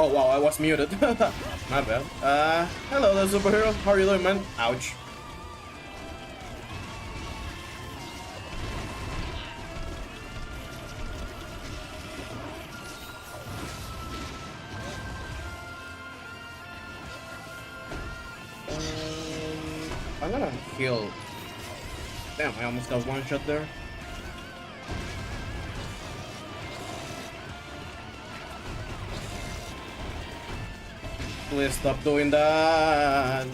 Oh wow, I was muted. My bad. Hello there, superhero. How are you doing, man? Ouch. I'm gonna heal. Damn, I almost got one shot there. Please stop doing that.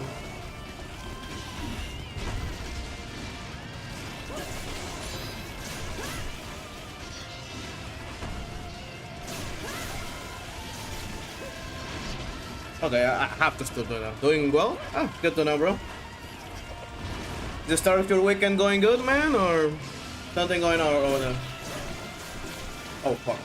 Okay, I have to still do that. Doing well? Ah, good to know, bro. The start of your weekend going good, man, or something going on over there? Oh, fuck.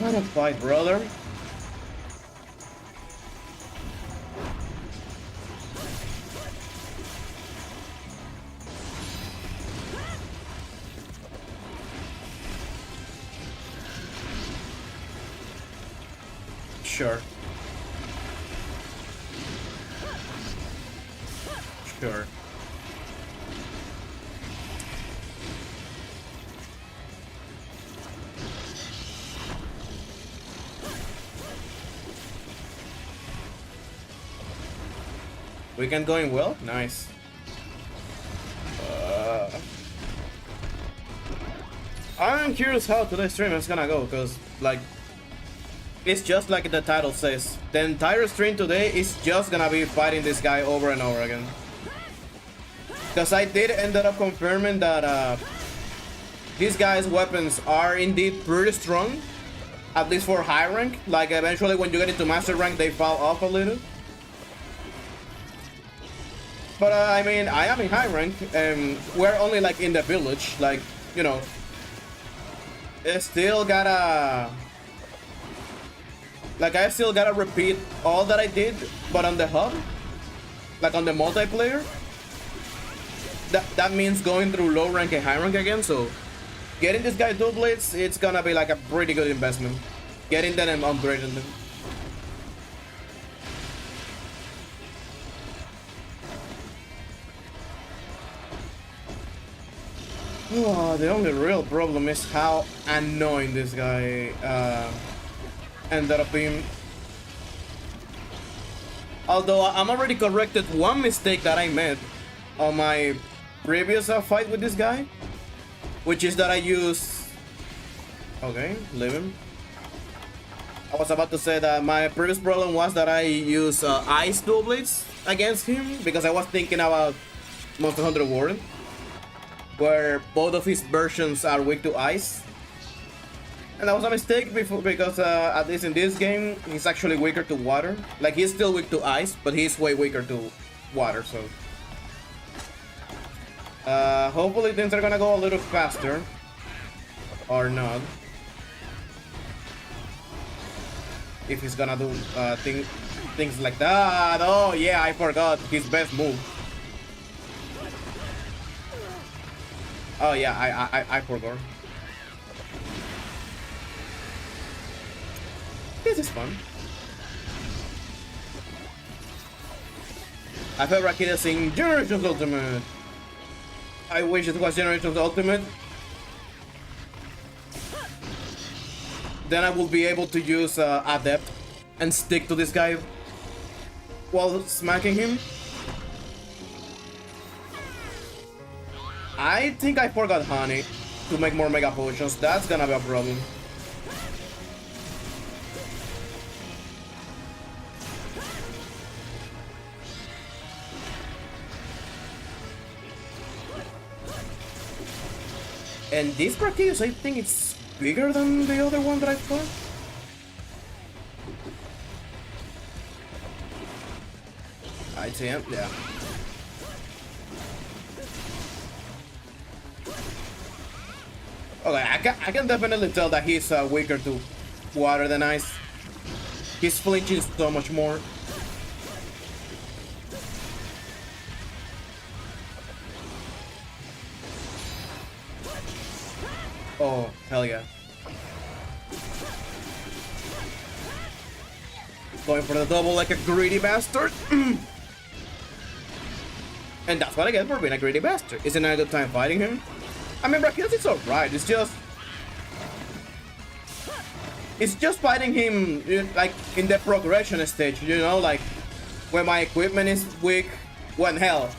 What a fight, brother. Sure. Sure. Weekend going well? Nice. I'm curious how today's stream is gonna go, because, like, it's just like the title says. The entire stream today is just gonna be fighting this guy over and over again. Because I did end up confirming that these guys' weapons are indeed pretty strong. At least for high rank. Like, eventually when you get into master rank, they fall off a little. But I mean, I am in high rank, and we're only like in the village, like, you know. I still gotta... Like, I still gotta repeat all that I did, but on the hub. Like, on the multiplayer. That means going through low rank and high rank again, so... Getting this guy dual blades, it's gonna be like a pretty good investment. Getting them and upgrading them. Oh, the only real problem is how annoying this guy ended up being. Although I'm already corrected one mistake that I made on my previous fight with this guy, which is that I use... Okay, leave him. I was about to say that my previous problem was that I use ice dual blades against him, because I was thinking about Monster Hunter World, where both of his versions are weak to ice. And that was a mistake because at least in this game, he's actually weaker to water. Like, he's still weak to ice, but he's way weaker to water, so... hopefully things are gonna go a little faster. Or not. If he's gonna do things like that. Oh yeah, I forgot his best move. Oh yeah, I forgot. This is fun. I felt Brachydios saying Generations Ultimate. I wish it was Generations Ultimate. Then I will be able to use Adept and stick to this guy while smacking him. I think I forgot honey to make more mega potions. That's gonna be a problem. And this Brachydios, I think it's bigger than the other one that I fought. I'd say, yeah. Okay, I can definitely tell that he's weaker to water than ice. He's flinching so much more. Oh, hell yeah. Going for the double like a greedy bastard. And that's what I get for being a greedy bastard. Isn't it a good time fighting him? I mean, Brachydios is alright. It's just fighting him like in the progression stage, you know, like when my equipment is weak. When hell,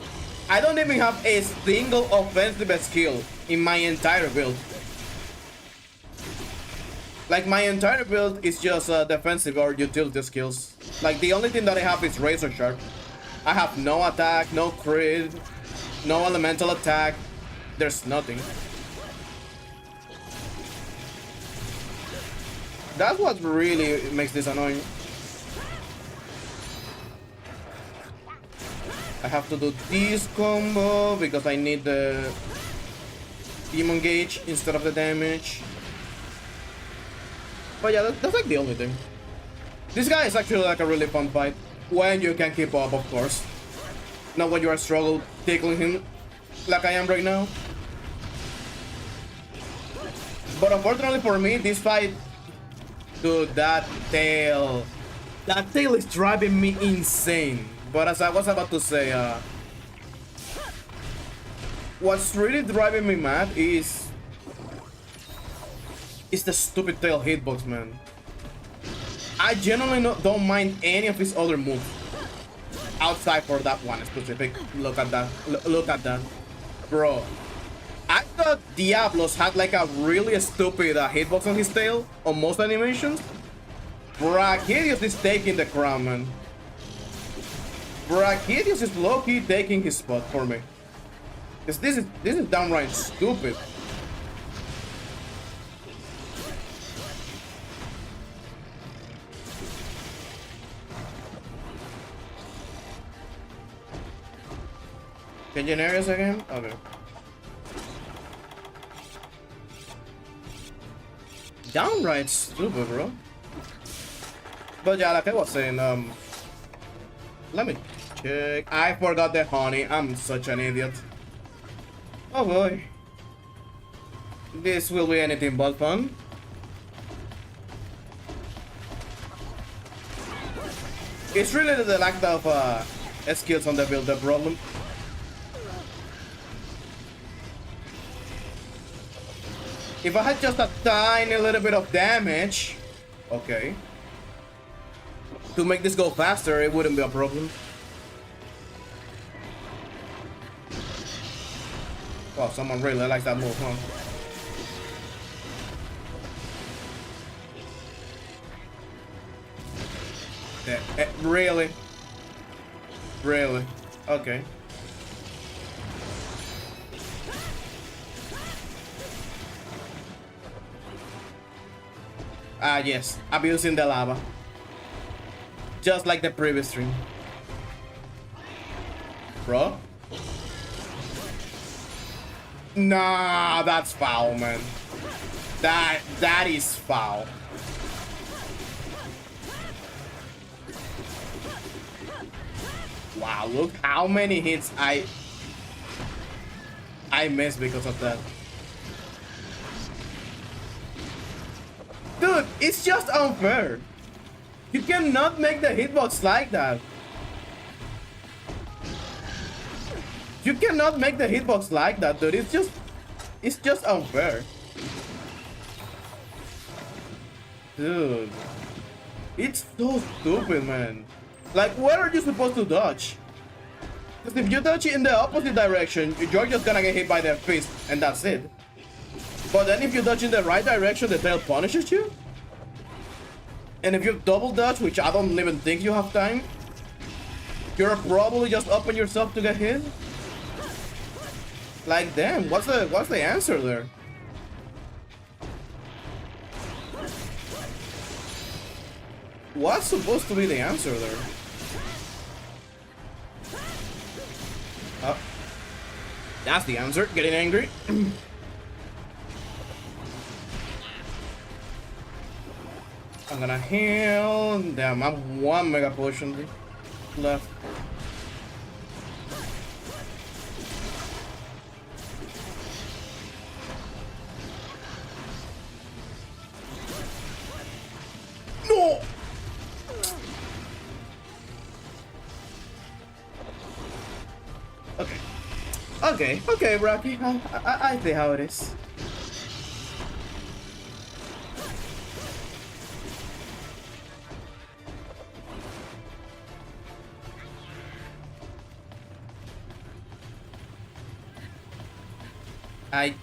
I don't even have a single offensive skill in my entire build. Like my entire build is just defensive or utility skills. Like the only thing that I have is Razor Sharp. I have no attack, no crit, no elemental attack. There's nothing. That's what really makes this annoying. I have to do this combo because I need the Demon Gauge instead of the damage. But yeah, that's like the only thing. This guy is actually like a really fun fight. When you can keep up, of course. Not when you are struggling tickling him like I am right now. But unfortunately for me, this fight... Dude, that tail is driving me insane. But as I was about to say, what's really driving me mad is the stupid tail hitbox, man. I genuinely don't mind any of his other moves outside for that one specific. Look at that. Look at that, bro. I thought Diablos had like a really stupid hitbox on his tail on most animations. Brachydios is taking the crown, man. Brachydios is low-key taking his spot for me. Cause this is downright stupid. Changing areas again? Okay. Downright stupid, bro. But yeah, like I was saying, let me check. I forgot the honey. I'm such an idiot. Oh boy. This will be anything but fun. It's really the lack of skills on the build the problem. If I had just a tiny little bit of damage, okay, to make this go faster, it wouldn't be a problem. Oh, someone really likes that move, huh? Yeah, really? Really? Okay. Ah, yes. Abusing the lava. Just like the previous stream. Bro? Nah, that's foul, man. That is foul. Wow, look how many hits I missed because of that. Dude, it's just unfair. You cannot make the hitbox like that. You cannot make the hitbox like that, dude. It's just unfair. Dude. It's so stupid, man. Like, where are you supposed to dodge? Because if you dodge in the opposite direction, you're just gonna get hit by the fist, and that's it. But then if you dodge in the right direction, the tail punishes you? And if you double dodge, which I don't even think you have time, you're probably just open yourself to get hit? Like, damn, what's the answer there? What's supposed to be the answer there? Oh. That's the answer, getting angry. I'm gonna heal. Damn, I'm one mega potion left. No! Okay. Okay, Rocky. I see how it is. I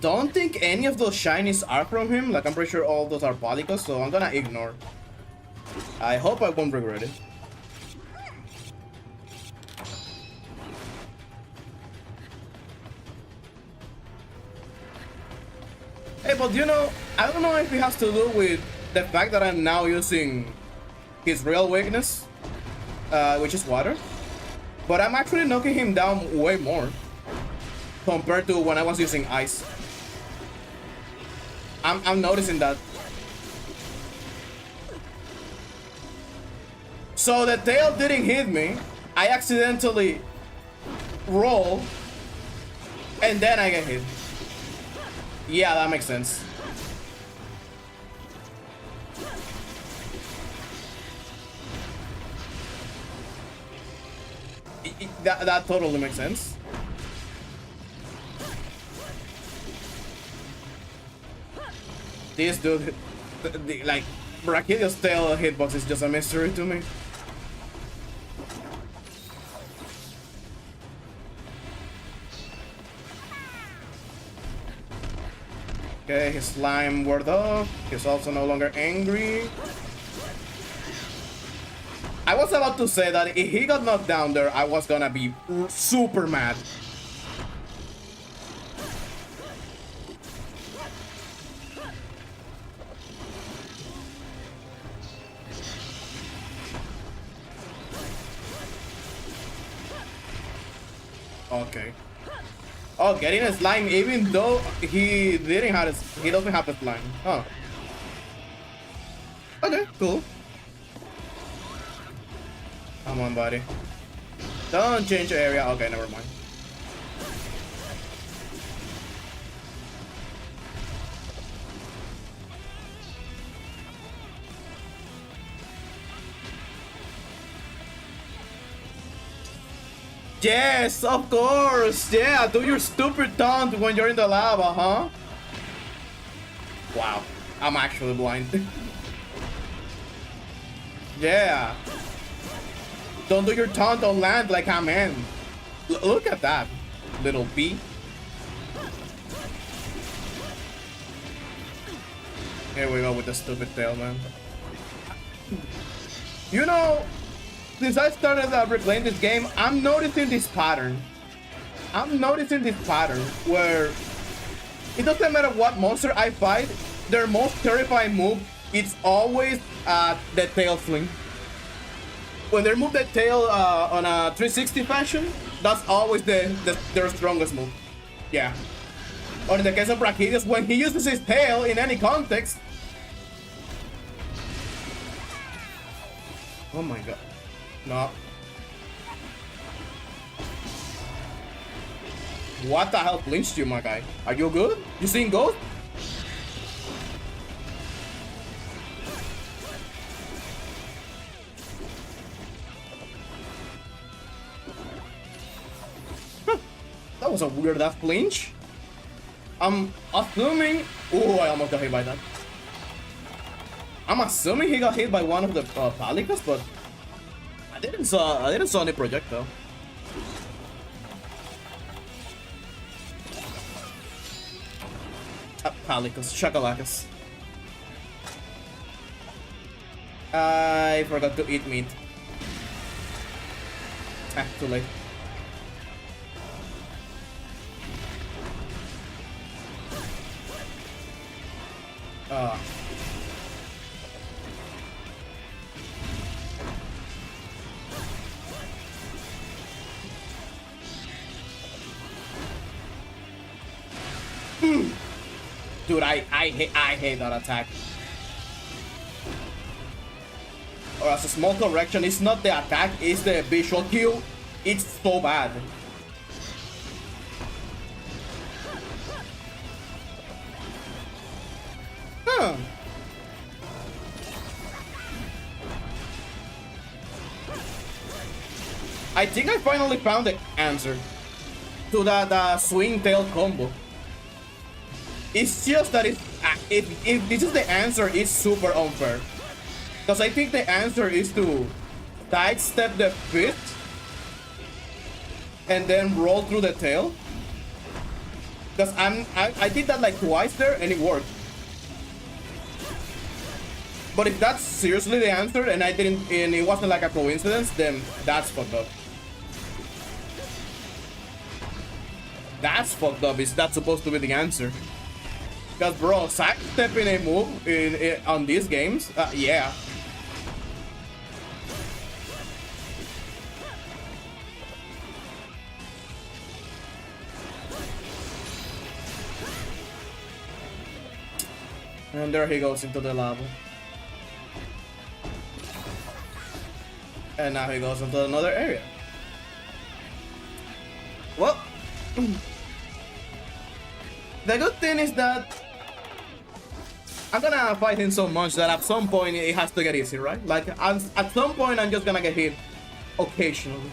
don't think any of those shinies are from him. Like, I'm pretty sure all those are Polycos, so I'm gonna ignore. I hope I won't regret it. Hey, but you know, I don't know if it has to do with the fact that I'm now using his real weakness, which is water. But I'm actually knocking him down way more compared to when I was using ice. I'm noticing that. So the tail didn't hit me. I accidentally roll, and then I get hit. Yeah, that makes sense. That totally makes sense. This dude, like, Brachydios' tail hitbox is just a mystery to me. Okay, his slime ward off. He's also no longer angry. I was about to say that if he got knocked down there, I was gonna be super mad. Okay. Oh, getting a slime even though he didn't have he doesn't have a slime. Oh. Okay, cool. Come on, buddy. Don't change your area. Okay, never mind. Yes, of course. Yeah, do your stupid taunt when you're in the lava, huh? Wow, I'm actually blind. Yeah. Don't do your taunt on land like I'm in. Look at that, little bee. Here we go with the stupid tail, man. You know, since I started replaying this game, I'm noticing this pattern. Where it doesn't matter what monster I fight, their most terrifying move, it's always the tail fling. When they move the tail on a 360 fashion, that's always their strongest move. Yeah. Or in the case of Brachydios, when he uses his tail in any context. Oh my god. No. What the hell flinched you, my guy? Are you good? You seeing ghost? That was a weird ass flinch. I'm assuming. Oh, I almost got hit by that. I'm assuming he got hit by one of the Palicas, but I didn't saw any projectile. Palicas, Shakalacas. I forgot to eat meat. Ah, too late. Dude, I hate that attack. or as a small correction, it's not the attack, it's the visual cue. It's so bad. Huh. I think I finally found the answer to that swing tail combo. It's just that if this is the answer, it's super unfair. Because I think the answer is to sidestep the fist and then roll through the tail. Because I did that like twice there and it worked. But if that's seriously the answer and I didn't, and it wasn't like a coincidence, then that's fucked up. That's fucked up. Is that supposed to be the answer? Because bro, sidestepping a move on these games, yeah. And there he goes into the lava. And now he goes into another area. Well, the good thing is that I'm gonna fight him so much that at some point it has to get easy, right? Like at some point I'm just gonna get hit occasionally.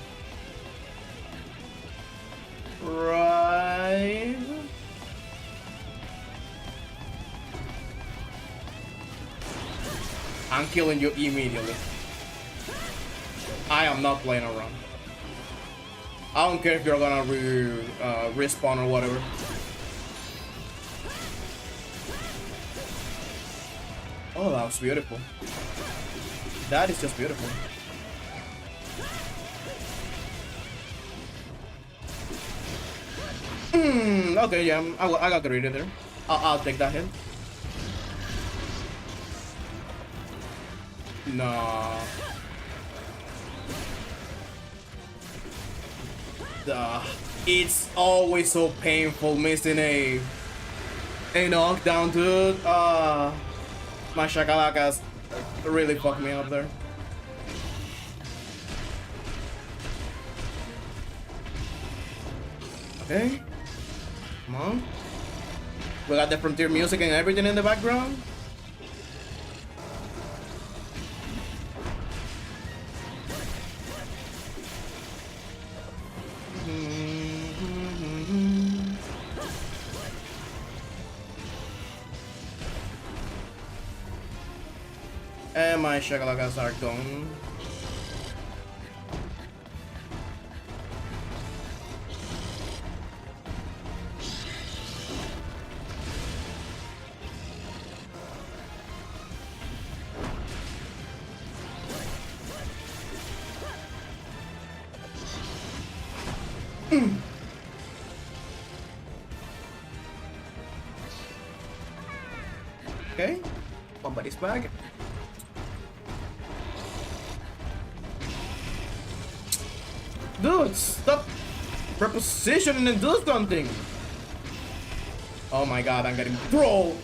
Right. I'm killing you immediately. I am not playing around. I don't care if you're gonna respawn or whatever. Oh, that was beautiful. That is just beautiful. Okay, yeah, I got greedy there. I'll take that hit. No. It's always so painful missing a knockdown, dude. My shakalacas really fucked me up there. Okay. Come on. We got the frontier music and everything in the background. And my shakalakas are gone. Okay, one body's back. Dude, stop repositioning and do something! Oh my god, I'm getting trolled!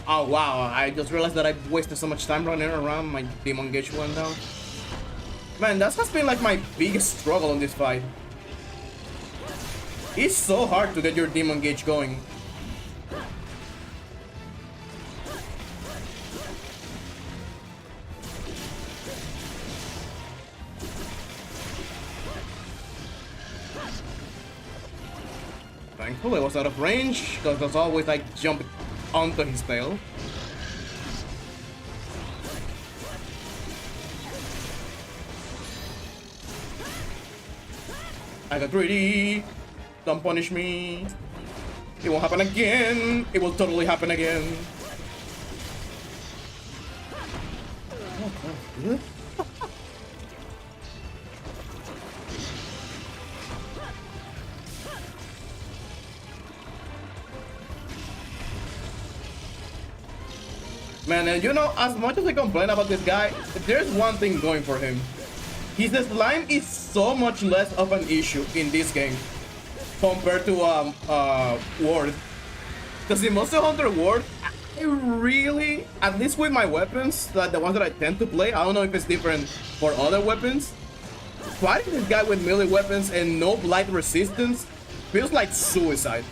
Oh wow, I just realized that I wasted so much time running around, my demon gauge went down. Man, that has been like my biggest struggle in this fight. It's so hard to get your demon gauge going. Thankfully I was out of range, because there's always like jumping onto his tail. I got greedy. Don't punish me. It won't happen again. It will totally happen again. Man, and you know, as much as I complain about this guy, there's one thing going for him. His slime is so much less of an issue in this game compared to Ward. Because in Monster Hunter World, I really, at least with my weapons, like the ones that I tend to play, I don't know if it's different for other weapons. Fighting this guy with melee weapons and no blight resistance feels like suicide.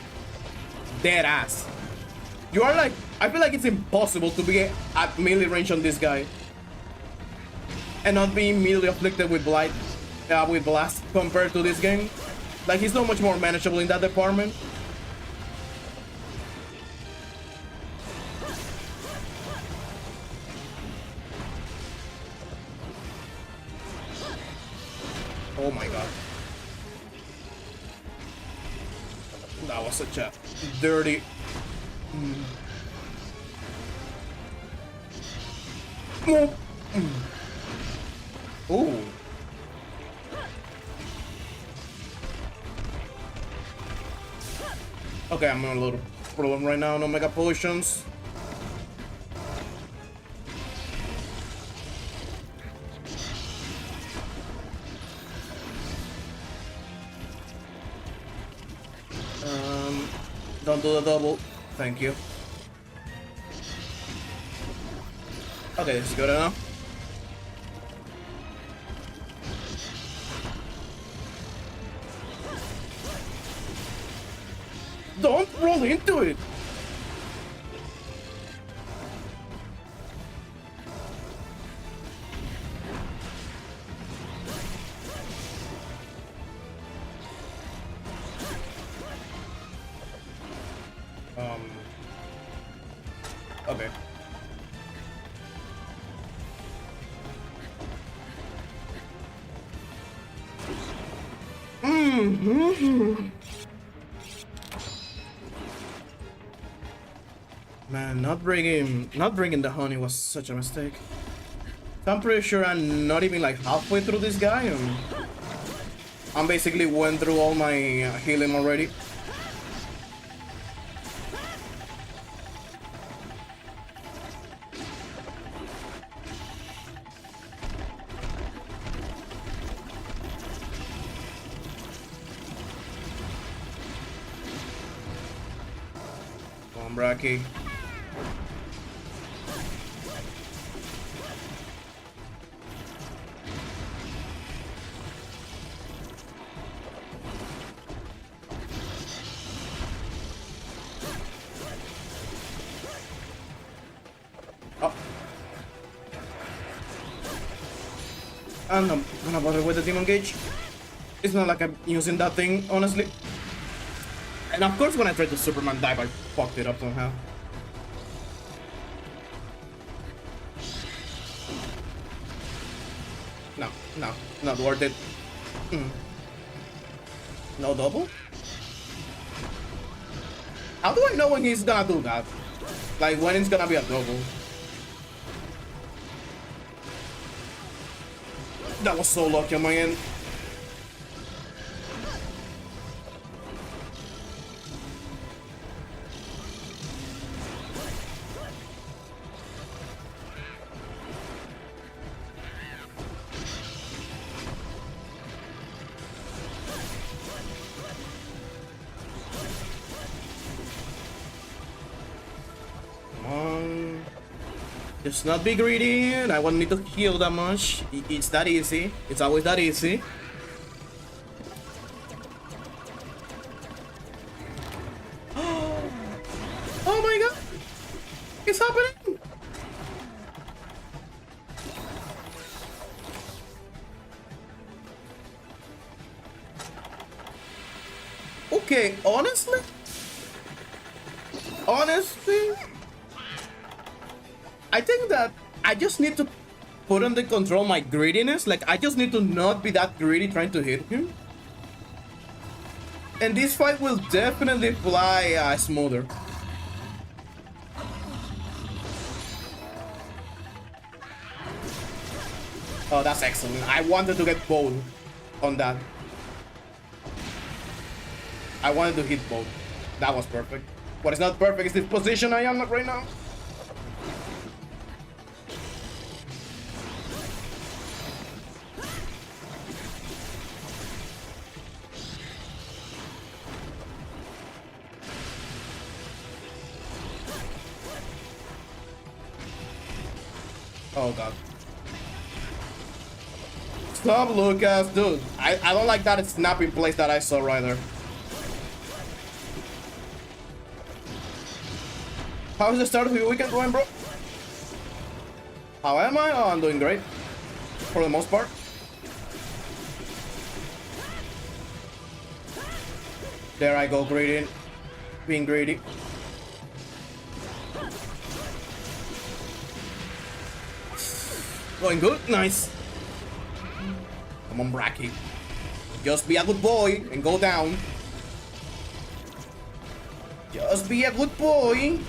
Dead ass. You are like, I feel like it's impossible to be at melee range on this guy and not be immediately afflicted with blight, with blast compared to this game. Like, he's so much more manageable in that department. Oh my god. That was such a dirty... Ooh. Okay, I'm in a little problem right now. No mega potions. Don't do the double. Thank you. Okay, this is good enough. Don't roll into it! Okay. Man, not bringing the honey was such a mistake. So I'm pretty sure I'm not even like halfway through this guy. And I'm basically went through all my healing already. Come on, Bracky. I'm not gonna bother with the Demon Gauge. It's not like I'm using that thing, honestly. And of course, when I tried to Superman dive, I fucked it up somehow. No, not worth it. No double? How do I know when he's gonna do that? Like, when it's gonna be a double? That was so lucky on my end. Just not be greedy. I won't need to heal that much. It's that easy. It's always that easy. Oh my god! It's happening! Okay, honestly? I think that I just need to put under control my greediness. Like, I just need to not be that greedy trying to hit him. And this fight will definitely fly smoother. Oh, that's excellent. I wanted to get both on that. I wanted to hit both. That was perfect. What is not perfect is this position I am right now. Oh god. Stop, Lucas, dude. I don't like that snapping place that I saw right there. How's the start of your weekend going, bro? How am I? Oh, I'm doing great. For the most part. There I go, greedy. Being greedy. Going good? Nice. Come on, Brachy. Just be a good boy and go down. Just be a good boy.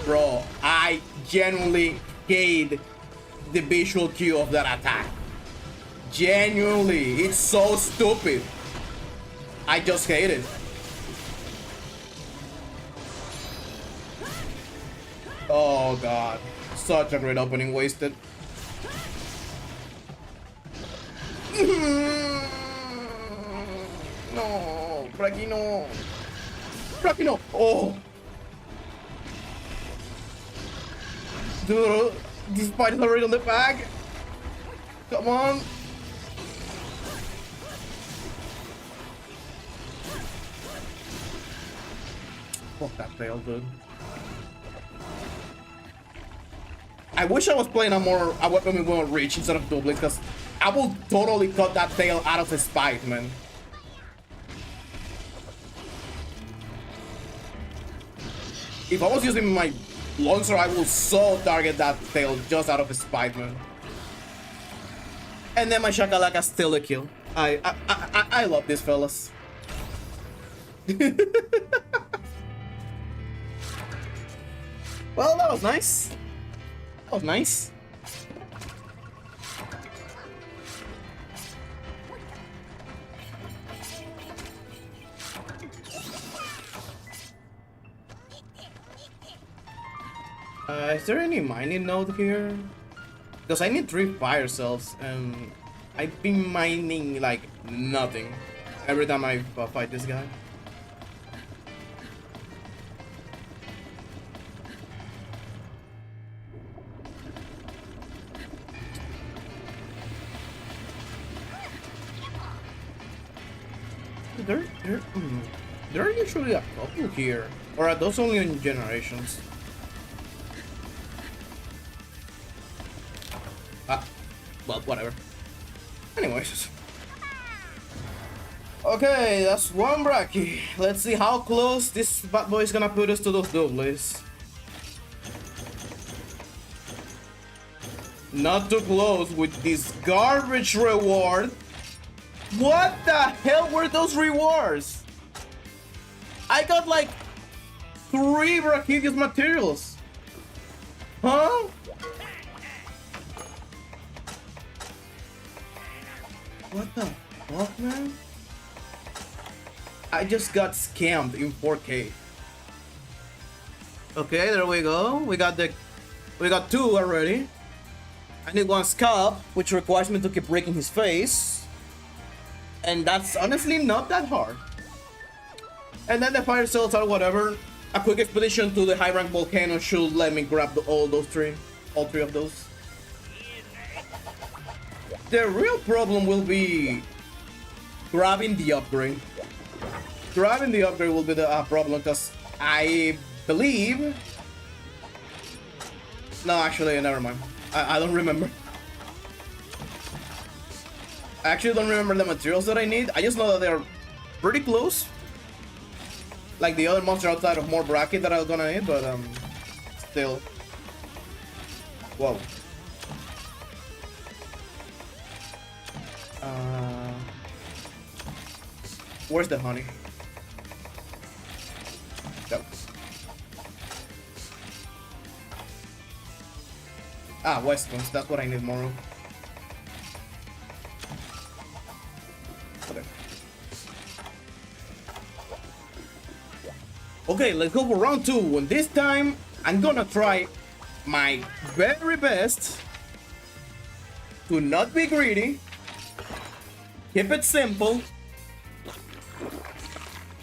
Bro, I genuinely hate the visual cue of that attack. Genuinely, it's so stupid. I just hate it. Oh god, such a great opening wasted. No, Brachy no. Brachy no. Oh. Dude, despite the already on the bag. Come on. Fuck that fail, dude. I wish I was playing a weapon with more reach instead of double, because I will totally cut that tail out of his spite, man. If I was using my launcher, I will so target that tail just out of his spite, man. And then my Shakalaka still a kill. I love these fellas. Well, that was nice. That was nice. Is there any mining node here? Because I need 3 fire cells and I've been mining like nothing every time I fight this guy. There are usually a couple here, or are those only in generations? Well, whatever. Anyways. Okay, that's one Brachy. Let's see how close this bad boy is gonna put us to those doubles. Not too close with this garbage reward. What the hell were those rewards? I got like 3 Brachydios materials. Huh? What the fuck, man? I just got scammed in 4K. Okay, there we go. We got 2 already. I need 1 scalp, which requires me to keep breaking his face. And that's honestly not that hard. And then the fire cells or whatever. A quick expedition to the high rank volcano should let me grab all 3 of those. The real problem will be grabbing the upgrade. Grabbing the upgrade will be the problem, because I believe... No, actually, never mind. I don't remember. I actually don't remember the materials that I need. I just know that they're pretty close. Like the other monster outside of more Brachy that I'm gonna need, but still. Whoa. Where's the honey? Go. Ah, West Coast. That's what I need more of. Okay. Okay, let's go for round 2. And this time, I'm gonna try my very best to not be greedy. Keep it simple.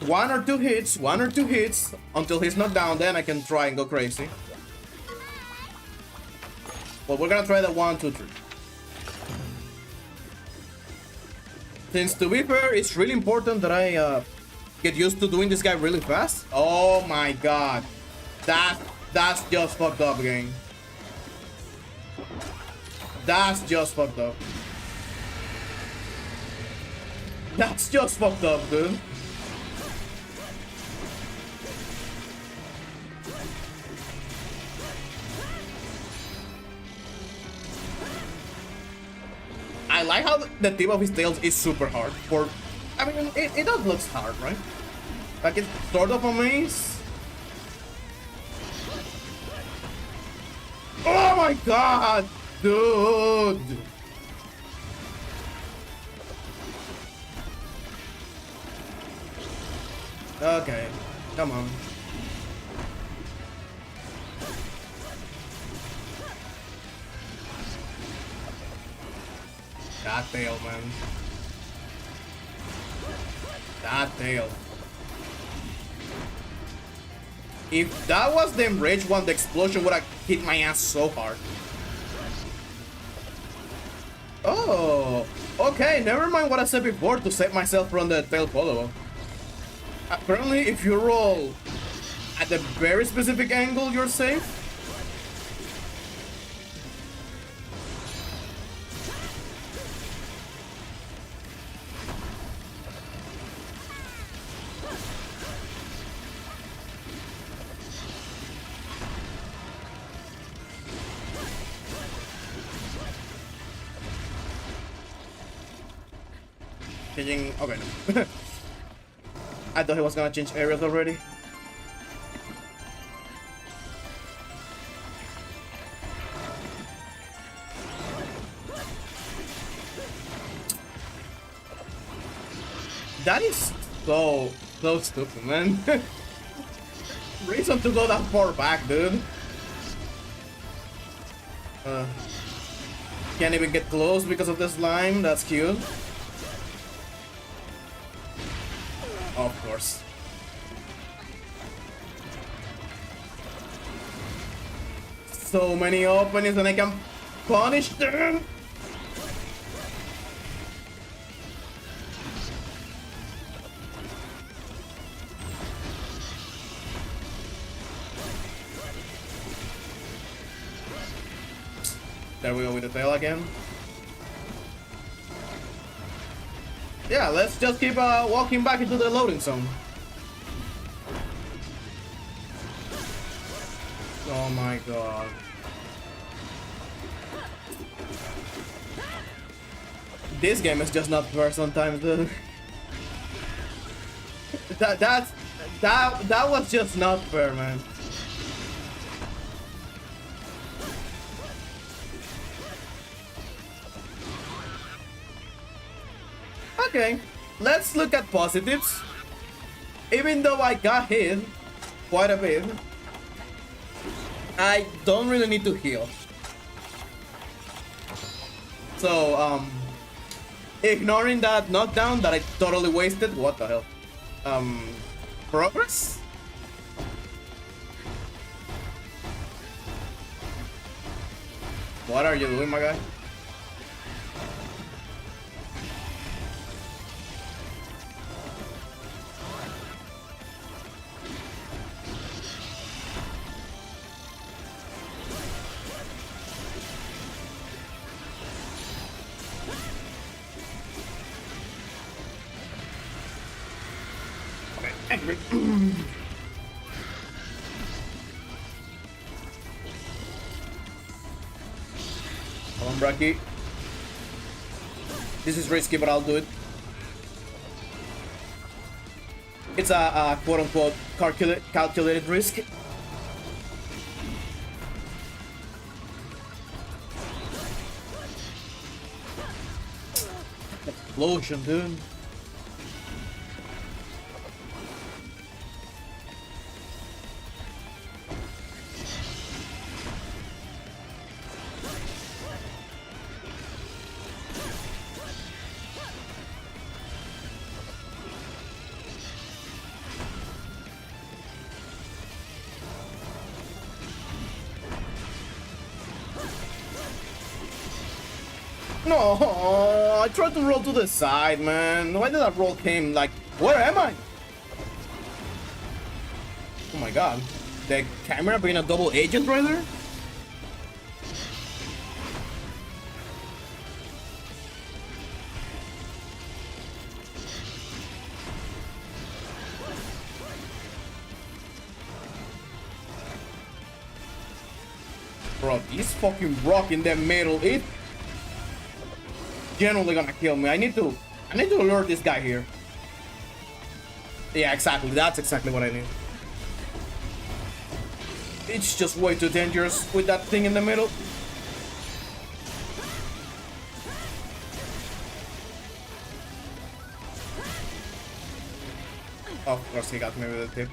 one or two hits until he's not down, then I can try and go crazy. But we're gonna try the 1, 2, 3. Since, to be fair, it's really important that I get used to doing this guy really fast. Oh my god. That's just fucked up, gang. That's just fucked up. That's just fucked up, dude. I like how the tip of his tail is super hard. I mean, it does look hard, right? Like it's sort of a maze. Oh my god, dude! Okay, come on. That tail, man. That tail. If that was the enraged one, the explosion would have hit my ass so hard. Oh, okay, never mind what I said before to save myself from the tail follow-up. Apparently, if you roll at the very specific angle, you're safe. Changing. Okay, no. I thought he was gonna change areas already. That is so stupid, man. Reason to go that far back, dude. Can't even get close because of the slime. That's cute. Of course. So many openings and I can punish them. There we go with the tail again. Yeah, let's just keep walking back into the loading zone. Oh my god. This game is just not fair sometimes, dude. That was just not fair, man. Okay, let's look at positives. Even though I got hit quite a bit, I don't really need to heal. So, ignoring that knockdown that I totally wasted, what the hell? Progress? What are you doing, my guy? Angry. Come on, Brachy. This is risky, but I'll do it. It's a quote-unquote calculated risk. Explosion, dude. No, I tried to roll to the side, man. Why did that roll came? Like, where am I? Oh my god. The camera being a double agent right there? Bro, this fucking rock in the middle, it generally gonna kill me. I need to alert this guy here. Yeah, exactly. That's exactly what I need. It's just way too dangerous with that thing in the middle. Oh, of course he got me with a tip.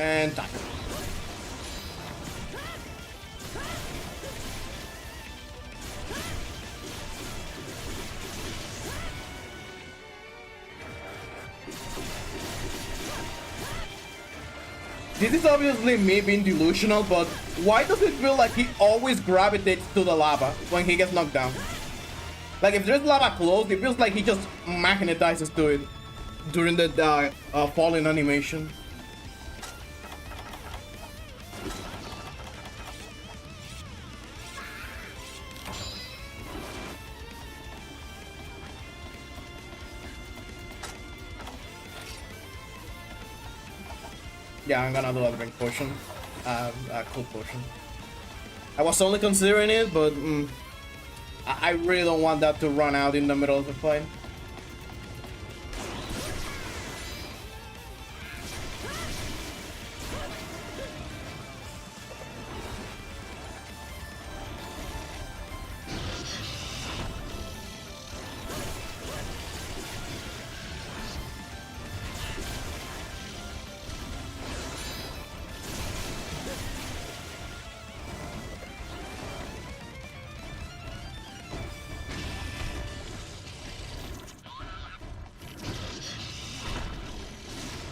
And time. This is obviously me being delusional, but why does it feel like he always gravitates to the lava when he gets knocked down? Like, if there's lava close, it feels like he just magnetizes to it during the falling animation. Yeah, I'm gonna do a drink potion. A cool potion. I was only considering it, but I really don't want that to run out in the middle of the fight.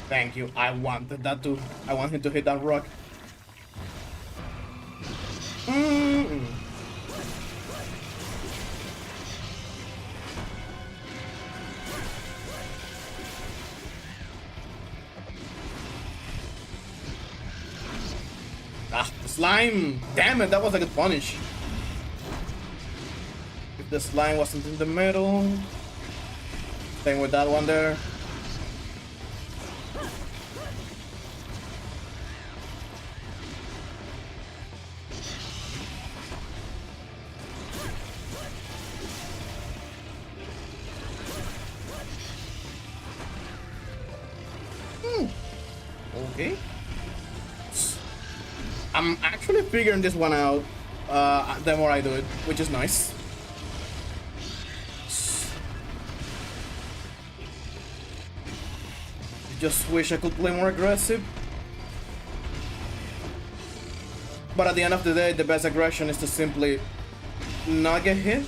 Thank you. I wanted that to. I want him to hit that rock. Ah, the slime! Damn it, that was a good punish. If the slime wasn't in the middle. Staying with that one there. Okay. I'm actually figuring this one out the more I do it, which is nice. Just wish I could play more aggressive. But at the end of the day, the best aggression is to simply not get hit.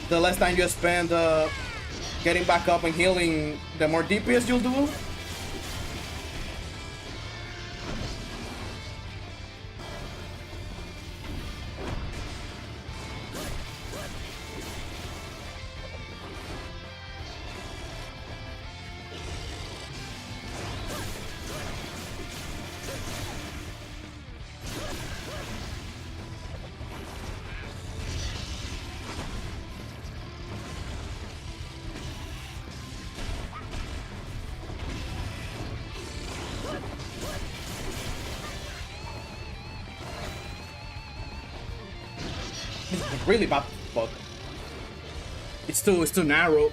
The less time you spend getting back up and healing, the more DPS you'll do. Really bad spot. It's too narrow.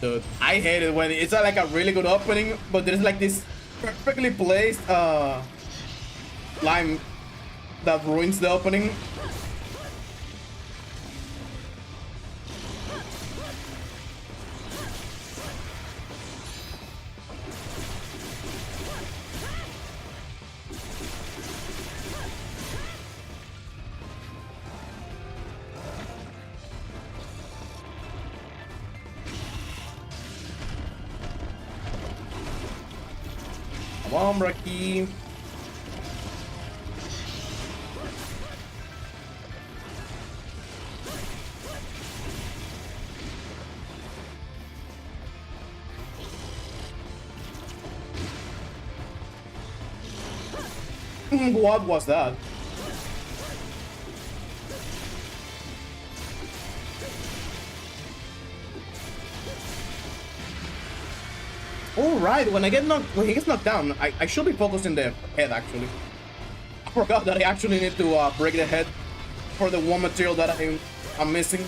Dude, I hate it when it's like a really good opening, but there's like this perfectly placed line that ruins the opening. Come on, Brachy. What was that? All right, when he gets knocked down, I should be focusing the head actually. I forgot that I actually need to break the head for the one material that I'm missing.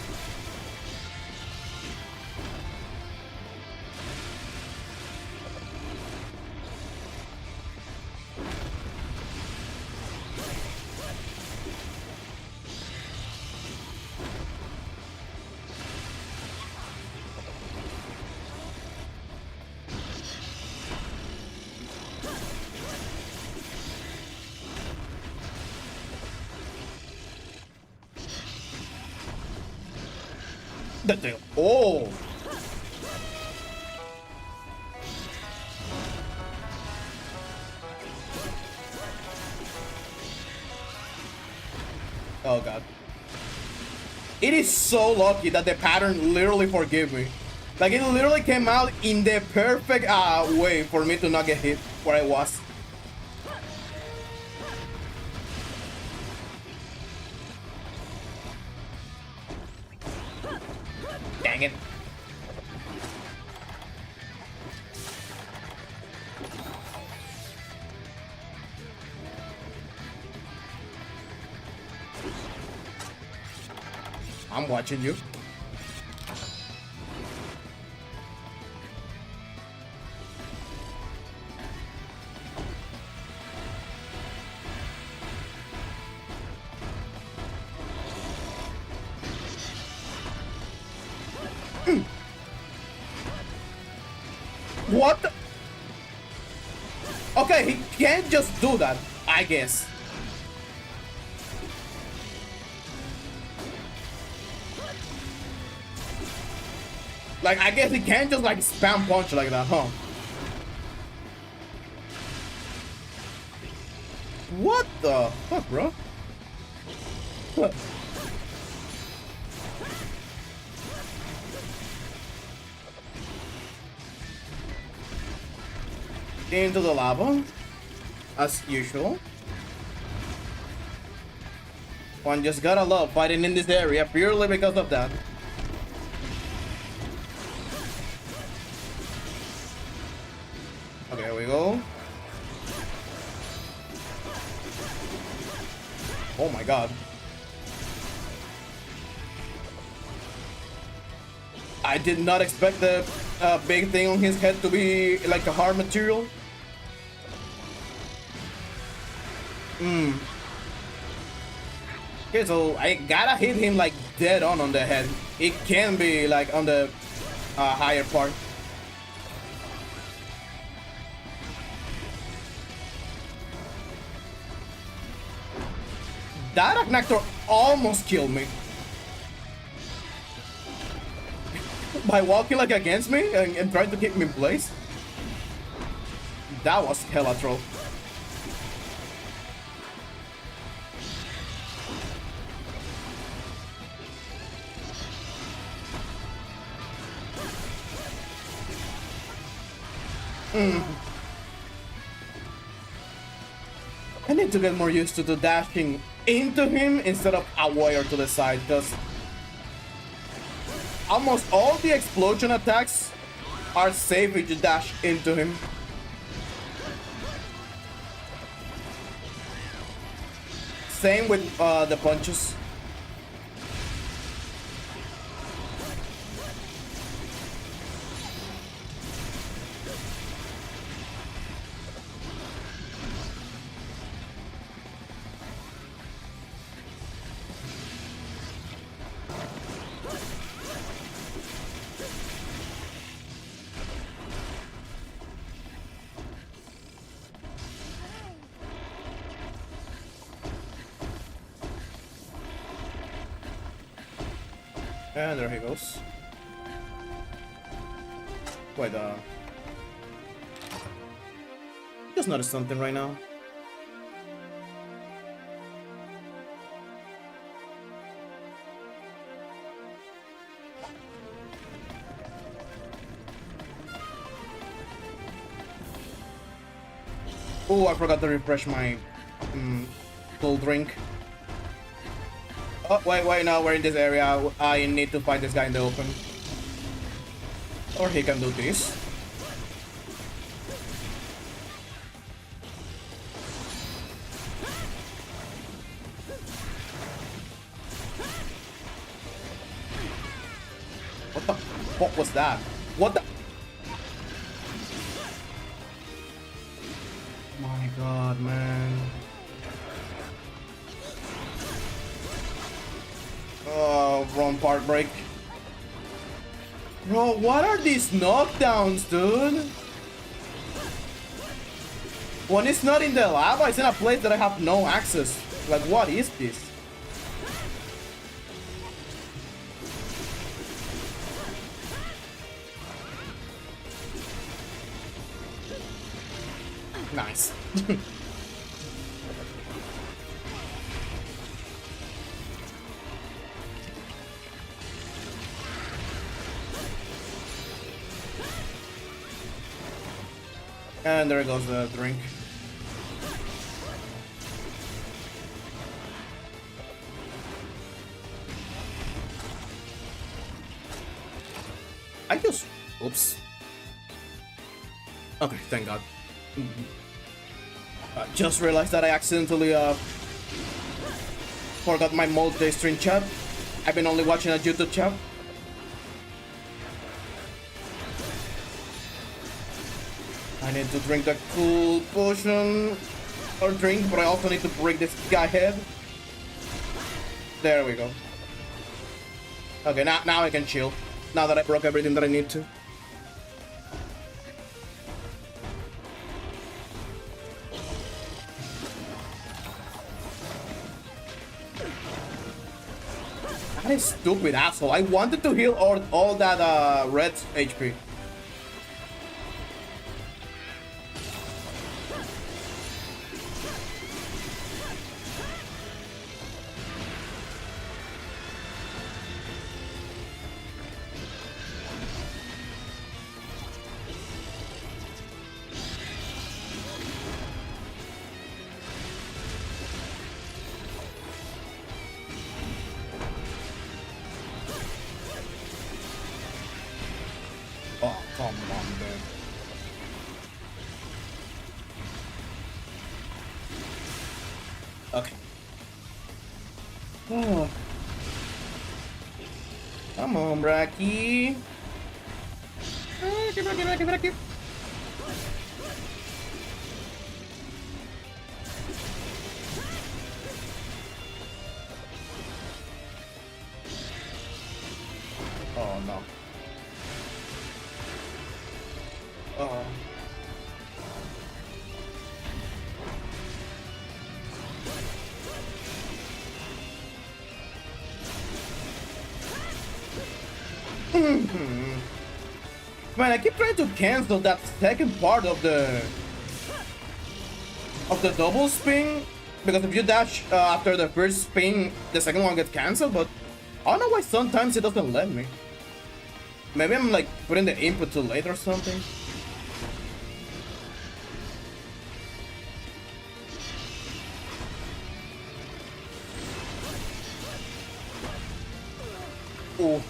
Oh! Oh god. It is so lucky that the pattern literally forgave me. Like it literally came out in the perfect way for me to not get hit where I was. Dang it. I'm watching you. What the? Okay, he can't just do that, I guess. Like, I guess he can't just like spam punch like that, huh? What the fuck, bro? What? Into the lava, as usual. One just gotta love fighting in this area purely because of that. Okay, here we go. Oh my god. I did not expect the big thing on his head to be like a hard material. Okay, so I gotta hit him like dead on the head. It can be like on the higher part. That Agnactor almost killed me. By walking like against me and trying to keep me in place. That was hella troll. I need to get more used to the dashing into him instead of away or to the side, because almost all the explosion attacks are safe if you dash into him. Same with the punches. And there he goes. Wait, just noticed something right now. Oh, I forgot to refresh my cool drink. Oh, wait, no, we're in this area. I need to fight this guy in the open. Or he can do this. What the fuck was that? What the? My god, man. Oh, wrong part break. Bro, what are these knockdowns, dude? When it's not in the lava, it's in a place that I have no access. Like, what is this? Nice. And there goes the drink. I just... Oops. Okay, thank God. I just realized that I accidentally forgot my multi-stream chat. I've been only watching a YouTube chat. I need to drink the cool potion or drink, but I also need to break this guy head. There we go. Okay, now I can chill. Now that I broke everything that I need to. That is stupid, asshole. I wanted to heal all that red HP. Oh, come on, man. Okay. Oh. Come on, Brachy. Brachy. Oh, no. Oh. Man, I keep trying to cancel that second part of the double spin, because if you dash after the first spin, the second one gets cancelled, but I don't know why sometimes it doesn't let me. Maybe I'm like putting the input too late or something. Oh,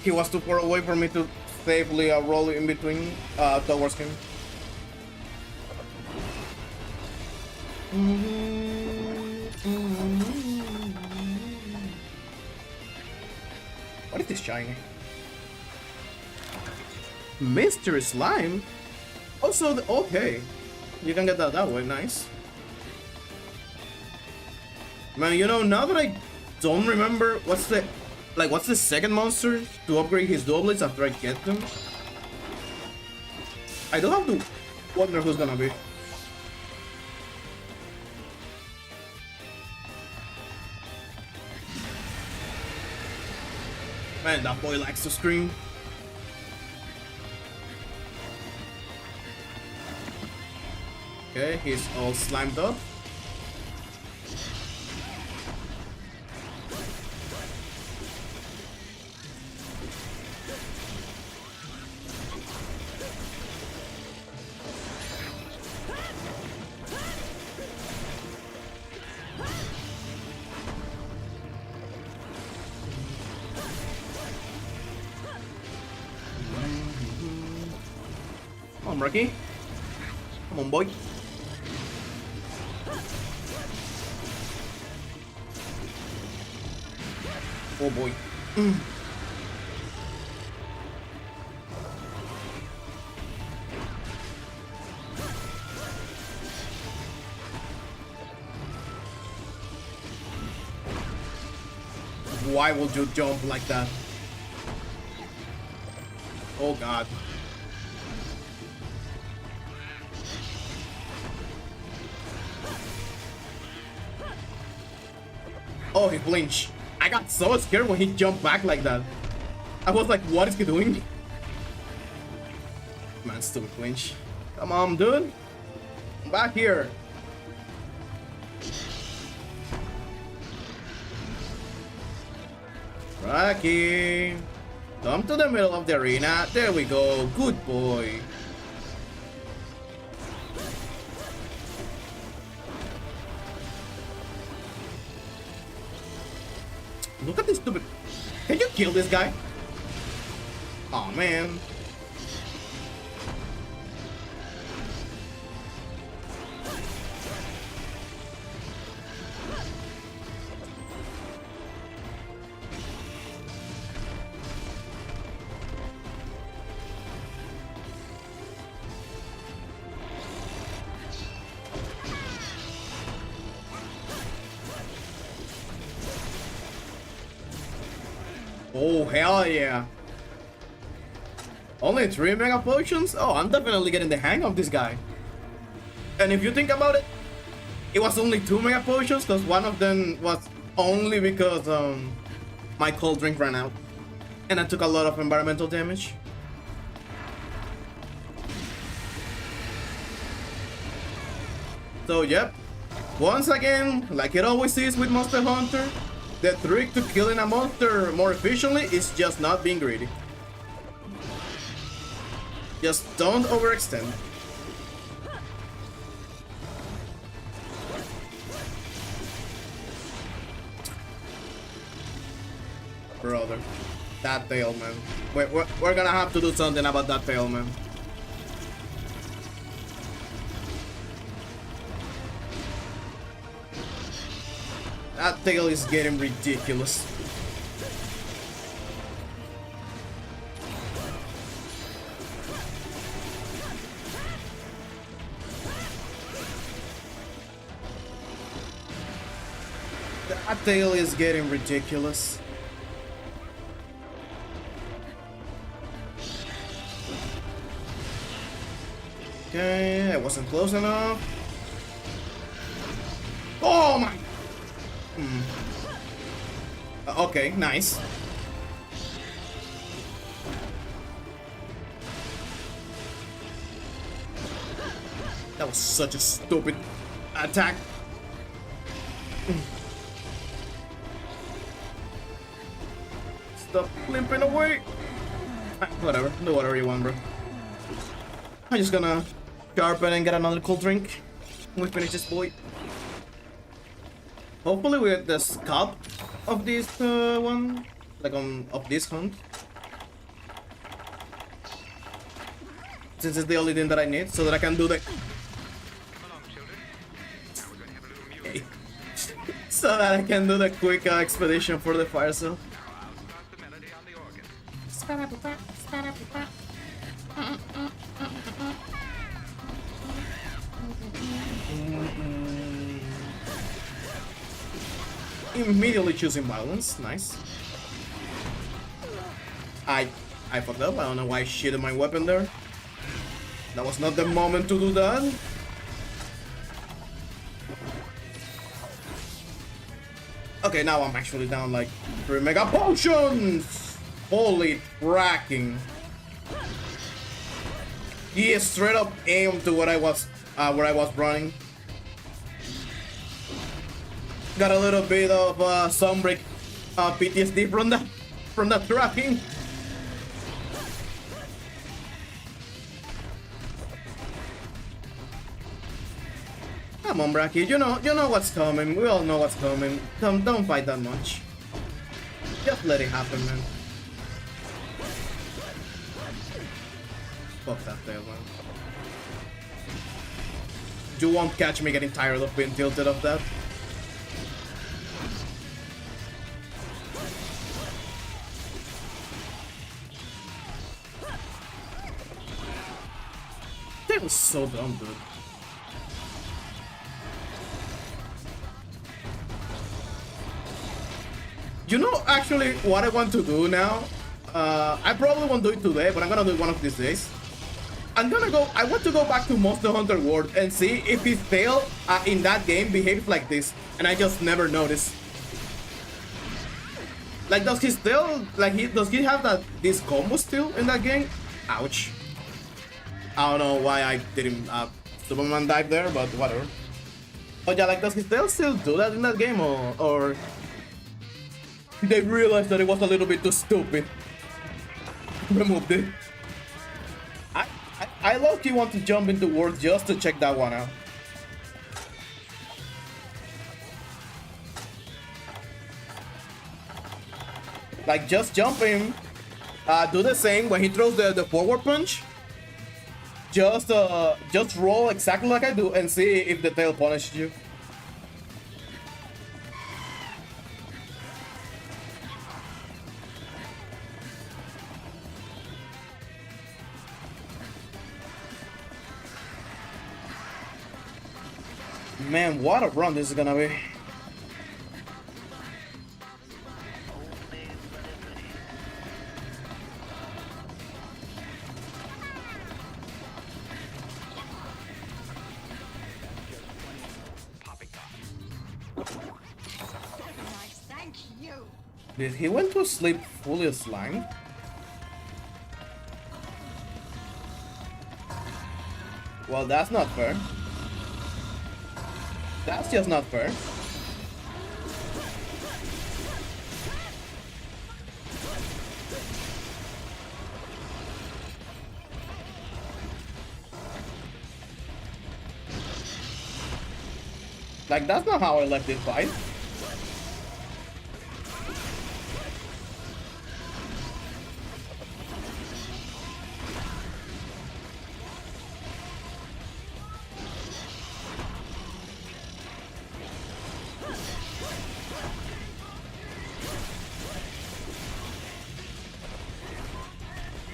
he was too far away for me to safely roll in between towards him. What is this shiny? Mystery slime? Also, okay. You can get that way, nice. Man, you know, now that I don't remember what's the second monster to upgrade his dual blades after I get them, I don't have to wonder who's gonna be. Man, that boy likes to scream. Okay, he's all slimed up. Come on, Rocky. Come on, boy. Oh boy. Why would you jump like that? Oh god. Oh, he blinched. I got so scared when he jumped back like that. I was like, what is he doing? Man, stupid flinch. Come on, dude. I'm back here. Rocky. Come to the middle of the arena. There we go. Good boy. Look at this stupid. Can you kill this guy? Oh man. Oh, hell yeah. Only 3 mega potions? Oh, I'm definitely getting the hang of this guy. And if you think about it, it was only 2 mega potions because one of them was only because my cold drink ran out. And I took a lot of environmental damage. So, yep. Once again, like it always is with Monster Hunter, the trick to killing a monster more efficiently is just not being greedy. Just don't overextend. Brother, that tail, man. We're gonna have to do something about that tail, man. That tail is getting ridiculous. That tail is getting ridiculous. Okay, I wasn't close enough. Oh my! Okay, nice. That was such a stupid attack. Stop limping away. Whatever, do whatever you want, bro. I'm just gonna sharpen and get another cold drink. We finish this boy. Hopefully we get the scalp of this one, like of this hunt. Since it's the only thing that I need, so that I can do the. Okay. So that I can do the quick expedition for the fire cell. Immediately choosing violence, nice. I fucked up. I don't know why I shitted my weapon there. That was not the moment to do that. Okay, now I'm actually down like 3 mega potions. Holy tracking. He straight up aimed to where I was running. Got a little bit of Sunbreak PTSD from that tracking. Come on, Brachy, you know what's coming. We all know what's coming. Don't fight that much. Just let it happen, man. Fuck that tail, man. You won't catch me getting tired of being tilted of that. That was so dumb, dude. You know, actually, what I want to do now? I probably won't do it today, but I'm gonna do it one of these days. I want to go back to Monster Hunter World and see if his tail in that game behaves like this, and I just never noticed. Like, does his tail, does he have this combo still in that game? Ouch. I don't know why I didn't Superman dive there, but whatever. But yeah, like, does his tail still do that in that game, or they realized that it was a little bit too stupid? Removed it. I low-key want to jump into World just to check that one out. Like, just jump in, do the same when he throws the forward punch. Just roll exactly like I do and see if the tail punishes you. Man, what a run this is gonna be. Did he went to sleep fully slang? Well, that's not fair. That's just not fair. Like, that's not how I left this fight.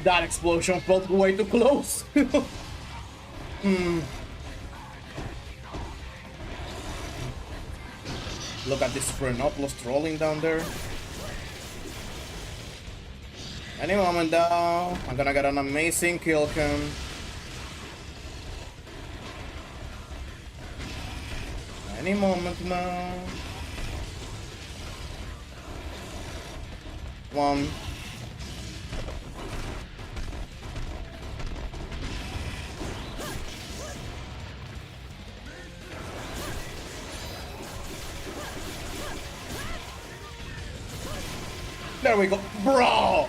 That explosion felt way too close. Look at this Phrenoplos trolling down there. Any moment now, I'm gonna get an amazing kill cam. Any moment now. One. There we go, bro!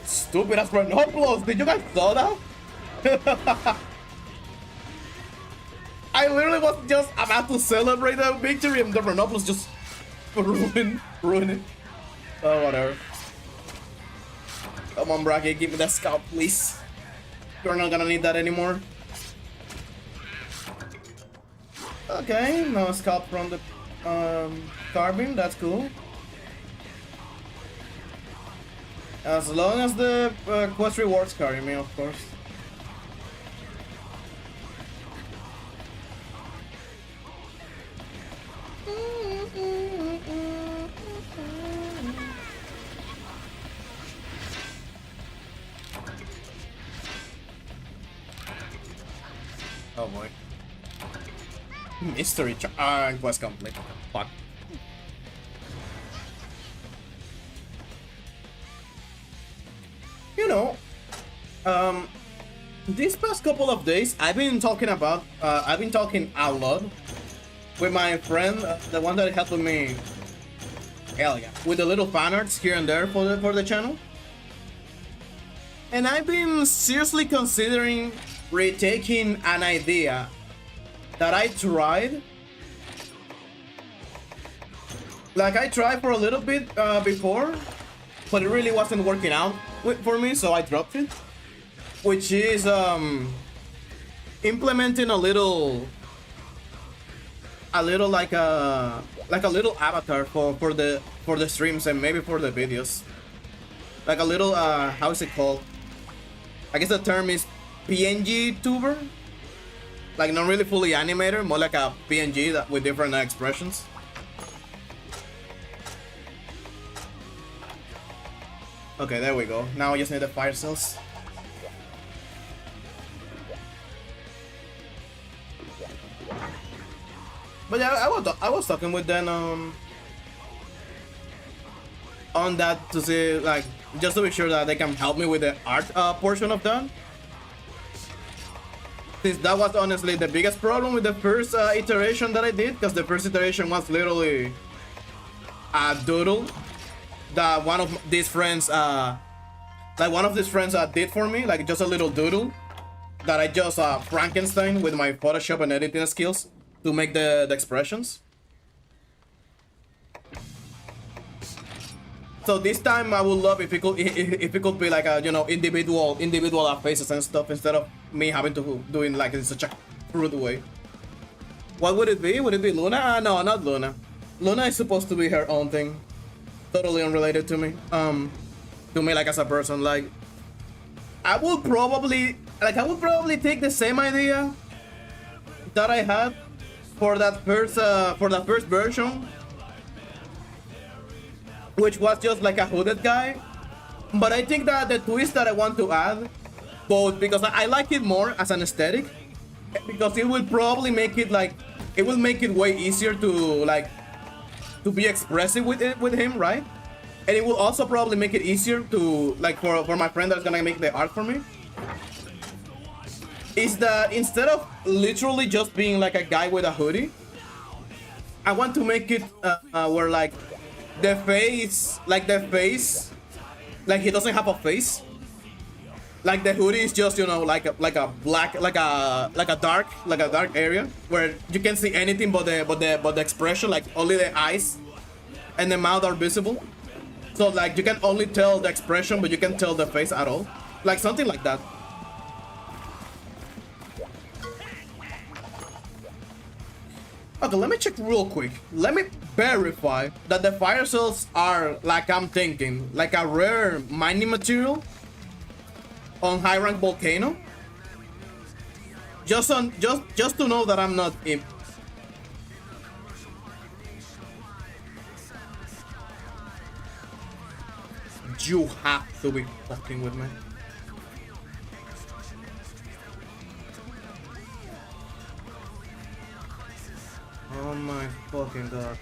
Stupid ass Phrenoplos, did you guys saw that? I literally was just about to celebrate a victory and the Phrenoplos just ruin it. Oh, whatever. Come on, Brachy, give me that scout, please. You're not gonna need that anymore. Okay, no scalp from the carbine, that's cool. As long as the quest rewards carry me, of course. Oh boy. Mystery quest complete. Fuck. You know, these past couple of days, I've been talking a lot with my friend, the one that helped me, hell yeah, with the little fan arts here and there for the channel. And I've been seriously considering retaking an idea that I tried. Like, I tried for a little bit before, but it really wasn't working out for me, so I dropped it. Which is implementing a little like a little avatar for the streams and maybe for the videos. Like a little how is it called? I guess the term is PNG tuber. Like not really fully animated, more like a PNG that with different expressions. Okay, there we go. Now I just need the fire cells. But yeah, I was talking with them on that to see, like, just to be sure that they can help me with the art portion of that. Since that was honestly the biggest problem with the first iteration that I did, because the first iteration was literally a doodle that one of these friends did for me, like just a little doodle that I just Frankenstein with my Photoshop and editing skills to make the expressions. So this time I would love if it could be like a, you know, individual faces and stuff instead of me having to do it like in such a crude way. What would it be? Would it be Luna? No, not Luna. Luna is supposed to be her own thing, totally unrelated to me. Like as a person, like I would probably take the same idea that I had for that first version, which was just like a hooded guy. But I think that the twist that I want to add, both because I like it more as an aesthetic, because it will probably make it like, it will make it way easier to be expressive with him, right? And it will also probably make it easier to, like, for my friend that's gonna make the art for me, is that instead of literally just being like a guy with a hoodie, I want to make it where like the face, like he doesn't have a face. Like the hoodie is just, you know, like a black, like a dark area where you can see anything but the expression, like only the eyes and the mouth are visible. So like you can only tell the expression, but you can't tell the face at all. Like something like that. Okay, let me check real quick. Let me verify that the fire cells are like I'm thinking, like a rare mining material on high rank volcano. Just to know that I'm not imp. You have to be fucking with me. Oh my fucking god.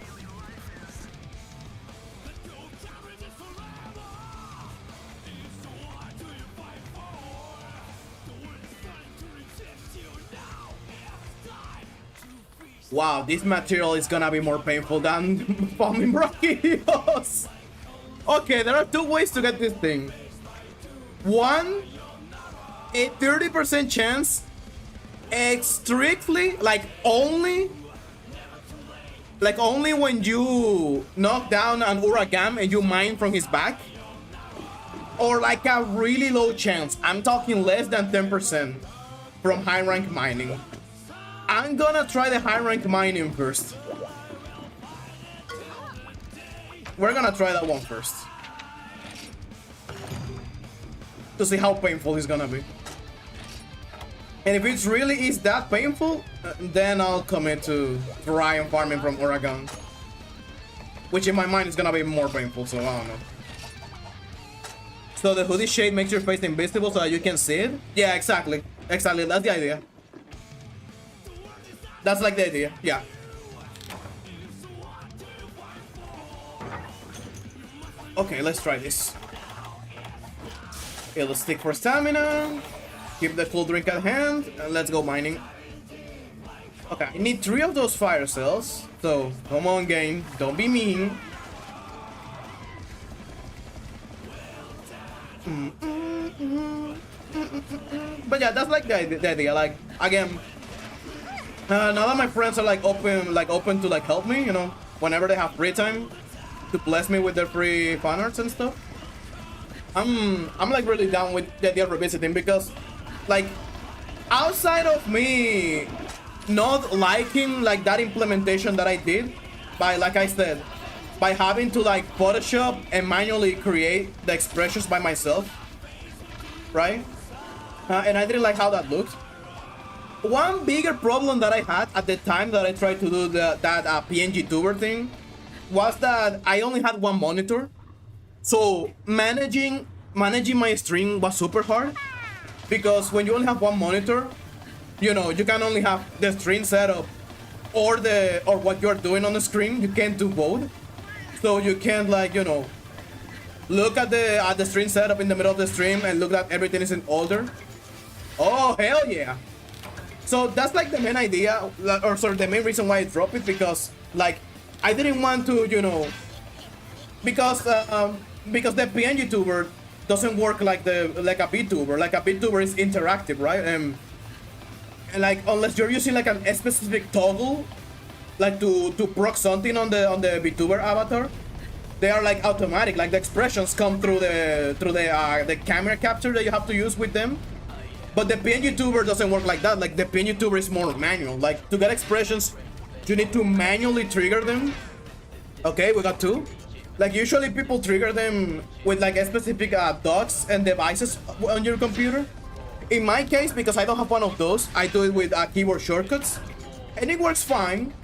Wow, this material is gonna be more painful than farming Brachydios. Okay, there are two ways to get this thing. One, a 30% chance, strictly, like only when you knock down an Uragam and you mine from his back. Or like a really low chance, I'm talking less than 10% from high rank mining. I'm gonna try the high rank mining first. We're gonna try that one first, to see how painful it's gonna be. And if it really is that painful, then I'll commit to try and farming from Oregon. Which in my mind is gonna be more painful, so I don't know. So the hoodie shade makes your face invisible so that you can see it? Yeah, exactly. Exactly, that's the idea. That's like the idea. Yeah. Okay, let's try this. Okay, let's stick for stamina. Keep the cool drink at hand, and let's go mining. Okay, I need 3 of those fire cells. So, come on, game. Don't be mean. But yeah, that's like the idea. Like, again, now that my friends are like open to like help me, you know, whenever they have free time, to bless me with their free fan arts and stuff. I'm like really down with the idea of revisiting, because like outside of me not liking like that implementation that I did by, like I said, by having to like Photoshop and manually create the expressions by myself, right? And I didn't like how that looked. One bigger problem that I had at the time that I tried to do that PNG tuber thing was that I only had one monitor. So managing my stream was super hard, because when you only have one monitor, you know, you can only have the stream setup or what you're doing on the screen. You can't do both. So you can't, like, you know, look at the stream setup in the middle of the stream and look that everything is in order. Oh, hell yeah. So that's like the main idea, or sorry, the main reason why I dropped it, because like I didn't want to, you know, because the PNG tuber doesn't work like a VTuber. Like a VTuber is interactive, right? And like unless you're using like a specific toggle, like to proc something on the VTuber avatar, they are like automatic. Like the expressions come through the camera capture that you have to use with them. But the PNG tuber doesn't work like that. Like the PNG tuber is more manual. Like to get expressions, you need to manually trigger them. Okay, we got 2. Like usually people trigger them with like a specific dots and devices on your computer. In my case, because I don't have one of those, I do it with keyboard shortcuts, and it works fine.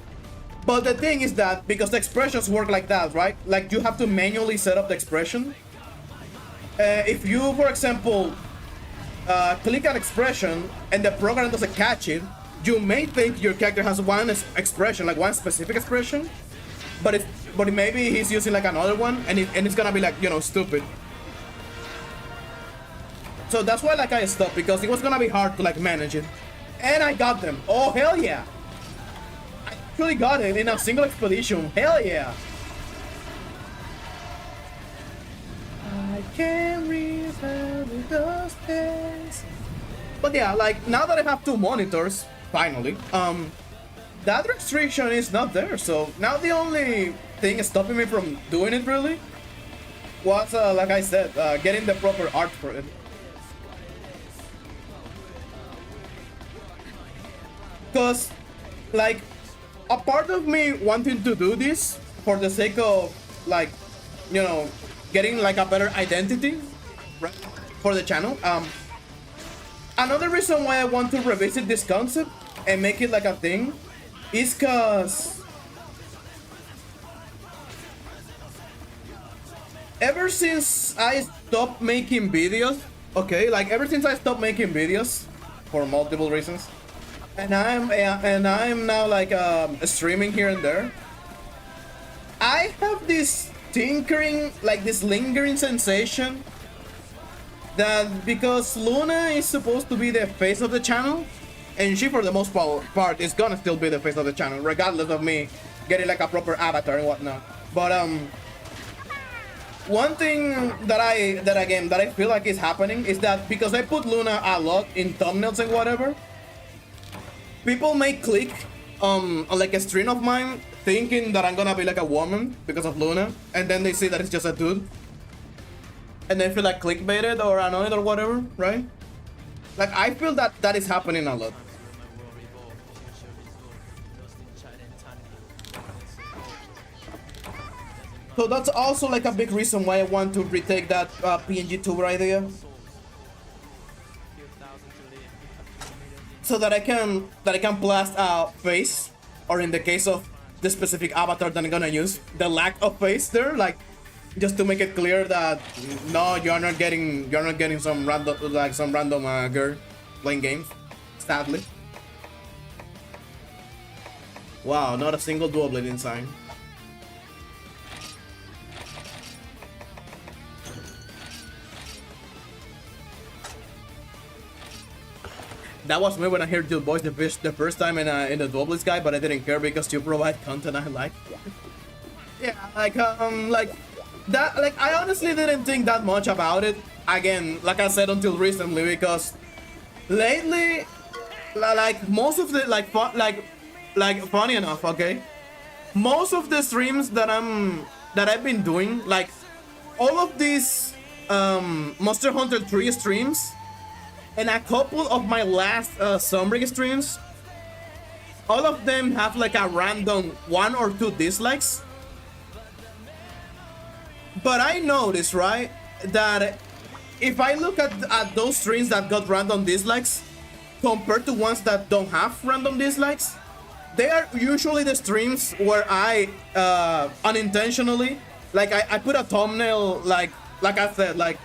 But the thing is that because the expressions work like that, right? Like you have to manually set up the expression. If you, for example, click an expression and the program doesn't catch it, you may think your character has one expression, like one specific expression, but maybe he's using like another one, and it's gonna be like, you know, stupid. So that's why like I stopped, because it was gonna be hard to like manage it. And I got them. Oh hell yeah! I actually got it in a single expedition. Hell yeah! I can't with those days. But yeah, like now that I have 2 monitors, finally, that restriction is not there. So now the only thing stopping me from doing it really was, like I said, getting the proper art for it. Because, like, a part of me wanting to do this for the sake of, like, you know, getting like a better identity, right, for the channel. Another reason why I want to revisit this concept and make it like a thing is because ever since I stopped making videos, okay, like ever since I stopped making videos for multiple reasons, and I'm now like streaming here and there, I have this tinkering, like this lingering sensation that because Luna is supposed to be the face of the channel, and she for the most part is gonna still be the face of the channel regardless of me getting like a proper avatar and whatnot. But one thing that I feel like is happening is that because I put Luna a lot in thumbnails and whatever, people may click on like a stream of mine thinking that I'm gonna be like a woman because of Luna, and then they see that it's just a dude, and they feel like clickbaited or annoyed or whatever, right? Like I feel that is happening a lot. So that's also like a big reason why I want to retake that PNG tuber idea, so that I can blast a face, or in the case of the specific avatar that I'm gonna use, the lack of face there, like just to make it clear that no, you're not getting some random girl playing games, sadly. Wow, not a single dual blade inside. That was me when I heard your voice the first time in the dual blades guy, but I didn't care because you provide content I like. Yeah, like that. Like I honestly didn't think that much about it. Again, like I said, until recently, because lately, like most of the like funny enough, okay, most of the streams that I've been doing, like all of these Monster Hunter 3 streams and a couple of my last Sunbreak streams, all of them have like a random 1 or 2 dislikes. But I noticed, right, that if I look at those streams that got random dislikes compared to ones that don't have random dislikes, they are usually the streams where I unintentionally, like I put a thumbnail, like I said, like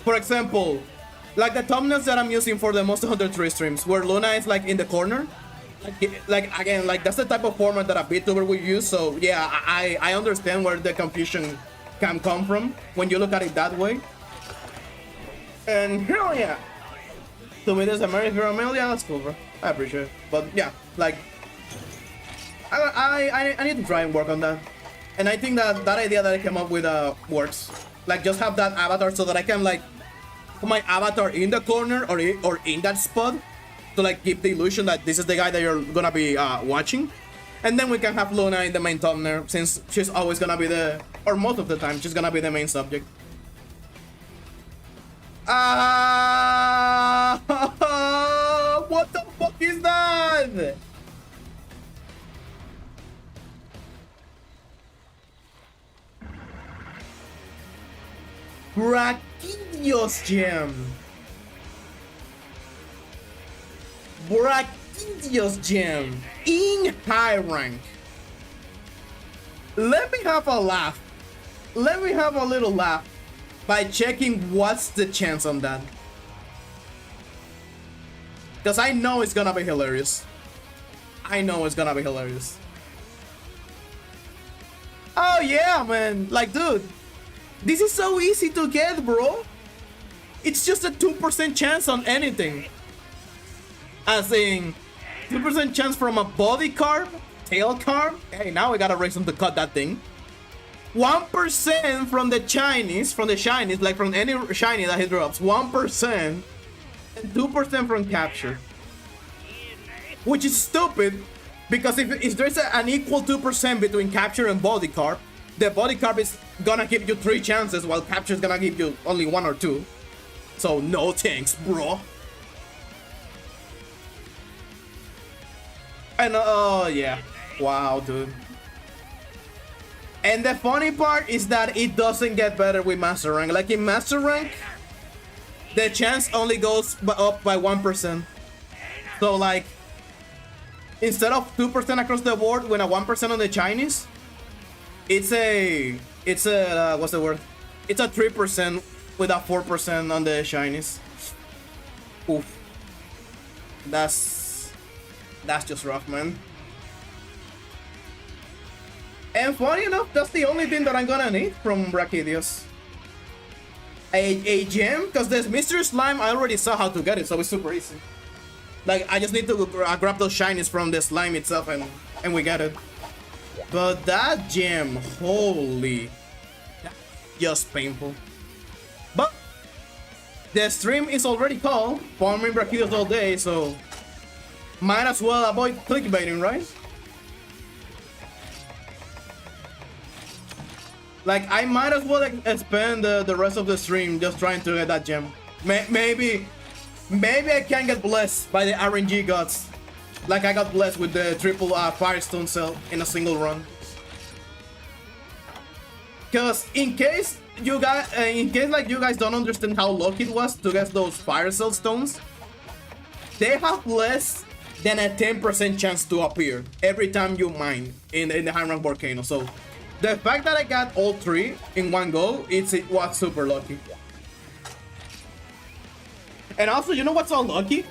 for example, like the thumbnails that I'm using for the Monster Hunter 3 streams, where Luna is like in the corner, like again, like that's the type of format that a VTuber would use. So yeah, I understand where the confusion can come from when you look at it that way. And hell yeah, to me there's a Mary Hero Mail. Yeah, that's cool, bro. I appreciate it. But yeah, like I need to try and work on that. And I think that that idea that I came up with works. Like just have that avatar so that I can like put my avatar in the corner or in that spot to like give the illusion that this is the guy that you're gonna be watching. And then we can have Luna in the main thumbnail, since she's always gonna be the, or most of the time, she's gonna be the main subject. What the fuck is that? Brachydios gem. Brachydios gem in high rank. Let me have a laugh. Let me have a little laugh by checking what's the chance on that. Because I know it's gonna be hilarious. I know it's gonna be hilarious. Oh yeah, man. Like, dude, this is so easy to get, bro. It's just a 2% chance on anything. As in, 2% chance from a body carb, tail carb. Hey, now we got a reason to cut that thing. 1% from the shinies, like from any shiny that he drops. 1%. And 2% from capture. Which is stupid, because if there's an equal 2% between capture and body carb, the body carb is gonna give you 3 chances, while capture is gonna give you only 1 or 2. So no thanks, bro. And oh yeah, wow, dude. And the funny part is that it doesn't get better with Master Rank. Like in Master Rank, the chance only goes up by 1%. So like, instead of 2% across the board when a 1% on the Chinese, it's a what's the word? It's a 3% with a 4% on the shinies. Oof. That's just rough, man. And funny enough, that's the only thing that I'm gonna need from Brachydios. A gem, because there's Mystery Slime, I already saw how to get it, so it's super easy. Like, I just need to grab those shinies from the slime itself and we get it. But that gem, holy, that's just painful. But the stream is already called farming Brachydios all day, so might as well avoid clickbaiting, right? Like, I might as well spend the rest of the stream just trying to get that gem. Maybe I can get blessed by the RNG gods, like I got blessed with the triple Firestone cell in a single run. Cause in case you guys, like you guys don't understand how lucky it was to get those Fire Cell stones, they have less than a 10% chance to appear every time you mine in the high rank volcano. So the fact that I got all 3 in one go, it was super lucky. And also, you know what's so lucky?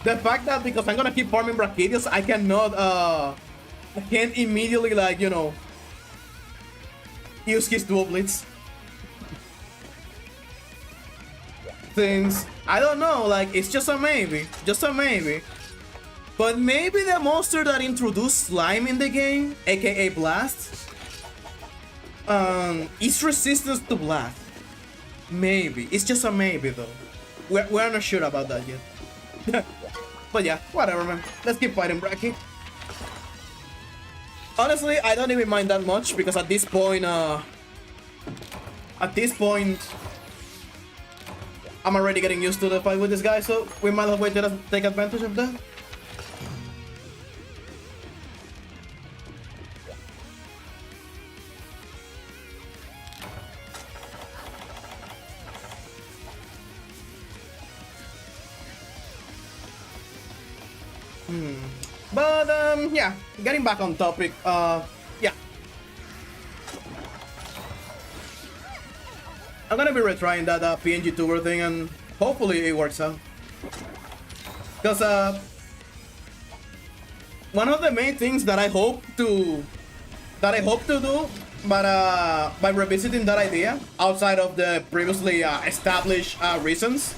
The fact that because I'm gonna keep farming Brachydios, I cannot can't immediately, like, you know, use his dual blitz. Things, I don't know, like, it's just a maybe. Just a maybe. But maybe the monster that introduced slime in the game, aka Blast, is resistant to Blast. Maybe. It's just a maybe, though. We're not sure about that yet. But yeah, whatever, man. Let's keep fighting Brachy. Honestly, I don't even mind that much, because at this point, I'm already getting used to the fight with this guy, so we might as well just take advantage of that. But yeah, getting back on topic, yeah. I'm gonna be retrying that PNG tuber thing, and hopefully it works out. Because one of the main things that I hope to do, but by revisiting that idea outside of the previously established reasons,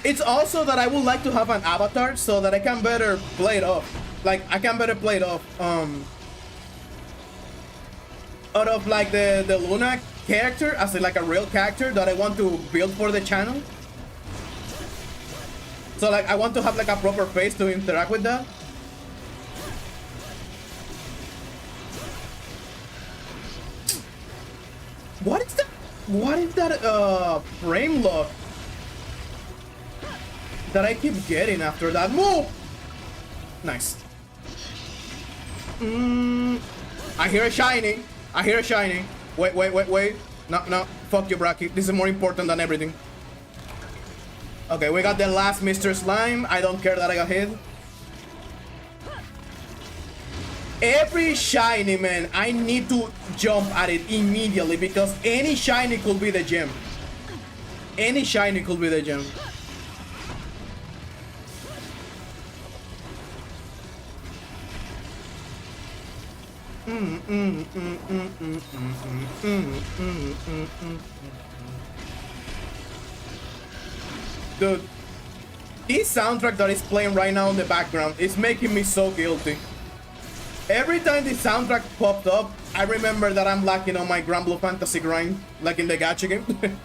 it's also that I would like to have an avatar so that I can better play it off. Like, I can better play it off out of like the Luna character as like a real character that I want to build for the channel. So like, I want to have like a proper face to interact with that. What is that? What is that frame lock that I keep getting after that move? Nice. I hear a shiny. I hear a shiny. Wait. No. Fuck you, Brachy. This is more important than everything. Okay, we got the last Mr. Slime. I don't care that I got hit. Every shiny, man, I need to jump at it immediately because any shiny could be the gem. Any shiny could be the gem. Dude, this soundtrack that is playing right now in the background is making me so guilty. Every time this soundtrack popped up, I remember that I'm lacking on my Grand Blue Fantasy grind, like in the gacha game.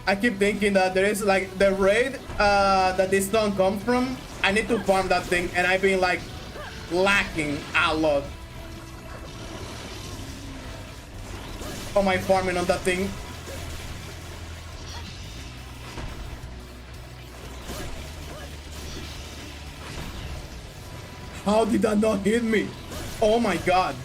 I keep thinking that there is like the raid that this song comes from. I need to farm that thing, and I've been like lacking a lot on my farming on that thing. How did that not hit me? Oh my god.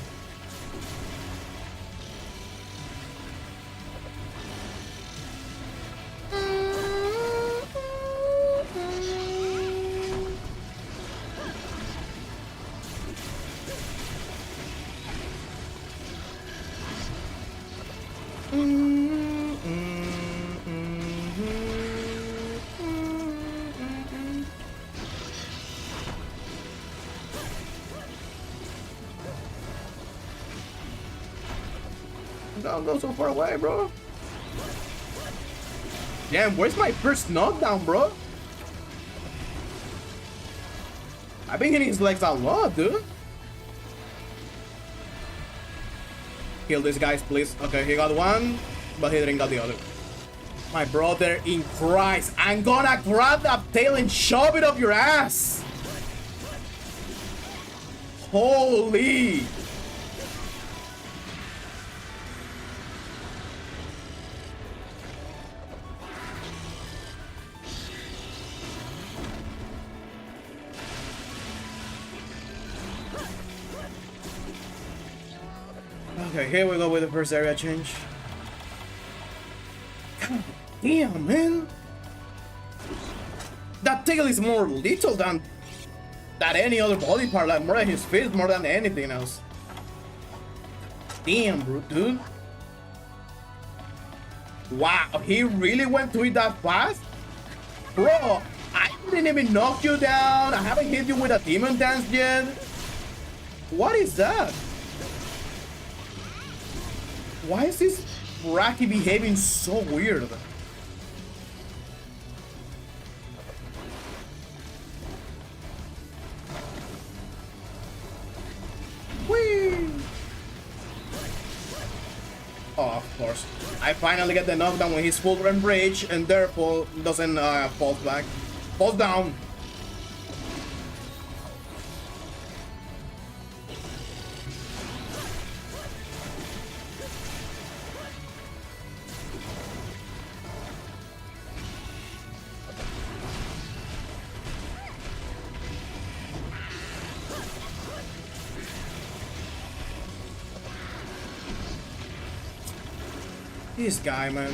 Don't go so far away, bro. Damn, where's my first knockdown, bro? I've been hitting his legs a lot, dude. Kill these guys, please. Okay, he got one, but he didn't got the other. My brother in Christ, I'm gonna grab that tail and shove it up your ass. Holy. Okay, here we go with the first area change. God damn, man. That tail is more lethal than any other body part, like more than his fist, more than anything else. Damn, bro, dude. Wow, he really went to it that fast? Bro, Didn't even knock you down. I haven't hit you with a demon dance yet. What is that? Why is this Bracky behaving so weird? Whee! Oh, of course. I finally get the knockdown when he's full rage and therefore doesn't fall back. Falls down. This guy, man.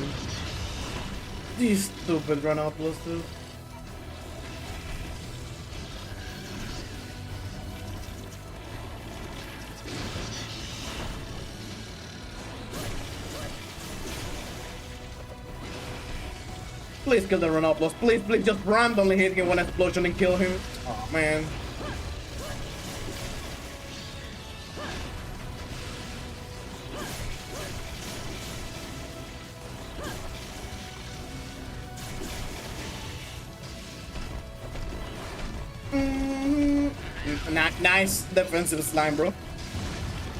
These stupid run-up-plus, dude. Please kill the run-up-plus. Please, please just randomly hit him one explosion and kill him. Oh, man. Nice defensive slime, bro.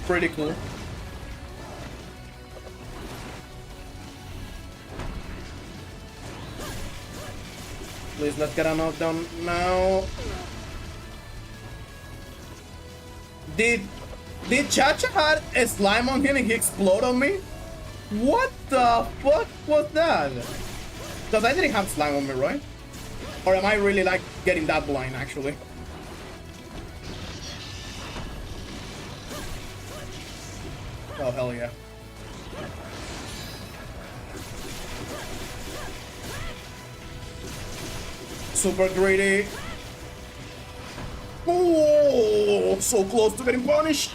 Pretty cool. Please, let's get a knockdown now. Did Chacha had a slime on him and he exploded on me? What the fuck was that? Because I didn't have slime on me, right? Or am I really like getting that blind actually? Oh, hell yeah. Super greedy. Oh, so close to getting punished.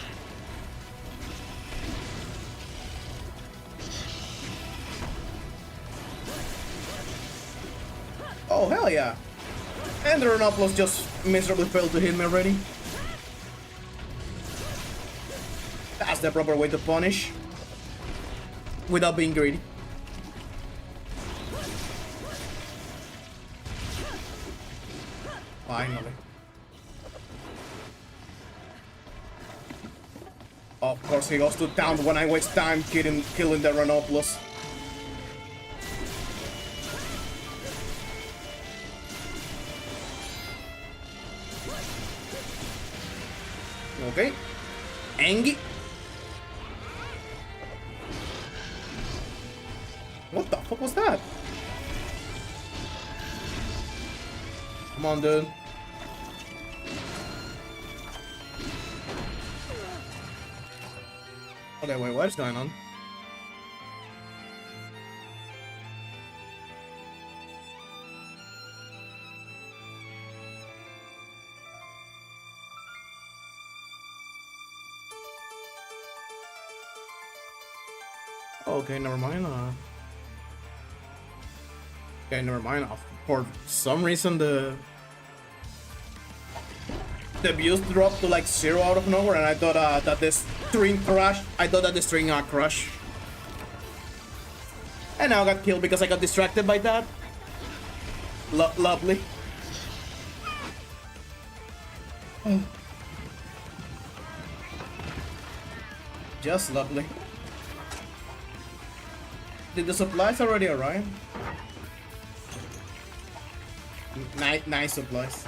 Oh, hell yeah. And the Renopoulos just miserably failed to hit me already. That's the proper way to punish without being greedy. Finally. Of course he goes to town when I waste time killing the Renopoulos. Okay. Angie. What the fuck was that? Come on, dude. Okay, wait, what is going on? Okay, never mind. Okay, never mind. For some reason, the views dropped to like 0 out of nowhere, and I thought that the string crashed. I thought that the string crashed. And now I got killed because I got distracted by that. Lovely. Just lovely. Did the supplies already arrive? Nice supplies.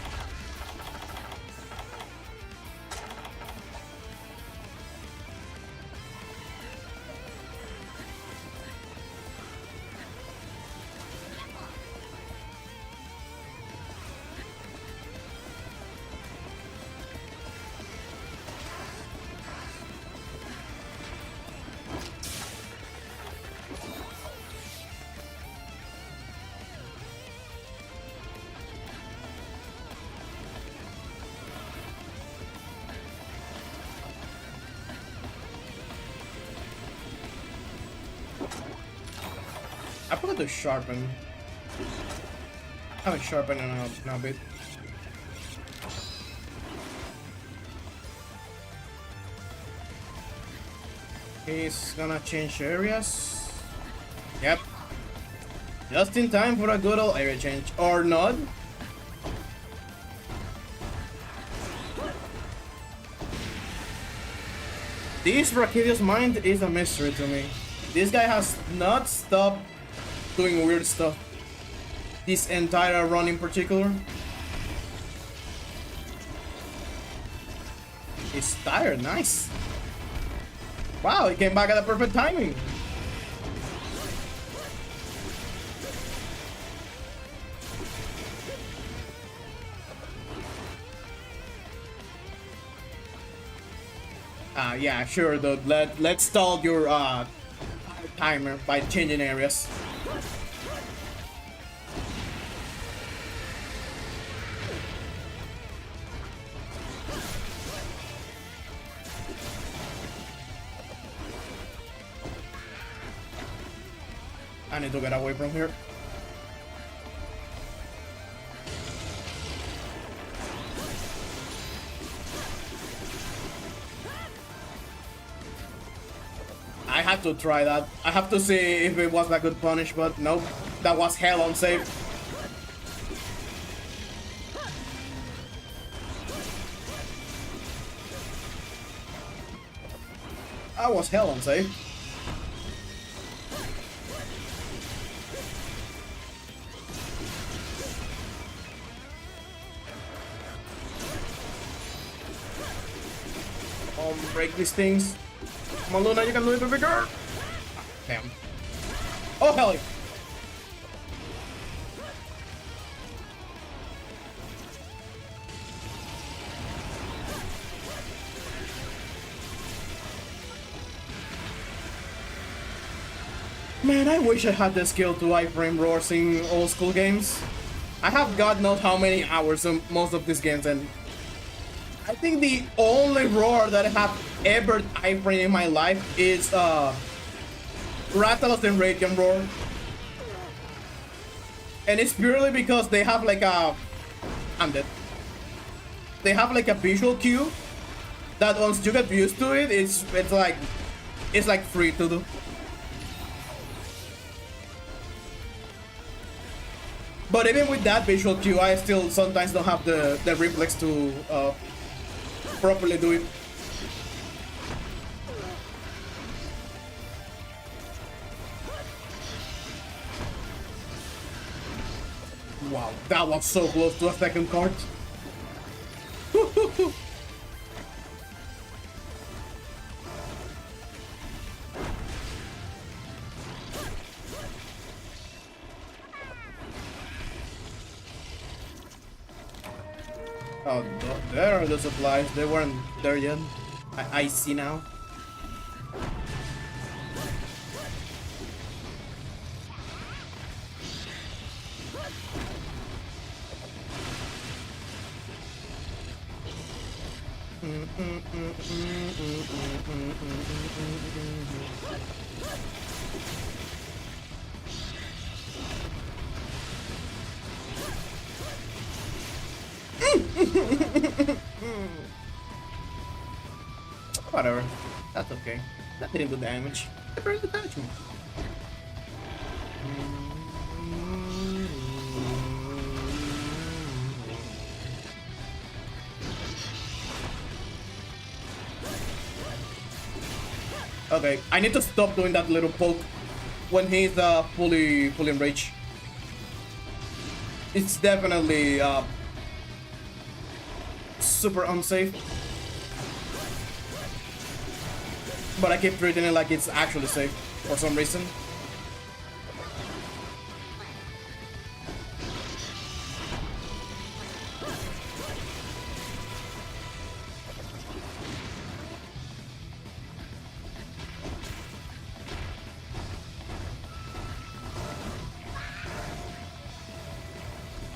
I forgot to sharpen. I'm sharpening now a bit. He's gonna change areas. Yep. Just in time for a good old area change. Or not. This Brachydios mind is a mystery to me. This guy has not stopped doing weird stuff. This entire run in particular. He's tired, nice. Wow, he came back at the perfect timing. Yeah, sure, dude. Let's stall your timer by changing areas. I need to get away from here. I had to try that. I have to see if it was a good punish, but nope. That was hell unsafe. That was hell unsafe. Break these things. Come on, Luna, you can do it, baby girl. Damn. Oh, hell. Man, I wish I had the skill to iframe roars in old school games. I have God knows how many hours in most of these games, and I think the only roar that I have ever iframed in my life is Rathalos and Radiant Roar. And it's purely because they have like a... I'm dead. They have like a visual cue that once you get used to it, it's like free to do. But even with that visual cue, I still sometimes don't have the reflex to properly do it. Wow, that was so close to a second card. Oh, there are the supplies. They weren't there yet. I see now. Whatever. That's okay. That didn't do damage. That barely damaged me. Okay, I need to stop doing that little poke when he's fully enraged. It's definitely super unsafe. But I keep treating it like it's actually safe for some reason.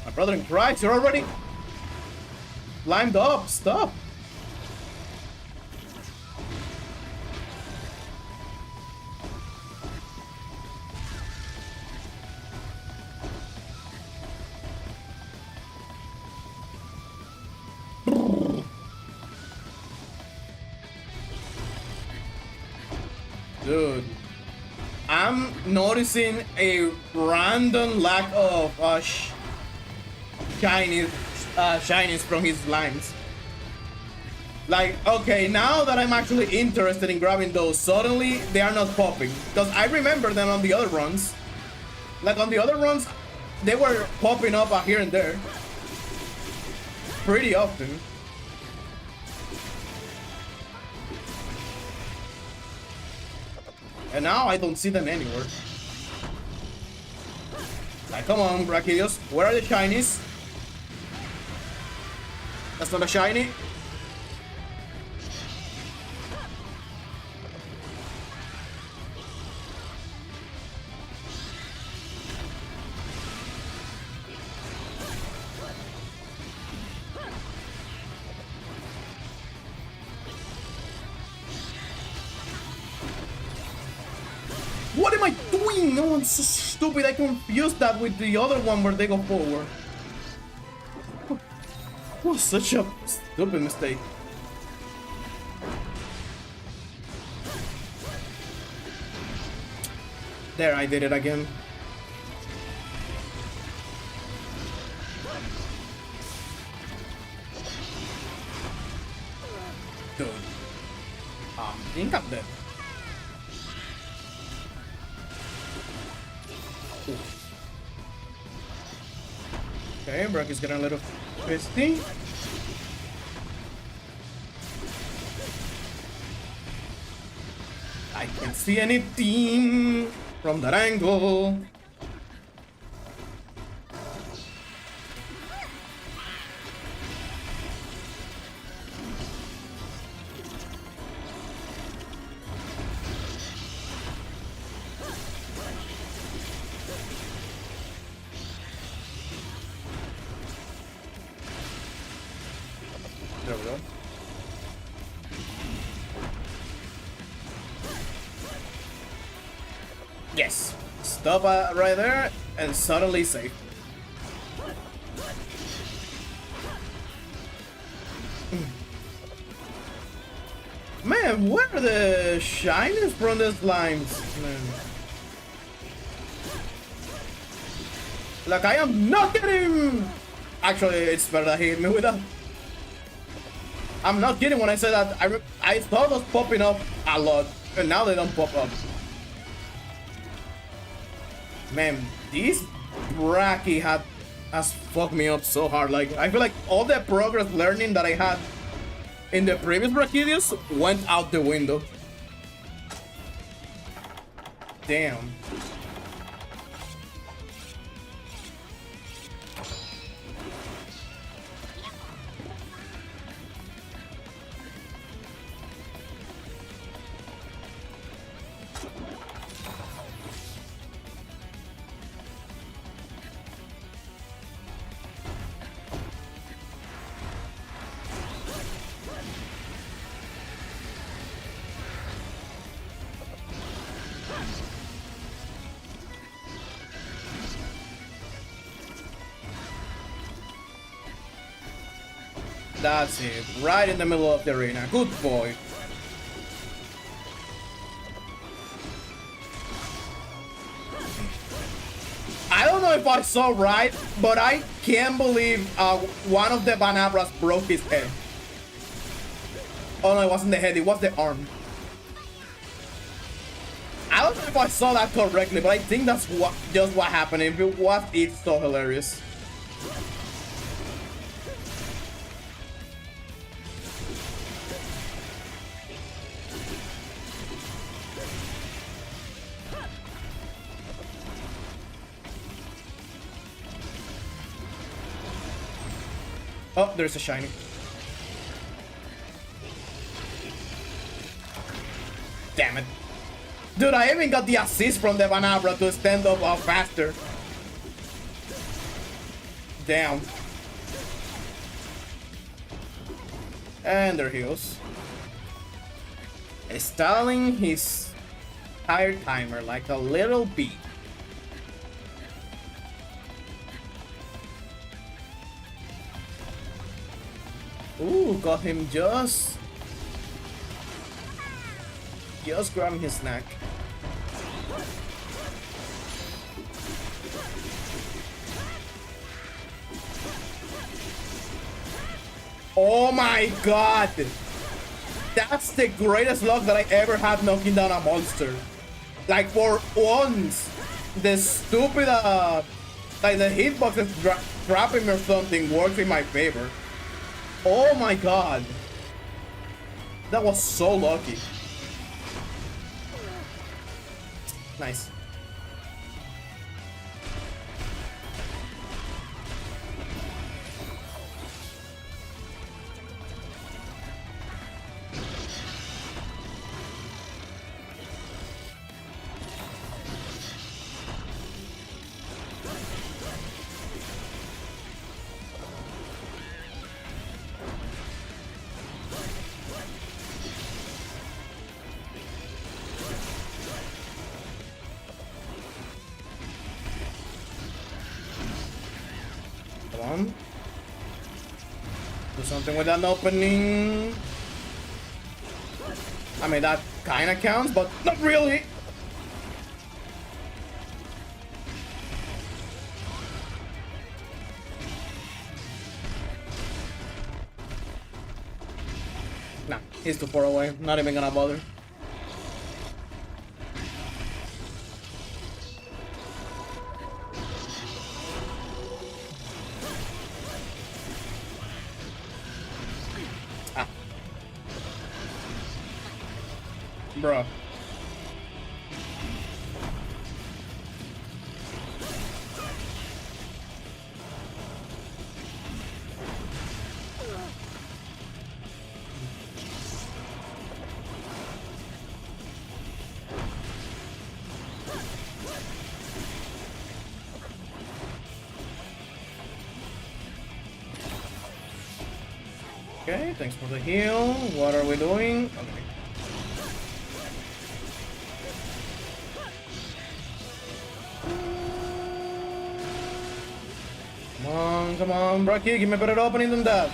My brother in Christ, you're already lined up. Stop. Dude, I'm noticing a random lack of shinies from his lines. Like, okay, now that I'm actually interested in grabbing those, suddenly they are not popping. Because I remember them on the other runs. Like, on the other runs, they were popping up here and there. Pretty often. And now I don't see them anywhere. Like, come on, Brachydios. Where are the shinies? That's not a shiny. What am I doing? No, I'm so stupid. I confused that with the other one where they go forward. Oh, such a stupid mistake. There, I did it again. Dude. I think I'm dead. Okay, Brock is getting a little twisty. I can't see anything from that angle. There we go. Yes. Stop right there and suddenly safe. Man, where are the shinies from the slimes? Man. Like, I am not getting. Actually, it's better that he hit me with that. I'm not kidding when I say that. I thought it was popping up a lot, and now they don't pop up. Man, this Brachy has fucked me up so hard. Like, I feel like all the progress learning that I had in the previous Brachydios went out the window. Damn. That's it, right in the middle of the arena. Good boy. I don't know if I saw right, but I can't believe one of the Banabras broke his head. Oh no, it wasn't the head, it was the arm. I don't know if I saw that correctly, but I think that's just what happened. If it was, it's so hilarious. Oh, there's a shiny. Damn it. Dude, I even got the assist from the Banabra to stand up faster. Damn. And there he goes. Stalling his tire timer like a little bee. Ooh, got him just Just grabbing his snack. Oh my god! That's the greatest luck that I ever had knocking down a monster. Like, for once, the stupid, like the hitbox is trapping me or something works in my favor. Oh my god. That was so lucky. Nice. Do something with that opening. I mean, that kind of counts, but not really. Nah, he's too far away. Not even gonna bother. Bruh. Okay, thanks for the heal. What are we doing? Okay. Come on, Brachy, give me a better opening than that.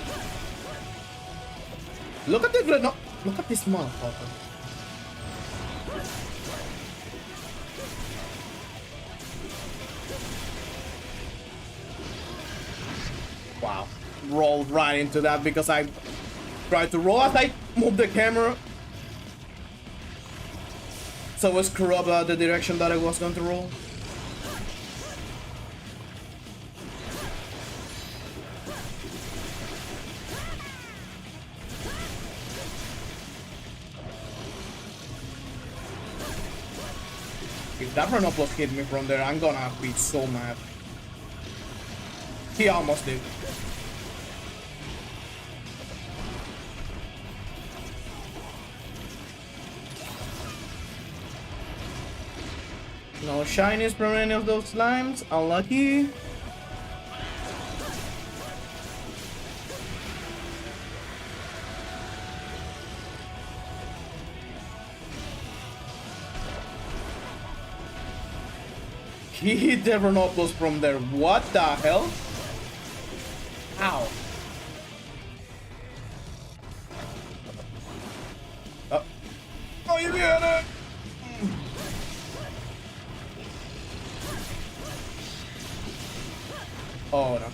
Look at this, no, look at this motherfucker. Wow, rolled right into that because I tried to roll as I moved the camera. So I screwed up the direction that I was going to roll. If that Brachydios hit me from there, I'm gonna be so mad. He almost did. No shinies from any of those slimes. Unlucky. He hit the Brachydios from there. What the hell? Ow. Oh, you get it! Oh no.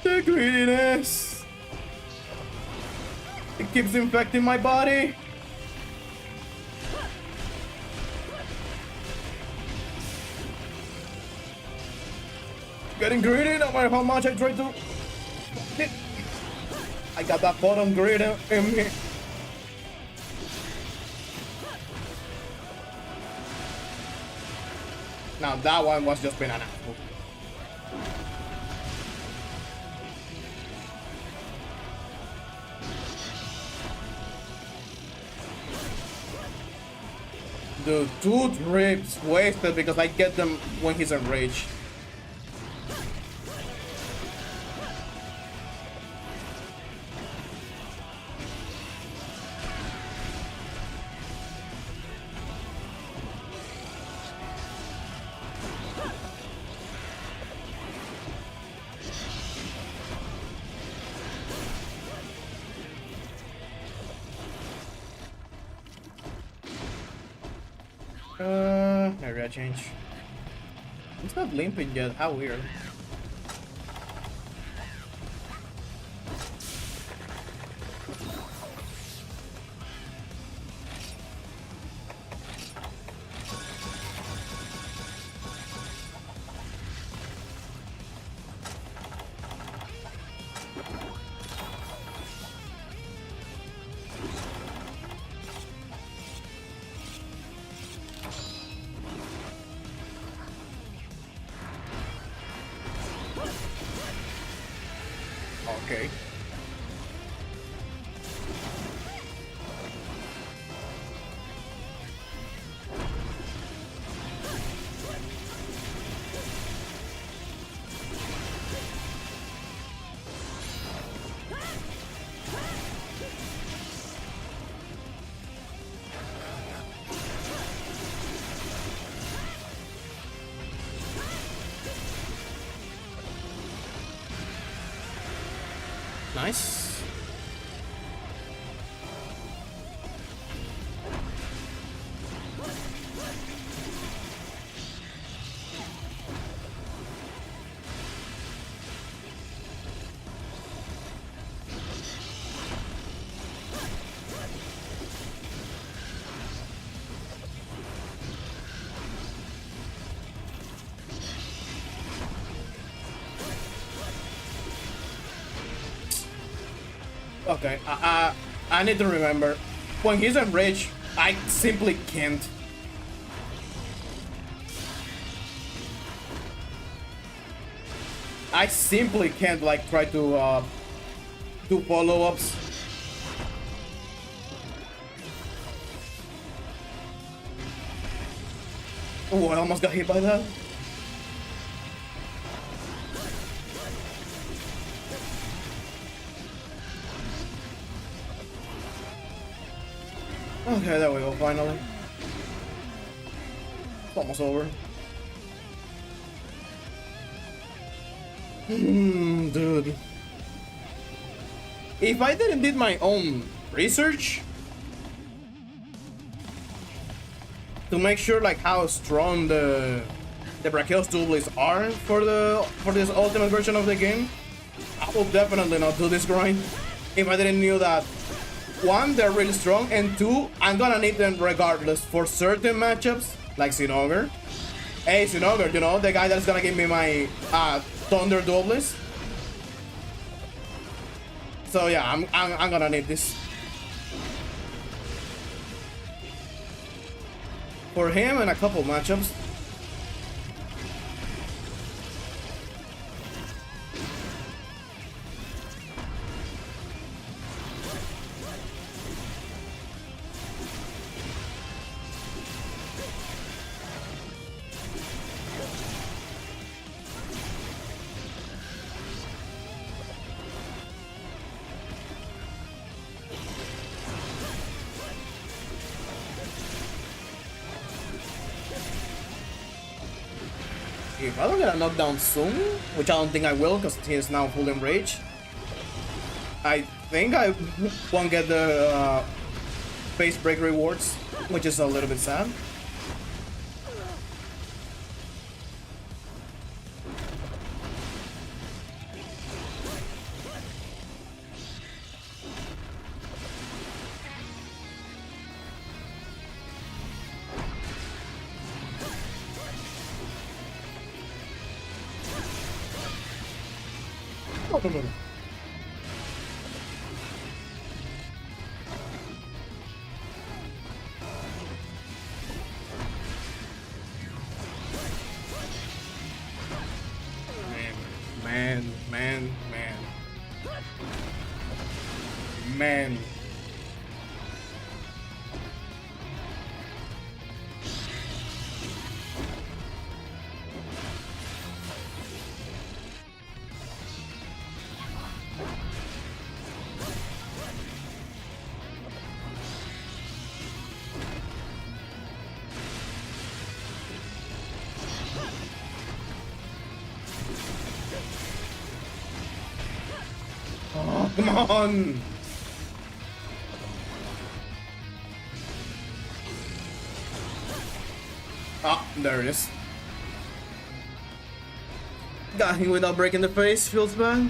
The greediness. It keeps infecting my body. Getting greedy no matter how much I try to. I got that bottom greed in me. Now that one was just being an asshole. Dude, 2 trips wasted because I get them when he's enraged. Area change. It's not limping yet. How weird. Okay. Nice. Okay, I need to remember. When he's enraged, I simply can't. I simply can't like try to do follow-ups. Oh, I almost got hit by that. Okay, there we go, finally. It's almost over. Dude. If I didn't did my own research to make sure like how strong the Brachydios doubles are for this ultimate version of the game, I will definitely not do this grind. If I didn't knew that, one, they're really strong, and two, I'm gonna need them regardless for certain matchups, like Sinogre. Hey, Sinogre, you know, the guy that's gonna give me my Thunder doubles. So yeah, I'm gonna need this. For him and a couple matchups. If I don't get a knockdown soon, which I don't think I will because he is now full enraged, I think I won't get the face break rewards, which is a little bit sad. No. Man. Oh, come on! Ah, there it is. Got him without breaking the face, feels bad.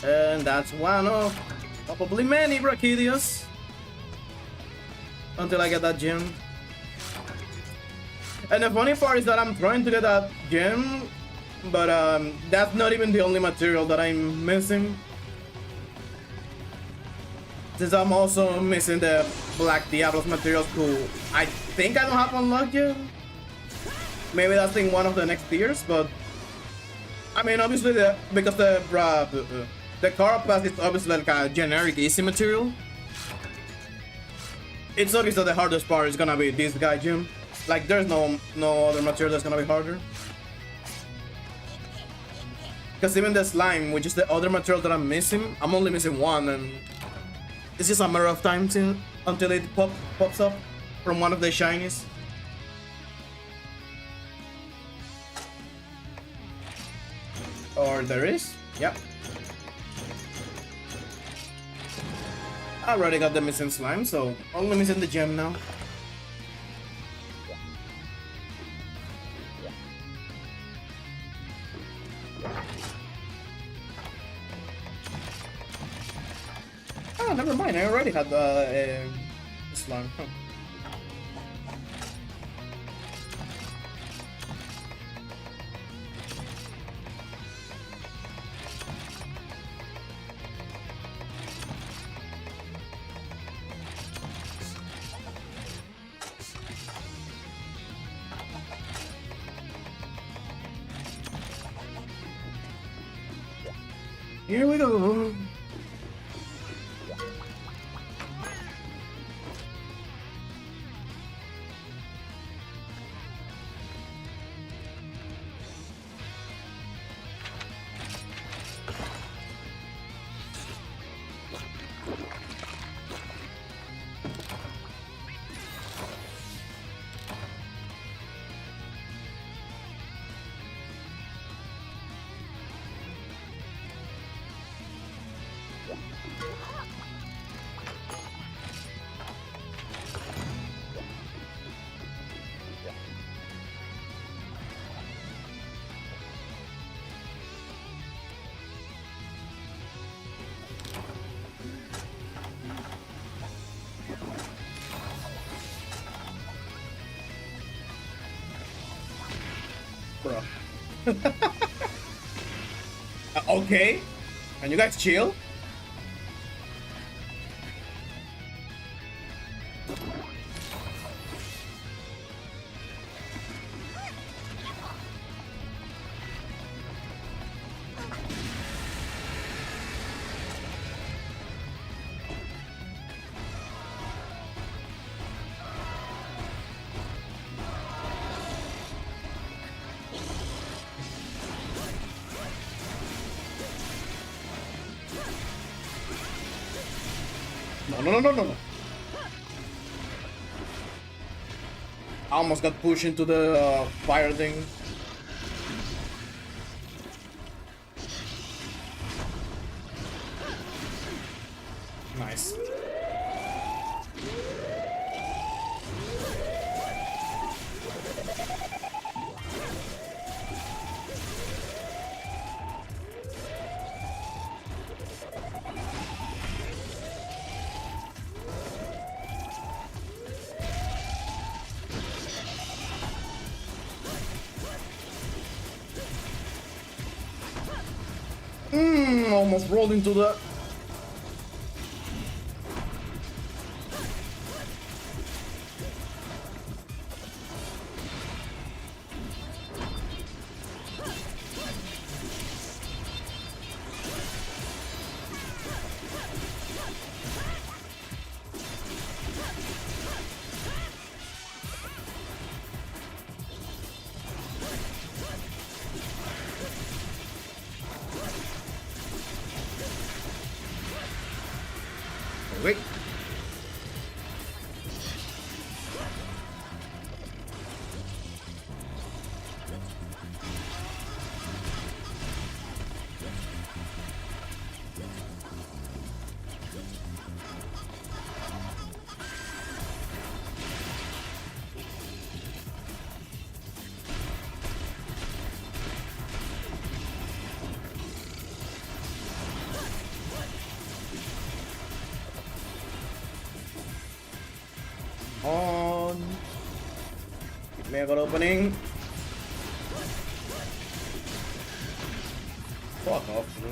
And that's one of probably many Brachydios. Until I get that gem. And the funny part is that I'm trying to get that gem, but that's not even the only material that I'm missing. Since I'm also missing the Black Diablos materials, who I think I don't have unlocked yet. Maybe that's in one of the next tiers, but I mean, obviously, because the Carapace is obviously like a generic easy material. It's obvious that the hardest part is gonna be this guy, Jim. Like, there's no other material that's gonna be harder. Because even the slime, which is the other material that I'm missing, I'm only missing one, and it's just a matter of time until it pops up from one of the shinies. Or there is? Yep. I already got the missing slime, so only missing the gem now. Oh, never mind. I already had the slime. Huh. Here we go. Bro. Okay. Can you guys chill? No. I almost got pushed into the fire thing. Nice. Almost rolled into the... Wait. on. Give me a good opening. Fuck off, dude.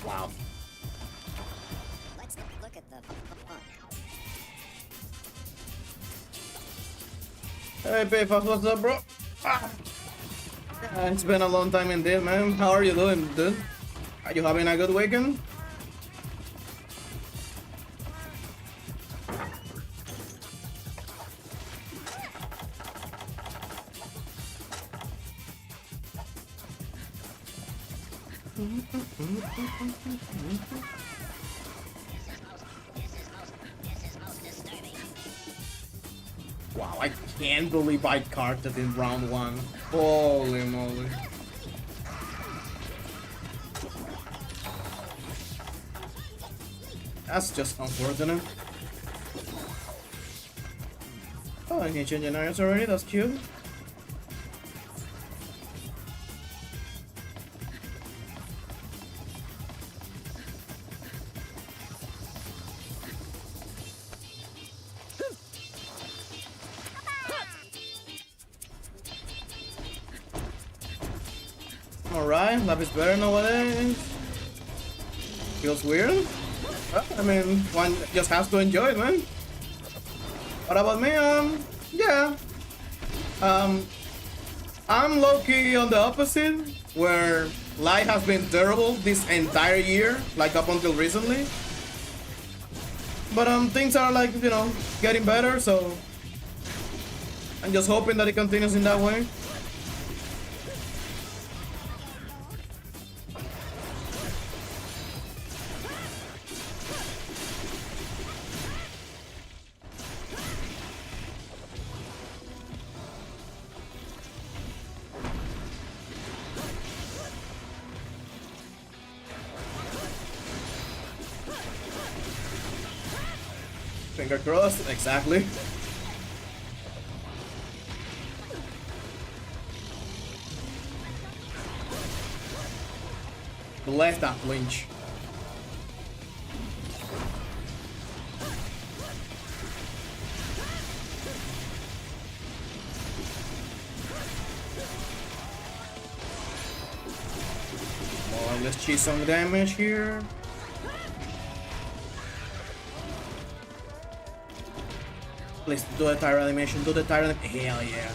Wow. Let's look at the fun. Hey, Payfast, what's up, bro? Ah. Yeah, it's been a long time indeed, man. How are you doing, dude? Are you having a good weekend? Wow, I can't believe I carted in round 1. Holy moly. That's just unfortunate. Oh, I can change scenarios already, that's cute. Alright, life is better nowadays. Feels weird. Well, I mean, one just has to enjoy it, man. What about me? Yeah. I'm low-key on the opposite, where life has been terrible this entire year, like up until recently. But things are like, you know, getting better, so I'm just hoping that it continues in that way. Finger crossed, exactly. Bless that flinch. More or less cheese some damage here. Please do the tire animation, do the tire animation. Hell yeah.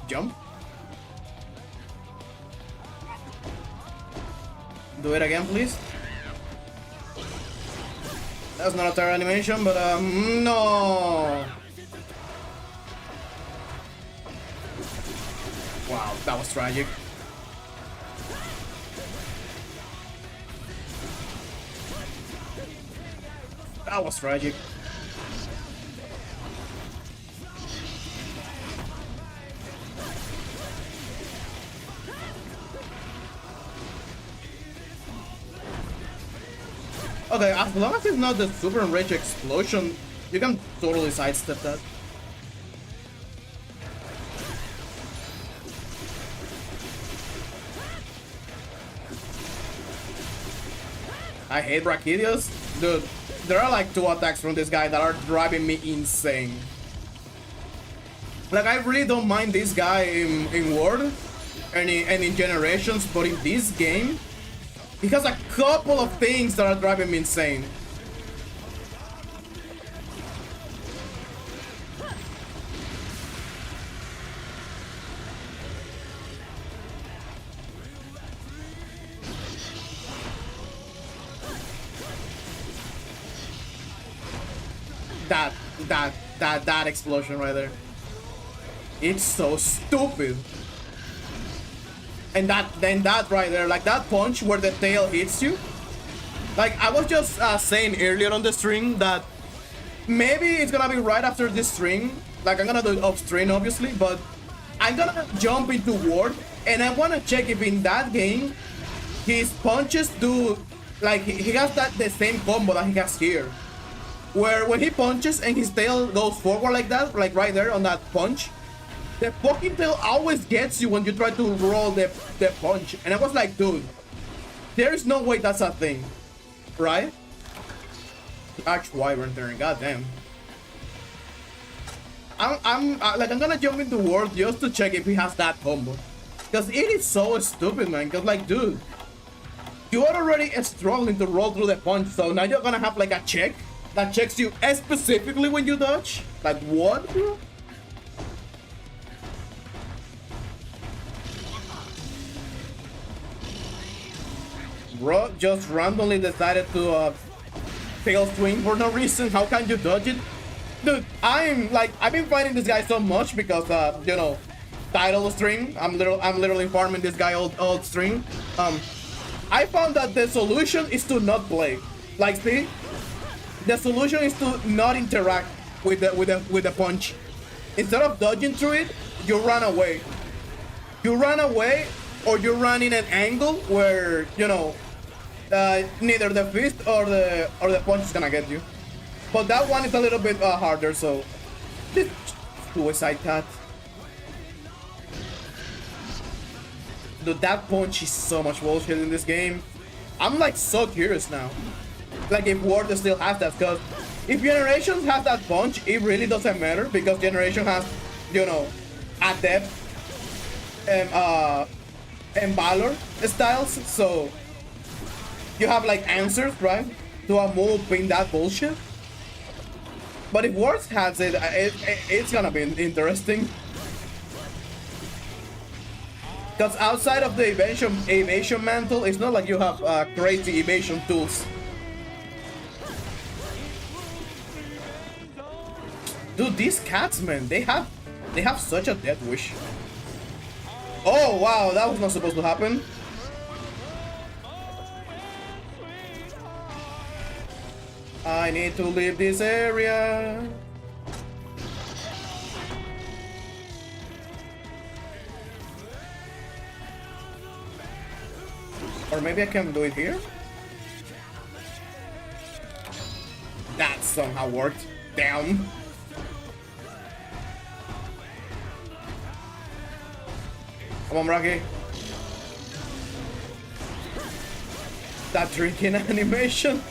Jump. Do it again, please. That's not a tire animation, but no. Wow, that was tragic. That was tragic. Okay, as long as it's not the super enriched explosion, you can totally sidestep that. I hate Brachydios. Dude, there are like 2 attacks from this guy that are driving me insane. Like, I really don't mind this guy in World and in Generations, but in this game, he has a couple of things that are driving me insane. That explosion right there. It's so stupid. And that right there, like that punch where the tail hits you. Like, I was just saying earlier on the stream that maybe it's gonna be right after this stream. Like, I'm gonna do it off stream, obviously, but I'm gonna jump into Ward, and I wanna check if in that game his punches do, like, he has the same combo that he has here. Where when he punches and his tail goes forward like that, like right there on that punch, The fucking tail always gets you when you try to roll the punch. And I was like, dude, there is no way that's a thing. Right? Arch Wyvern turn, goddamn. I'm gonna jump into World just to check if he has that combo. Because it is so stupid, man. Because, like, dude, you are already struggling to roll through the punch, so now you're gonna have like a check that checks you specifically when you dodge? Like, what, bro? Bro just randomly decided to fail swing for no reason. How can you dodge it? Dude, I've been fighting this guy so much because you know, title string. I'm literally farming this guy old string. I found that the solution is to not play. Like, see, the solution is to not interact with the punch. Instead of dodging through it, you run away. You run away, or you run in an angle where, you know, neither the fist or the punch is gonna get you. But that one is a little bit harder. So, suicide cat. Dude, that punch is so much bullshit in this game. I'm like so curious now. Like, if World still has that, because if Generations has that punch, it really doesn't matter because Generation has, you know, Adept and Valor styles, so you have like answers, right, to a move in that bullshit. But if World has it, it's gonna be interesting. Because outside of the evasion mantle, it's not like you have crazy evasion tools. Dude, these cats, man, they have such a death wish. Oh wow, that was not supposed to happen. I need to leave this area. Or maybe I can do it here? That somehow worked. Damn. Come on, Rocky. That drinking animation.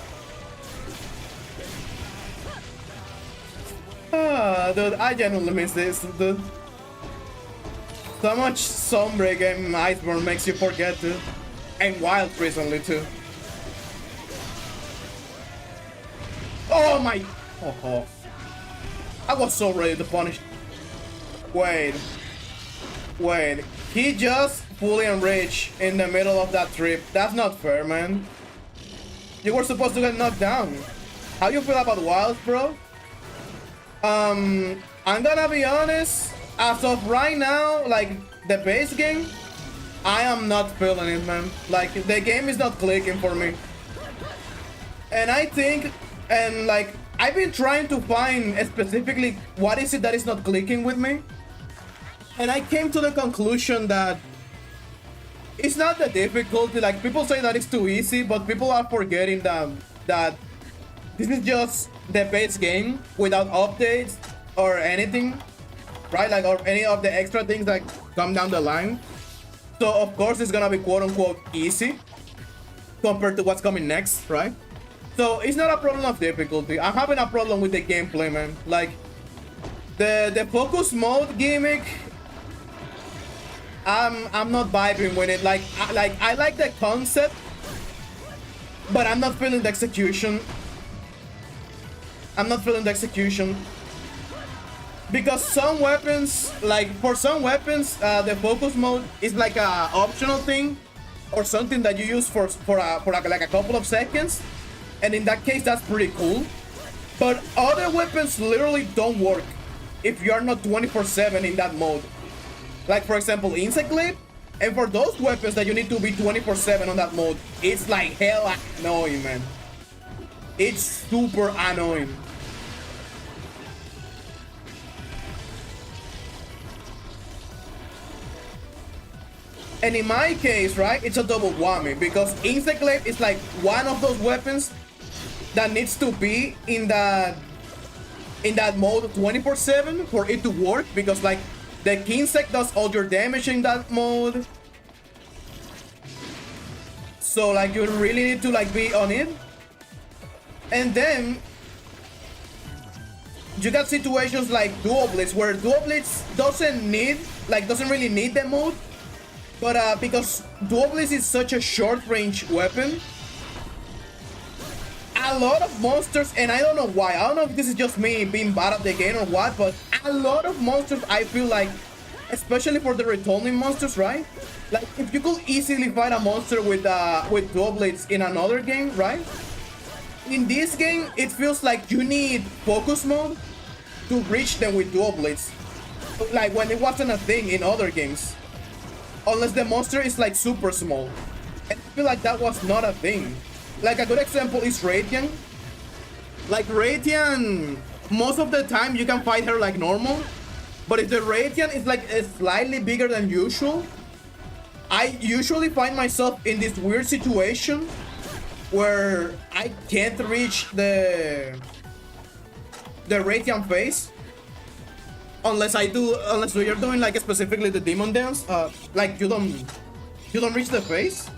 Ah, dude, I genuinely miss this, dude. So much Sunbreak and Iceborne makes you forget, dude. And Wild recently too. Oh my! Oh. I was so ready to punish. Wait. He just fully enraged in the middle of that trip. That's not fair, man. You were supposed to get knocked down. How you feel about Wild, bro? I'm gonna be honest. As of right now, like the base game, I am not feeling it, man. Like, the game is not clicking for me. And I think, and like, I've been trying to find specifically what is it that is not clicking with me. And I came to the conclusion that it's not the difficulty. Like, people say that it's too easy, but people are forgetting that this is just the base game without updates or anything, right? Like, or any of the extra things that come down the line. So of course it's gonna be quote-unquote easy compared to what's coming next, right? So it's not a problem of difficulty. I'm having a problem with the gameplay, man. Like, the focus mode gimmick, I'm not vibing with it. Like I like the concept, but I'm not feeling the execution. Because some weapons, like for some weapons, the focus mode is like a optional thing or something that you use for like a couple of seconds, and in that case that's pretty cool. But other weapons literally don't work if you are not 24/7 in that mode. Like, for example, Insect Clip, and for those weapons that you need to be 24/7 on that mode, it's like hell annoying, man. It's super annoying. And in my case, right, it's a double whammy because Insect Glaive is like one of those weapons that needs to be in that mode 24/7 for it to work, because like The Kinsect does all your damage in that mode. So like you really need to like be on it. And then you got situations like Dual Blitz, where Dual Blitz doesn't really need the mode. But because Dual Blitz is such a short range weapon, a lot of monsters, and I don't know why, I don't know if this is just me being bad at the game or what, but a lot of monsters, I feel like, especially for the returning monsters, right? Like, if you could easily fight a monster with Dual Blitz in another game, right? In this game, it feels like you need focus mode to reach them with Dual Blitz. Like, when it wasn't a thing in other games. Unless the monster is, like, super small. And I feel like that was not a thing. Like, a good example is Radiant. Like, Radiant, most of the time you can fight her like normal. But if the Radiant is like slightly bigger than usual, I usually find myself in this weird situation where I can't reach the Radiant phase. Unless you're doing like specifically the Demon Dance, like you don't reach the phase.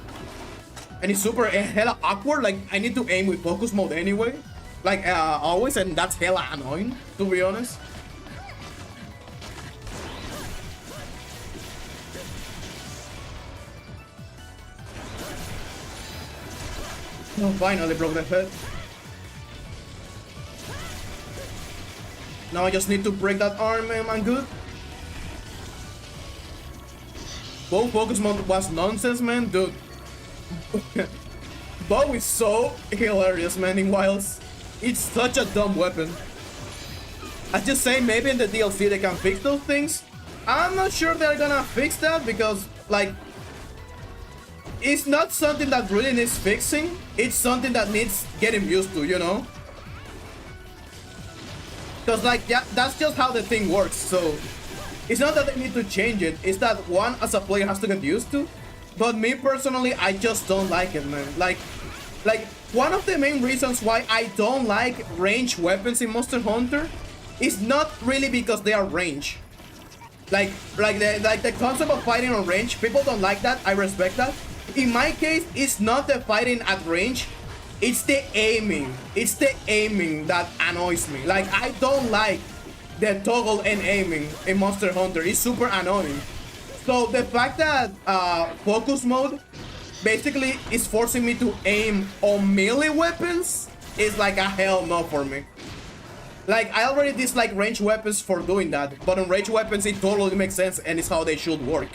And it's super hella awkward, like I need to aim with focus mode anyway. Like always, and that's hella annoying, to be honest. Oh, finally broke the head. Now I just need to break that arm and I'm good. Bow focus mode was nonsense, man, dude. Bow is so hilarious, man, in Wilds. It's such a dumb weapon. I just say maybe in the DLC they can fix those things. I'm not sure they're gonna fix that because, like, it's not something that really needs fixing. It's something that needs getting used to, you know? Because, like, yeah, that's just how the thing works. So it's not that they need to change it. It's that one, as a player, has to get used to. But me personally, I just don't like it, man. Like one of the main reasons why I don't like ranged weapons in Monster Hunter is not really because they are ranged. Like the concept of fighting on range, people don't like that. I respect that. In my case, it's not the fighting at range. It's the aiming. It's the aiming that annoys me. Like, I don't like the toggle and aiming in Monster Hunter. It's super annoying. So the fact that focus mode basically is forcing me to aim on melee weapons is like a hell no for me. Like, I already dislike ranged weapons for doing that, but on ranged weapons it totally makes sense and it's how they should work.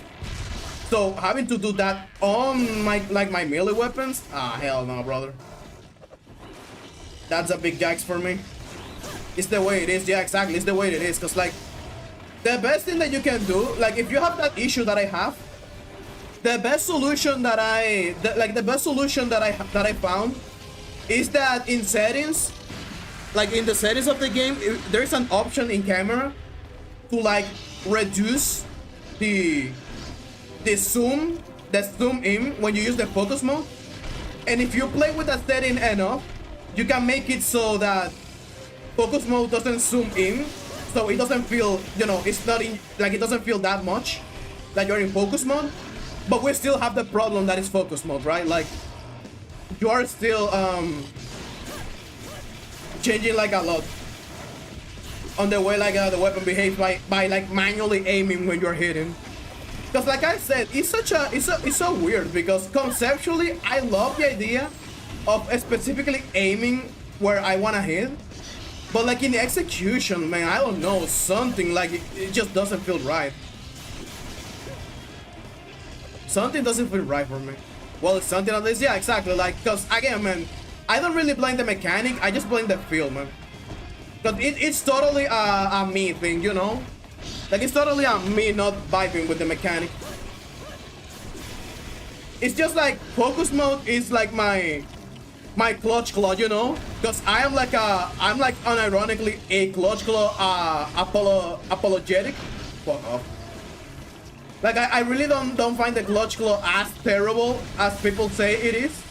So having to do that on my melee weapons, hell no, brother. That's a big yikes for me. It's the way it is. Yeah, exactly. It's the way it is. Cause like, the best thing that you can do, like if you have that issue that I have, the best solution that I found is that in settings, like in the settings of the game, there is an option in camera to like reduce the zoom in when you use the focus mode. And if you play with that setting enough, you can make it so that focus mode doesn't zoom in, so it doesn't feel, you know, it's not in, like it doesn't feel that much that you're in focus mode, but we still have the problem that is focus mode, right? Like, you are still changing like a lot on the way like the weapon behaves by like manually aiming when you're hitting. Because like I said, it's so weird because conceptually I love the idea of specifically aiming where I wanna hit, but like in the execution, man, I don't know, something like it just doesn't feel right. Something doesn't feel right for me. Well, it's something at least, yeah, exactly. Like, cause again, man, I don't really blame the mechanic, I just blame the feel, man. Cause it's totally a me thing, you know? Like, it's totally a me not vibing with the mechanic. It's just like focus mode is like my clutch claw, you know? Because I'm like unironically a clutch claw apologetic. Fuck off. Like, I really don't find the clutch claw as terrible as people say it is.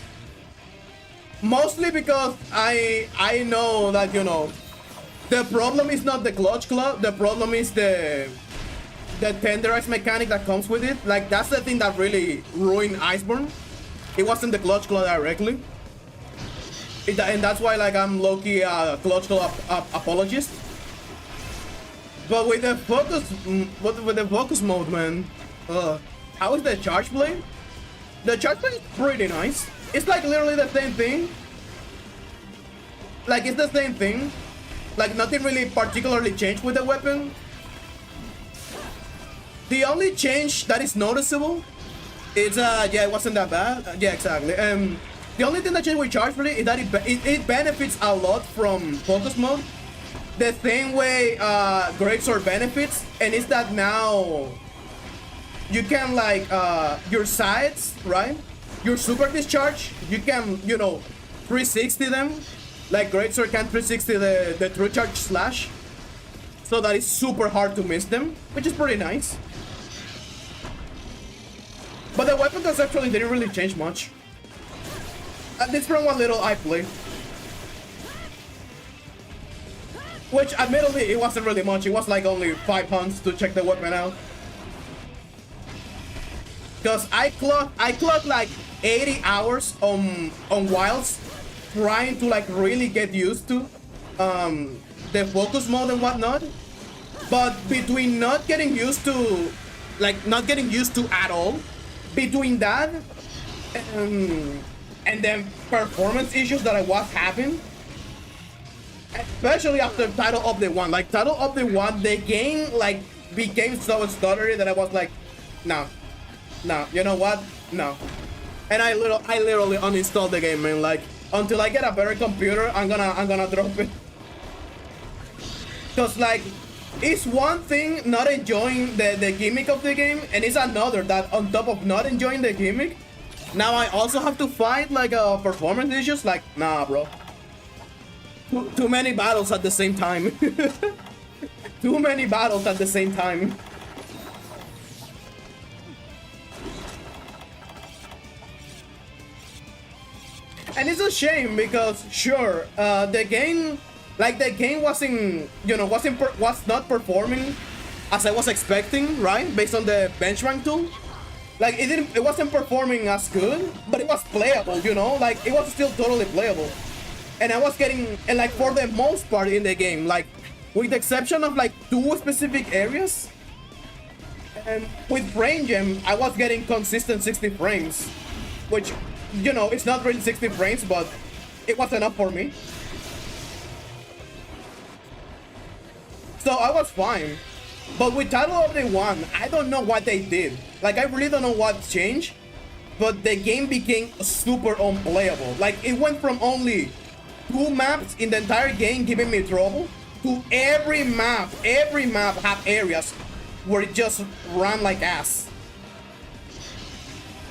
Mostly because I know that, you know, the problem is not the clutch claw, the problem is the the tenderize mechanic that comes with it. Like, that's the thing that really ruined Iceborne. It wasn't the clutch claw directly. And that's why, like, I'm low-key clutch claw apologist. But with the focus mode, man, how is the charge blade? The charge blade is pretty nice. It's like literally the same thing. Like, it's the same thing. Like, nothing really particularly changed with the weapon. The only change that is noticeable is, yeah, it wasn't that bad. Yeah, exactly. The only thing that changed with charge blade is that it benefits a lot from focus mode. The same way Greatsword benefits, and it's that now you can, like, your sides, right? Your super discharge, you can, you know, 360 them. Like Greatsword can 360 the true charge slash. So that it's super hard to miss them, which is pretty nice. But the weapon conceptually didn't really change much. At least from what little I played. Which, admittedly, it wasn't really much. It was like only 5 hunts to check the weapon out. Because I clocked like 80 hours on wilds, trying to, like, really get used to the focus mode and whatnot. But between not getting used to, like, not getting used to at all, between that and then performance issues that I was having, especially after Title of the One. Like, Title of the One, the game, like, became so stuttery that I was like, no, you know what? No. And I literally uninstalled the game, man. Like, until I get a better computer, I'm gonna drop it. Cause, like, it's one thing not enjoying the gimmick of the game, and it's another that on top of not enjoying the gimmick, now I also have to fight, like, performance issues. Like, nah, bro. Too many battles at the same time. Too many battles at the same time. And it's a shame because, sure, the game wasn't, you know, was not performing as I was expecting, right? Based on the bench rank tool. Like, it wasn't performing as good, but it was playable, you know? Like, it was still totally playable. And I was getting, and, like, for the most part in the game, like, with the exception of, like, 2 specific areas, and with Brain Gem, I was getting consistent 60 frames, which, you know, it's not really 60 frames, but it was enough for me. So I was fine. But with Title of the One, I don't know what they did. Like, I really don't know what changed, but the game became super unplayable. Like, it went from only 2 maps in the entire game giving me trouble to every map have areas where it just ran like ass.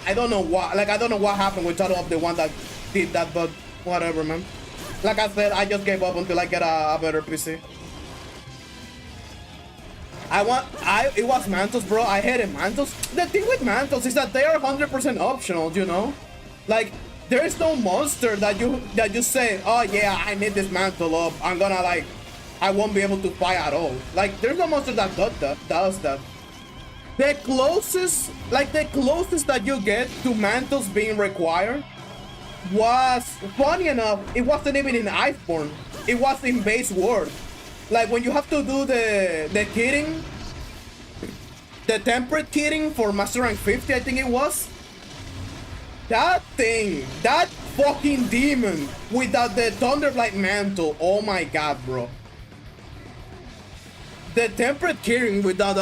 I don't know what, like, I don't know what happened with Title of the One that did that, but whatever, man. Like I said, I just gave up until I get a better PC. It was Mantles, bro. I hated Mantles. The thing with Mantles is that they are 100% optional, you know? Like, there is no monster that you say, oh yeah, I need this Mantle up. I'm gonna, like, I won't be able to fight at all. Like, there's no monster that does that. The closest that you get to Mantles being required was, funny enough, it wasn't even in Iceborne. It was in base world. Like, when you have to do the kitting, the temperate kitting for Master Rank 50, I think it was. That thing, that fucking demon without the Thunderblight Mantle, oh my god, bro. The temperate kitting without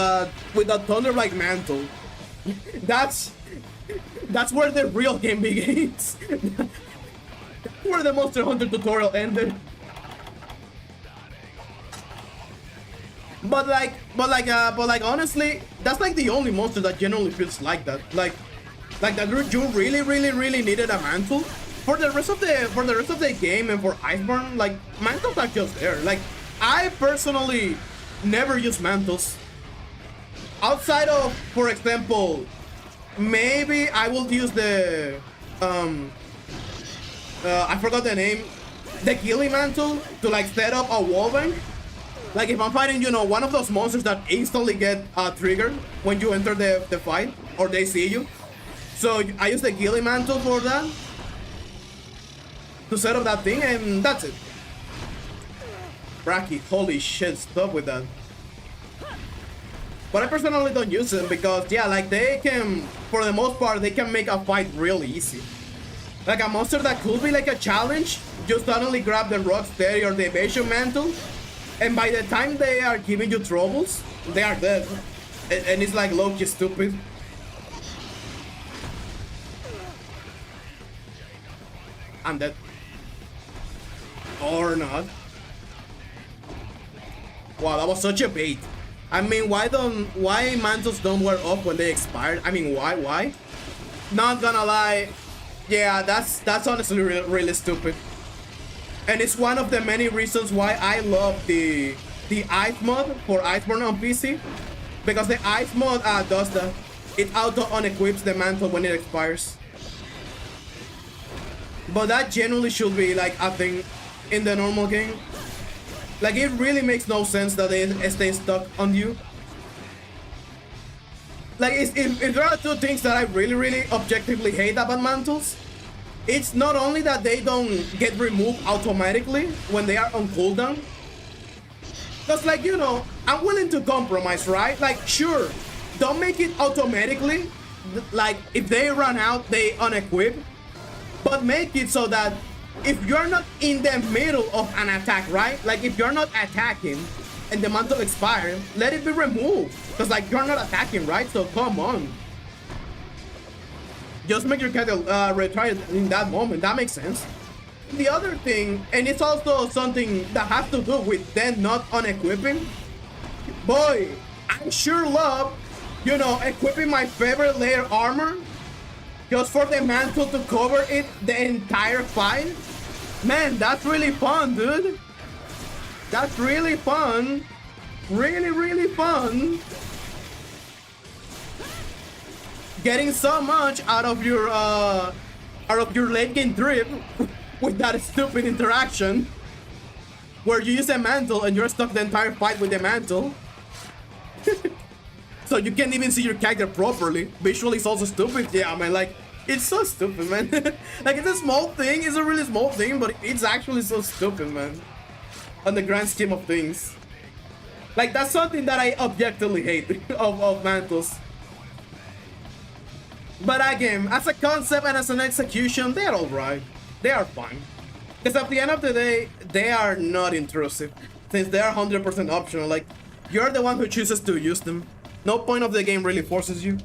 Thunderblight Mantle, that's where the real game begins. That's where the Monster Hunter tutorial ended. But honestly, that's like the only monster that generally feels like that. Like that you really needed a mantle. For the rest of the game and for Iceborne, like, mantles are just there. Like, I personally never use mantles. Outside of, for example, maybe I will use the I forgot the name, the Gilly Mantle to, like, set up a wall bank. Like if I'm fighting, you know, one of those monsters that instantly get triggered when you enter the fight or they see you. So I use the Ghillie Mantle for that to set up that thing, and that's it. Brachy, holy shit, stop with that. But I personally don't use them because, yeah, like they can, for the most part, they can make a fight really easy. Like a monster that could be like a challenge, just suddenly grab the Rocksteady or the Evasion Mantle, and by the time they are giving you troubles, they are dead. And it's like low-key stupid. I'm dead. Or not. Wow, that was such a bait. I mean, why mantles don't wear off when they expired? I mean, why? Not gonna lie, yeah, that's honestly really stupid. And it's one of the many reasons why I love the ice mod for Iceborne on PC, because the ice mod does that. It auto unequips the mantle when it expires. But that generally should be like a thing in the normal game. Like it really makes no sense that they stay stuck on you. Like if there are two things that I really objectively hate about mantles, it's not only that they don't get removed automatically when they are on cooldown. Because like, you know, I'm willing to compromise, right? Like sure, don't make it automatically. Like if they run out, they unequip. But make it so that if you're not in the middle of an attack, right? Like if you're not attacking and the mantle expires, let it be removed. Because like you're not attacking, right? So come on. Just make your character retry in that moment. That makes sense. The other thing, and it's also something that has to do with them not unequipping. Boy, I sure love, you know, equipping my favorite layer armor just for the mantle to cover it the entire fight. Man, that's really fun, dude. That's really fun. Really fun. Getting so much out of your late game drip with that stupid interaction where you use a mantle and you're stuck the entire fight with the mantle. So you can't even see your character properly. Visually it's also stupid. Yeah, man, like it's so stupid, man. Like it's a small thing, it's a really small thing, but it's actually so stupid, man. On the grand scheme of things. Like that's something that I objectively hate of mantles. But again, as a concept and as an execution, they're alright. They are fine. Because at the end of the day, they are not intrusive. Since they are 100% optional, like, you're the one who chooses to use them. No point of the game really forces you.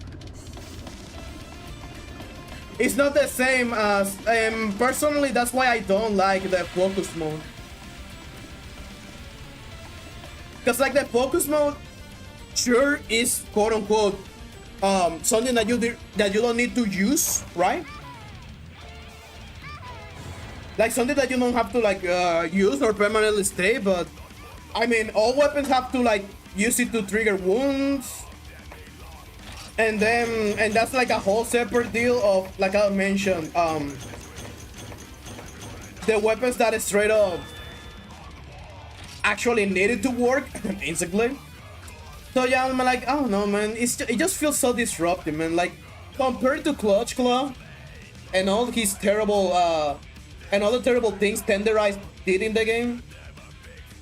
It's not the same as... personally, that's why I don't like the focus mode. Because like the focus mode, sure is quote-unquote something that you don't need to use, right? Like something that you don't have to like use or permanently stay, but I mean all weapons have to like use it to trigger wounds, and that's like a whole separate deal of, like I mentioned, the weapons that is straight up actually needed to work instantly. So yeah, I'm like, I don't know, man. It just feels so disruptive, man. Like compared to Clutch Claw and all his terrible and all the terrible things Tenderize did in the game,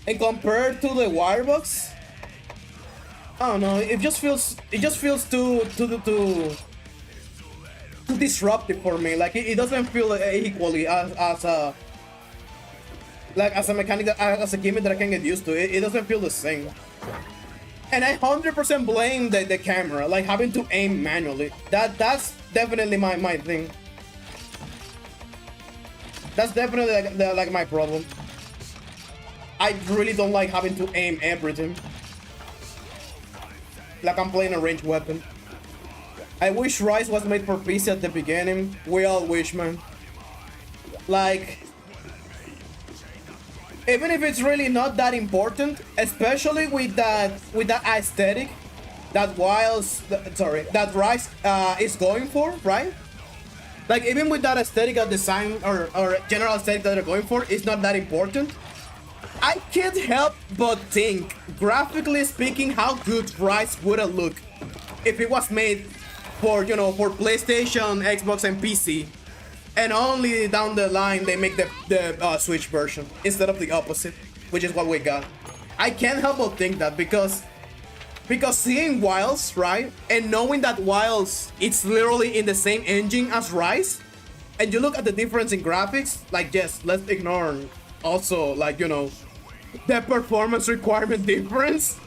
and compared to the Wirebox, I don't know. It just feels too disruptive for me. Like it doesn't feel equally as a mechanic as a gimmick that I can get used to. It doesn't feel the same. And I 100% blame the camera, like having to aim manually. That's definitely my thing. That's definitely like my problem. I really don't like having to aim everything. Like I'm playing a ranged weapon. I wish Rise was made for PC at the beginning. We all wish, man. Like, even if it's really not that important, especially with that aesthetic that that Rise is going for, right? Like even with that aesthetic of design or general aesthetic that they're going for, it's not that important. I can't help but think, graphically speaking, how good Rise would have looked if it was made for, you know, for PlayStation, Xbox, and PC, and only down the line they make the Switch version instead of the opposite, which is what we got. I can't help but think that because seeing Wilds, right, and knowing that Wilds it's literally in the same engine as Rise, and you look at the difference in graphics, like, yes, let's ignore also, like, you know, the performance requirement difference,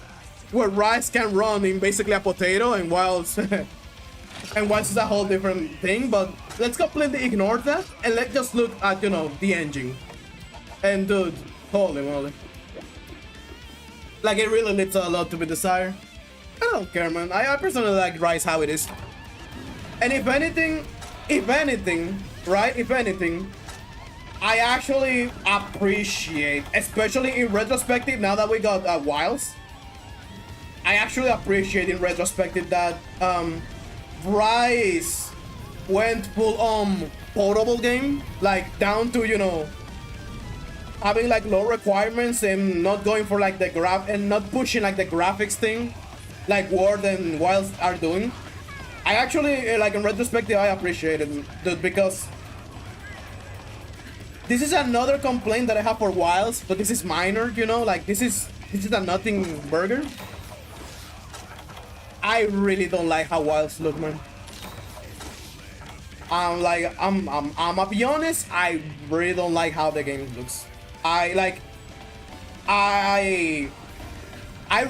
where Rise can run in basically a potato and Wilds and Wilds is a whole different thing. But let's completely ignore that and let's just look at, you know, the engine. And dude, holy moly, like, it really leaves a lot to be desired. I don't care, man. I personally like Rise how it is. And if anything, right, if anything, I actually appreciate, especially in retrospective, now that we got Wilds, I actually appreciate in retrospective that Rise went full on portable game, like down to, you know, having like low requirements and not going for like the and not pushing like the graphics thing like Word and Wilds are doing. I actually, like, in retrospective, I appreciate it, dude, because this is another complaint that I have for Wilds, but this is minor, you know, like this is a nothing burger. I really don't like how Wilds look, man. I'm gonna be honest, I really don't like how the game looks. I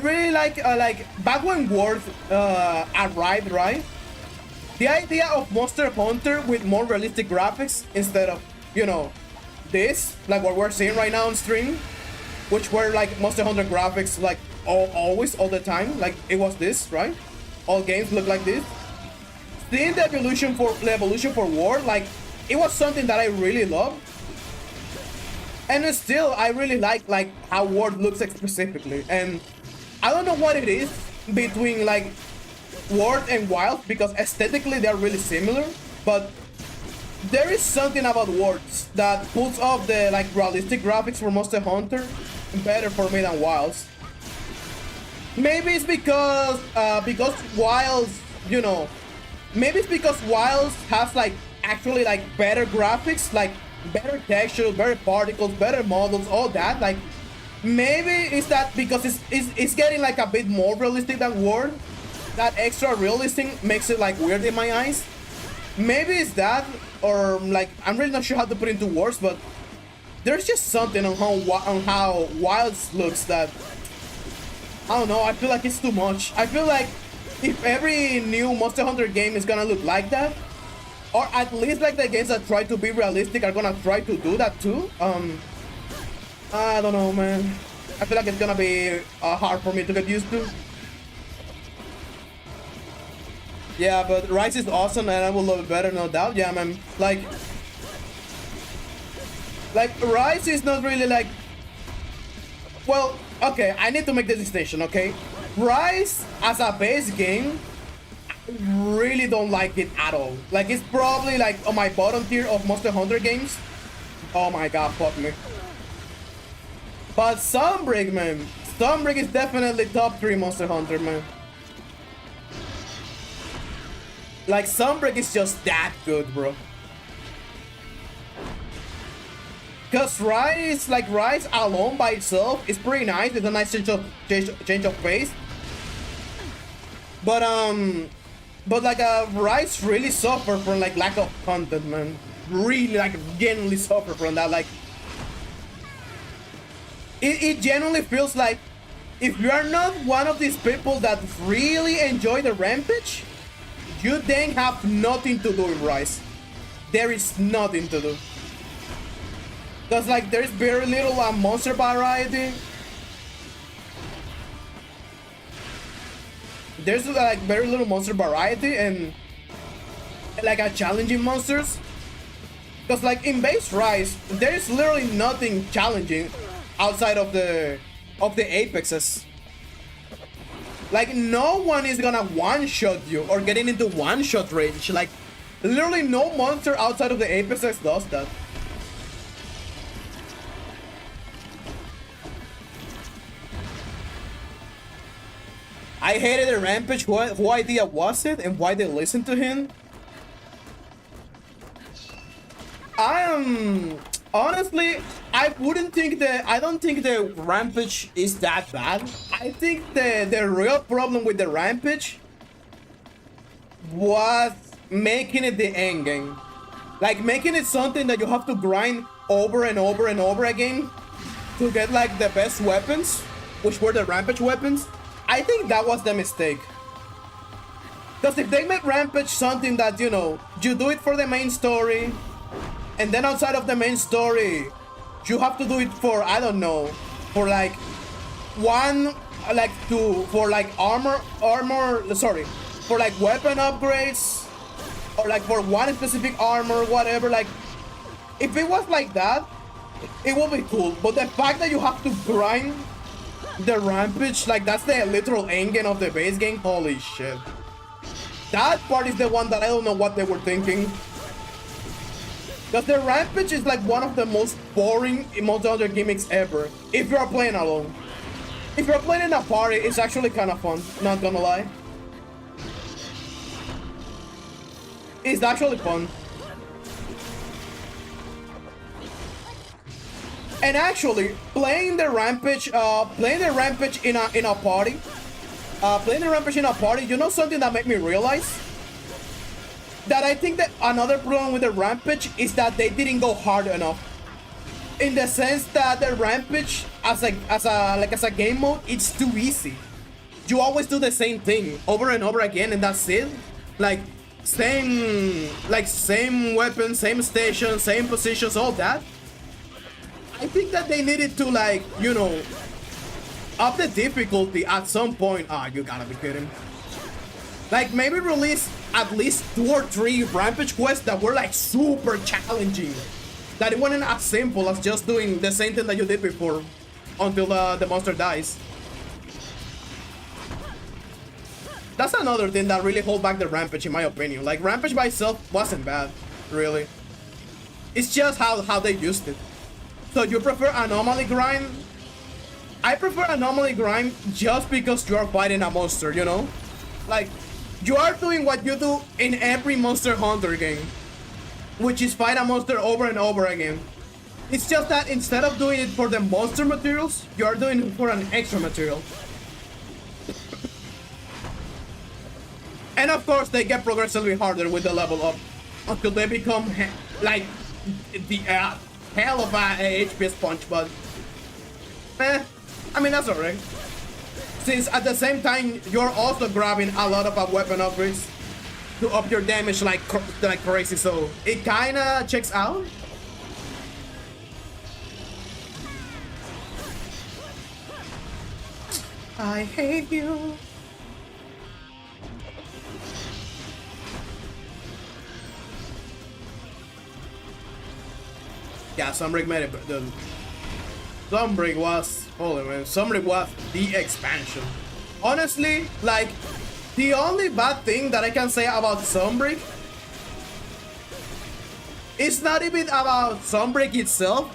really like back when Word arrived, right? The idea of Monster Hunter with more realistic graphics instead of, you know, this, like what we're seeing right now on stream, which were like Monster Hunter graphics, like always, all the time, like it was this, right? All games look like this. Seeing the evolution for Word, like, it was something that I really loved. And still, I really like how Word looks specifically. And I don't know what it is between like Word and Wild, because aesthetically they're really similar, but there is something about Words that pulls off the like realistic graphics for Monster Hunter better for me than Wilds. Maybe it's because Wilds, you know, maybe it's because Wilds has like actually like better graphics, like better textures, better particles, better models, all that. Like, maybe it's that because it's getting like a bit more realistic than Word. That extra realistic makes it like weird in my eyes. Maybe it's that, or like, I'm really not sure how to put it into words, but there's just something on how Wilds looks that, I don't know, I feel like it's too much. I feel like if every new Monster Hunter game is gonna look like that, or at least like the games that try to be realistic are gonna try to do that too, I don't know, man. I feel like it's gonna be hard for me to get used to. Yeah, but Rise is awesome and I will love it better, no doubt. Yeah, man. Like Rise is not really like, well, okay, I need to make the distinction, okay? Rise as a base game, I really don't like it at all. Like, it's probably like on my bottom tier of Monster Hunter games. Oh my god, fuck me. But Sunbreak, man. Sunbreak is definitely top 3 Monster Hunter, man. Like, Sunbreak is just that good, bro. Cause Rise alone by itself is pretty nice. It's a nice change of pace. But like Rise really suffer from like lack of content, man. Really, like, genuinely suffer from that. Like, it genuinely feels like if you are not one of these people that really enjoy the Rampage, you then have nothing to do with Rise. There is nothing to do. Because like there's very little monster variety. There's like very little monster variety and like a challenging monsters. Because like in base Rise, there is literally nothing challenging outside of the apexes. Like, no one is gonna one-shot you or getting into one-shot range. Like, literally no monster outside of the apexes does that. I hated the Rampage. Who idea was it, and why they listened to him? Honestly, I don't think the Rampage is that bad. I think the real problem with the Rampage was making it the end game. Like making it something that you have to grind over and over and over again to get like the best weapons, which were the Rampage weapons. I think that was the mistake. Because if they make Rampage something that, you know, you do it for the main story, and then outside of the main story, you have to do it for, I don't know, for like for like for like weapon upgrades, or like for one specific armor, whatever. Like, if it was like that, it would be cool. But the fact that you have to grind the Rampage, like that's the literal endgame of the base game, holy shit. That part is the one that I don't know what they were thinking. Because the Rampage is like one of the most boring multi-hunter gimmicks ever, if you're playing alone. If you're playing in a party, it's actually kind of fun, not gonna lie. It's actually fun. And actually, playing the Rampage in a party, you know something that made me realize? That I think that another problem with the Rampage is that they didn't go hard enough. In the sense that the Rampage as a game mode, it's too easy. You always do the same thing over and over again, and that's it. Like same weapons, same station, same positions, all that. I think that they needed to, like, you know, up the difficulty at some point. Ah, you gotta be kidding. Like, maybe release at least 2 or 3 Rampage quests that were like super challenging. That it wasn't as simple as just doing the same thing that you did before until the monster dies. That's another thing that really hold back the Rampage, in my opinion. Like, Rampage by itself wasn't bad, really. It's just how they used it. So you prefer Anomaly Grind? I prefer Anomaly Grind just because you are fighting a monster, you know? Like, you are doing what you do in every Monster Hunter game, which is fight a monster over and over again. It's just that instead of doing it for the monster materials, you are doing it for an extra material. And of course, they get progressively harder with the level up until they become like the hell of a HP sponge, but I mean, that's alright. Since at the same time, you're also grabbing a lot of weapon upgrades to up your damage like crazy, so it kinda checks out. I hate you. Yeah, Sunbreak made it, but Sunbreak was, holy man, Sunbreak was the expansion. Honestly, like, the only bad thing that I can say about Sunbreak, it's not even about Sunbreak itself,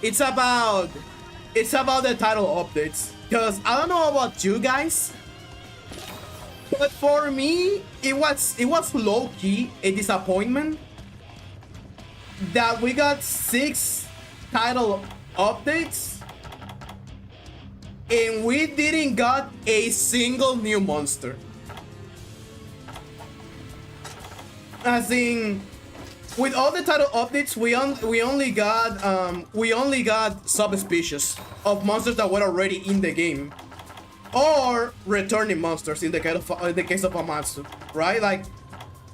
it's about the title updates. Because I don't know about you guys, but for me, it was low-key a disappointment that we got 6 title updates and we didn't got a single new monster. As in, with all the title updates, we only got subspecies of monsters that were already in the game, or returning monsters in the case of Amatsu, right? Like,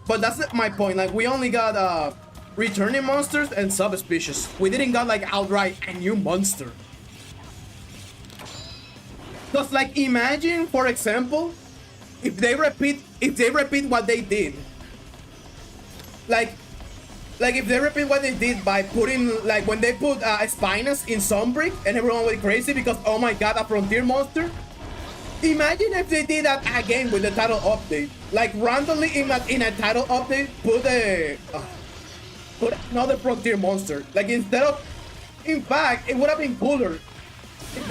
but that's my point. Like, we only got returning monsters and subspecies. We didn't got like outright a new monster. Cause like, imagine, for example, if they repeat what they did. Like if they repeat what they did by putting, like, when they put Spinus in Sunbreak and everyone went crazy because, oh my god, a frontier monster. Imagine if they did that again with the title update. Like, randomly in a title update, put another frontier monster. Like, instead of, in fact, it would have been cooler if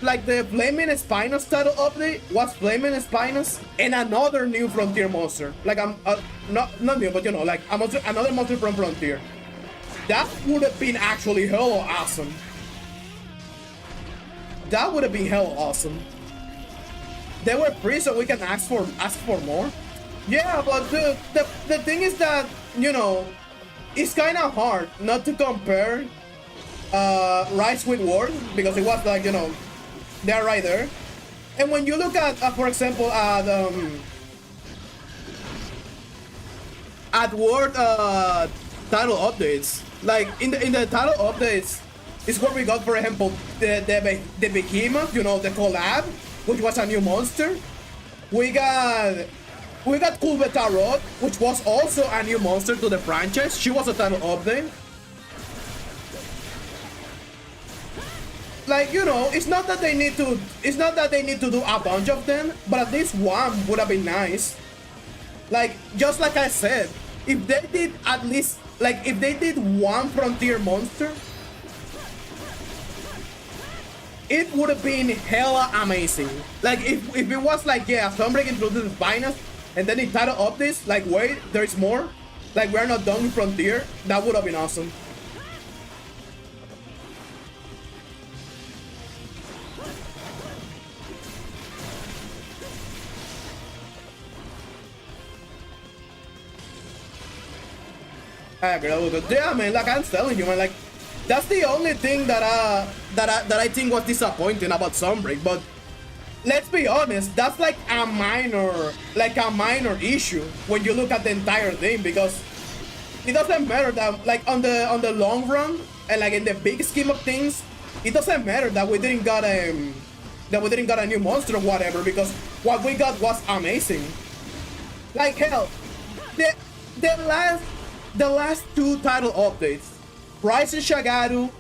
like the Flaming Spinos title update was Flaming Spinos and another new Frontier monster. Like not new, but you know, like another monster from Frontier. That would have been actually hella awesome. That would have been hella awesome. They were free, so we can ask for more. Yeah, but the thing is that, you know, it's kind of hard not to compare Rise with Word, because it was like, you know, they're right there. And when you look at for example, at Word title updates, like in the title updates is what we got. For example, the Behemoth, you know, the collab, which was a new monster. We got Kulbetarot, which was also a new monster to the franchise. She was a title update. Like, you know, it's not that they need to do a bunch of them, but at least one would have been nice. Like, just like I said, if they did at least, like, if they did one Frontier monster, it would have been hella amazing. Like, if it was like, yeah, Sunbreak introduces Spinos, and then in title updates, like, wait, there's more, like, we're not done with Frontier, that would have been awesome. I agree with it. Yeah, man, like I'm telling you, man, like that's the only thing that I think was disappointing about Sunbreak. But let's be honest, that's like a minor issue when you look at the entire thing, because it doesn't matter that, like, on the long run and like in the big scheme of things, it doesn't matter that we didn't got a new monster or whatever, because what we got was amazing. Like, hell, the last two title updates, Rise and Shagaru,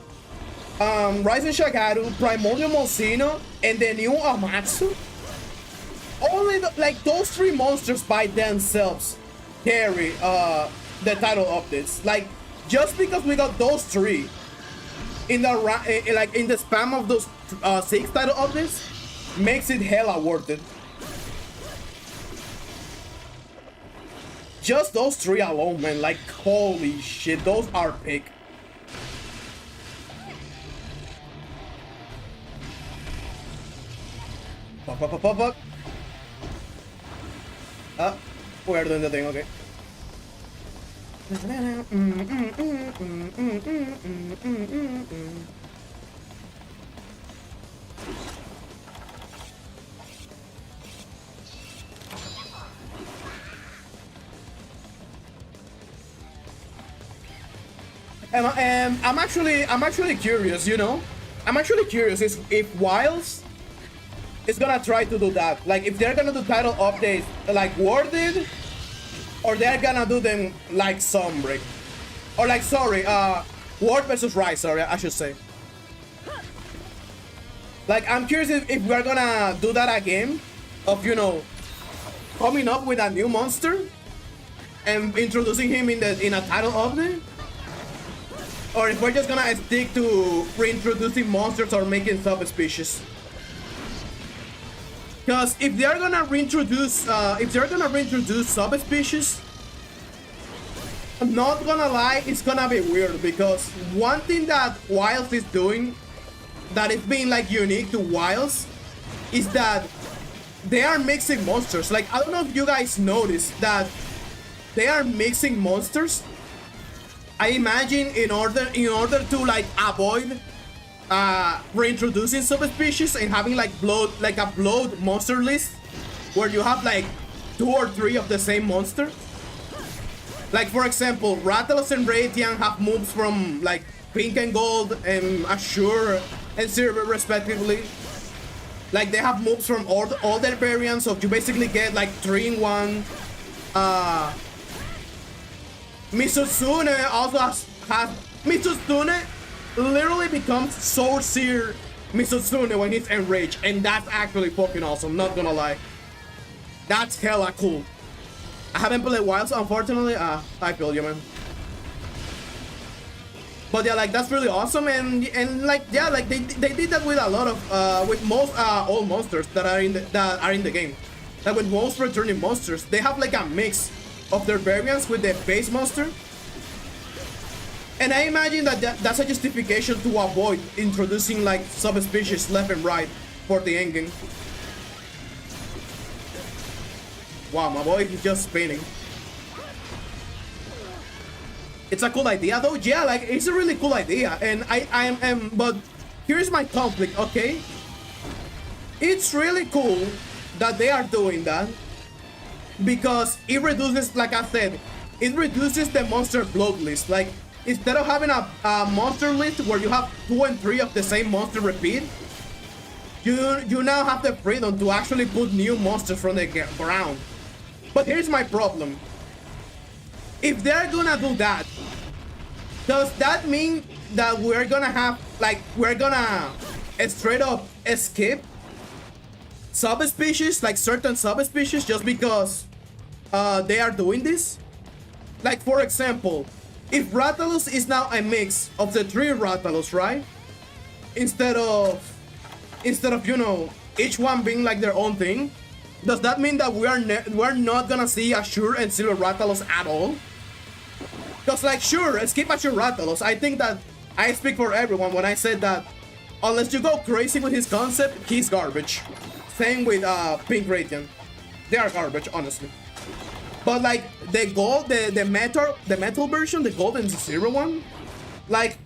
Primordial Molsino, and the new Amatsu, only like those three monsters by themselves carry the title updates. Like, just because we got those three in the span of those 6 title updates makes it hella worth it. Just those 3 alone, man, like, holy shit, those are big. Fuck. We're doing the thing, okay. I'm actually curious, you know? I'm actually curious if Wilds is gonna try to do that. Like, if they're gonna do title updates like Word did, or they're gonna do them like Sunbreak. Or like, sorry, Word versus Rise, sorry, I should say. Like, I'm curious if we're gonna do that again, of, you know, coming up with a new monster and introducing him in a title update. Or if we're just gonna stick to reintroducing monsters or making subspecies. Because if they're gonna reintroduce subspecies, I'm not gonna lie, it's gonna be weird, because one thing that Wilds is doing that is being like unique to Wilds is that they are mixing monsters. Like, I don't know if you guys noticed that they are mixing monsters. I imagine in order to like avoid reintroducing subspecies and having like a bloat monster list where you have like 2 or 3 of the same monster. Like, for example, Rathalos and Radiant have moves from like Pink and Gold and Azure and Silver respectively. Like, they have moves from all their variants, so you basically get like 3 in 1. Misotsune also has Misotsune literally becomes Sorcerer Misotsune when he's enraged, and that's actually fucking awesome, not gonna lie. That's hella cool. I haven't played Wilds, unfortunately. I feel you, man. But yeah, like that's really awesome, and like yeah, like they did that with a lot of with most all monsters that are in the game. Like with most returning monsters, they have like a mix of their variants with the base monster. And I imagine that's a justification to avoid introducing like subspecies left and right for the endgame. Wow, my boy is just spinning. It's a cool idea though. Yeah, like it's a really cool idea, and I am but here's my conflict. Okay, it's really cool that they are doing that because it reduces, like I said, it reduces the monster bloat list. Like instead of having a monster list where you have 2 and 3 of the same monster repeat, you now have the freedom to actually put new monsters from the ground. But here's my problem. If they're gonna do that, does that mean that we're gonna have, like, we're gonna straight up skip subspecies, like certain subspecies, just because they are doing this? Like, for example, if Rathalos is now a mix of the 3 Rathalos, right? Instead of you know, each one being like their own thing, does that mean that we're not gonna see Azure and Silver Rathalos at all? Because, like, sure, skip Azure Rathalos. I think that I speak for everyone when I said that unless you go crazy with his concept, he's garbage. Same with Pink Radiant. They are garbage, honestly. But like the gold, the metal version, the gold and zero one, like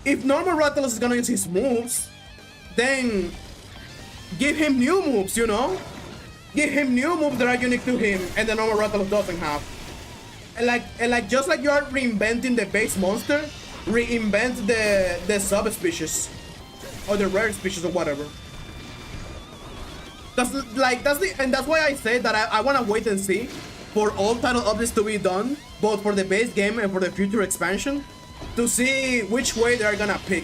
if normal Rathalos is gonna use his moves, then give him new moves, you know? Give him new moves that are unique to him and the normal Rathalos doesn't have. And like just like you are reinventing the base monster, reinvent the subspecies or the rare species or whatever. That's why I say that I want to wait and see for all title updates to be done, both for the base game and for the future expansion, to see which way they are gonna pick.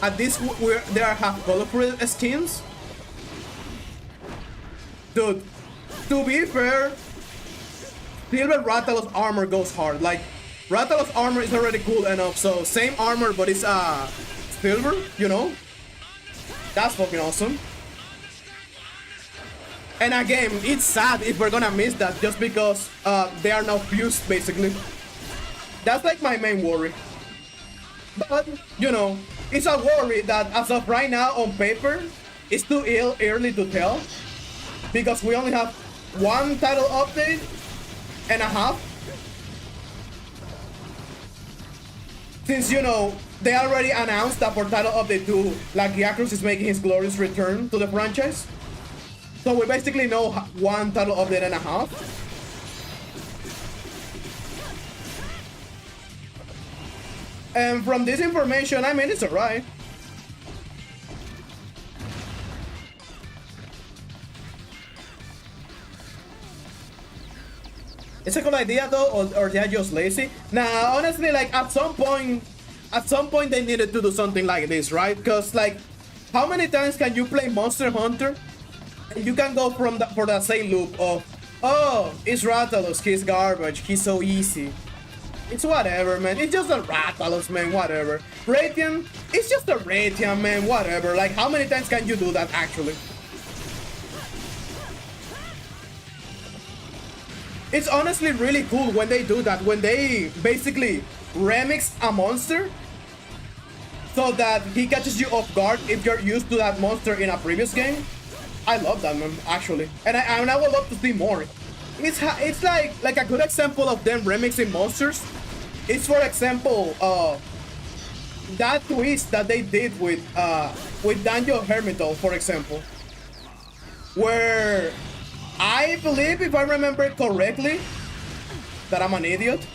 At this, they are half colorful skins. Dude, to be fair, Silver Rathalos armor goes hard. Like, Rathalos armor is already cool enough, so same armor, but it's silver, you know? That's fucking awesome. And again, it's sad if we're gonna miss that just because they are now fused, basically. That's like my main worry. But, you know, it's a worry that as of right now on paper, it's too early to tell. Because we only have one title update and a half. Since, you know, they already announced that for title update 2, Lagiacrus is making his glorious return to the franchise. So we basically know one title update and a half. And from this information, I mean, it's alright. It's a cool idea though, or they're just lazy. Nah, honestly, like at some point they needed to do something like this, right? Because like, how many times can you play Monster Hunter and you can go for that same loop of, oh, it's Rathalos, he's garbage, he's so easy. It's whatever, man. It's just a Rathalos, man. Whatever. Radiant, it's just a Radiant, man. Whatever. Like, how many times can you do that actually? It's honestly really cool when they do that, when they basically remix a monster so that he catches you off guard if you're used to that monster in a previous game. I love that, man, actually. And I would love to see more. It's like a good example of them remixing monsters. It's, for example, that twist that they did with Danjo Hermitol, for example, where I believe, if I remember correctly, that I'm an idiot.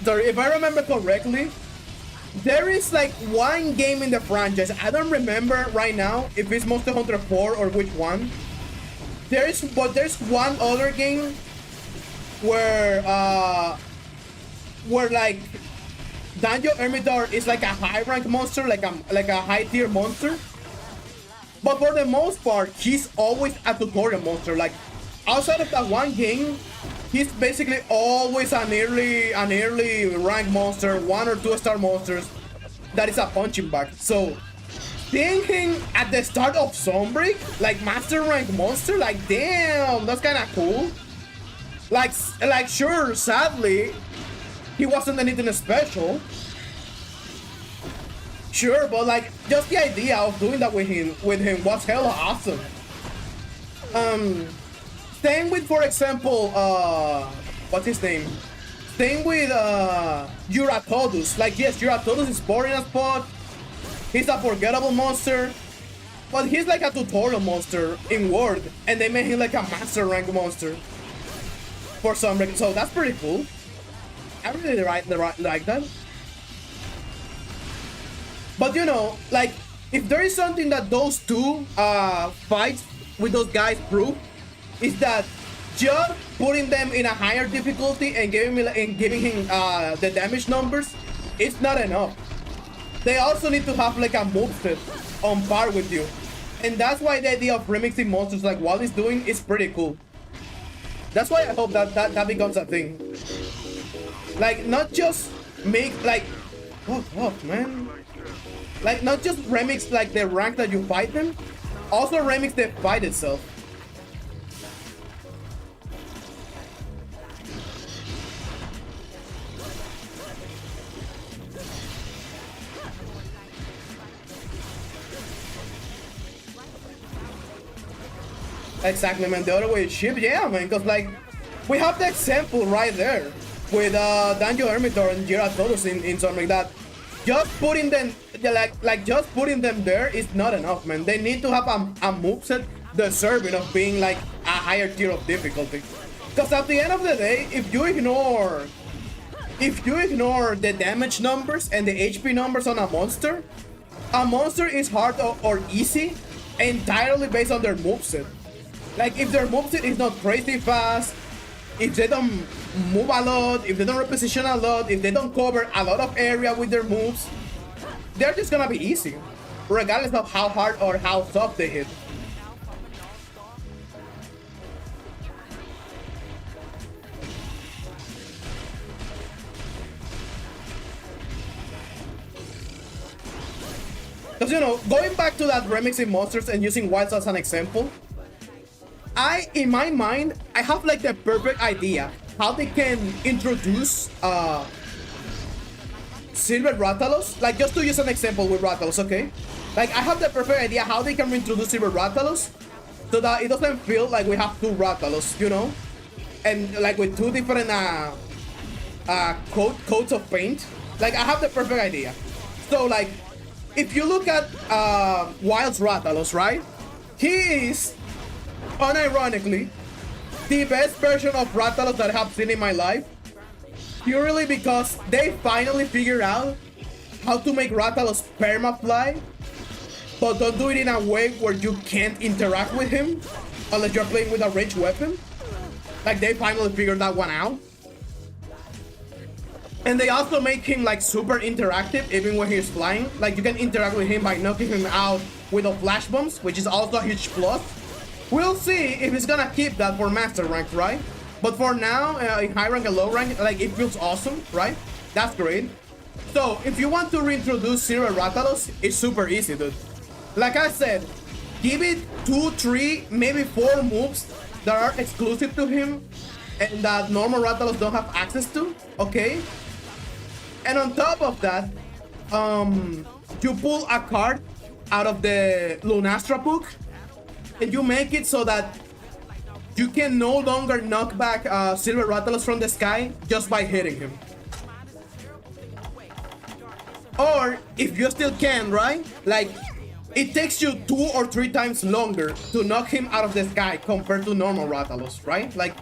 Sorry, if I remember correctly, there is like one game in the franchise. I don't remember right now if it's Monster Hunter 4 or which one. There's one other game where like Danjo Hermidor is like a high rank monster, like a high tier monster. But for the most part, he's always a tutorial monster. Like outside of that one game, he's basically always an early rank monster, 1 or 2 star monsters that is a punching bag. So seeing him at the start of Sunbreak, like master rank monster, like damn, that's kind of cool. Like sure, sadly, he wasn't anything special. Sure, but like just the idea of doing that with him was hella awesome. Same with, for example, what's his name? Same with Euratodus. Like yes, Euratodus is boring as fuck. He's a forgettable monster, but he's like a tutorial monster in World, and they made him like a master rank monster for some reason. So that's pretty cool. I really like that. But you know, like if there is something that those two fights with those guys prove, is that just putting them in a higher difficulty and giving him the damage numbers, it's not enough. They also need to have like a moveset on par with you, and that's why the idea of remixing monsters like Wall is doing is pretty cool. That's why I hope that becomes a thing. Like not just make like, oh man. Like not just remix like the rank that you fight them, also remix the fight itself. Exactly, man. The other way is ship, yeah, man. Cause like we have the example right there with Danjo Hermitor and Euratodus in something like that. Just putting them just putting them there is not enough, man. They need to have a moveset deserving of being like a higher tier of difficulty. Because at the end of the day, if you ignore the damage numbers and the HP numbers on a monster is hard or easy entirely based on their moveset. Like if their moveset is not crazy fast, if they don't move a lot, if they don't reposition a lot, if they don't cover a lot of area with their moves, they're just gonna be easy, regardless of how hard or how soft they hit. Because you know, going back to that remixing monsters and using Wilds as an example, in my mind, I have like the perfect idea how they can introduce Silver Rathalos. Like just to use an example with Rathalos, okay? Like I have the perfect idea how they can introduce Silver Rathalos so that it doesn't feel like we have two Rathalos, you know? And like with two different coats of paint. Like I have the perfect idea. So like if you look at Wild's Rathalos, right? He is unironically the best version of Rathalos that I have seen in my life, purely because they finally figured out how to make Rathalos permafly, but don't do it in a way where you can't interact with him unless you're playing with a ranged weapon. Like they finally figured that one out. And they also make him like super interactive even when he's flying. Like you can interact with him by knocking him out with the flash bombs, which is also a huge plus. We'll see if he's gonna keep that for master rank, right? But for now, in high rank and low rank, like it feels awesome, right? That's great. So if you want to reintroduce Silver Rathalos, it's super easy, dude. Like I said, give it 2, 3, maybe 4 moves that are exclusive to him and that normal Rathalos don't have access to, okay? And on top of that, you pull a card out of the Lunastra book and you make it so that you can no longer knock back Silver Rathalos from the sky just by hitting him. Or if you still can, right? Like it takes you 2 or 3 times longer to knock him out of the sky compared to normal Rathalos, right? Like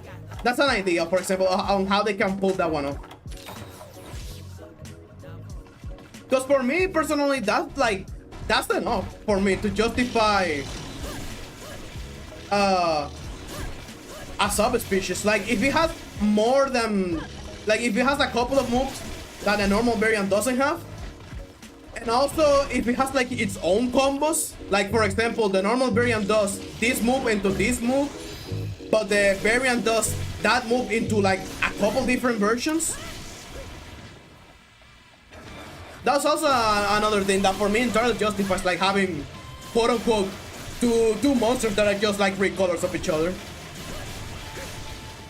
that's an idea, for example, on how they can pull that one off. Because for me personally, that's enough for me to justify a subspecies. Like if it has more than, like if it has a couple of moves that a normal variant doesn't have, and also if it has like its own combos, like for example the normal variant does this move into this move, but the variant does that move into like a couple different versions. That's also another thing that for me entirely justifies like having quote unquote two monsters that are just like recolors of each other.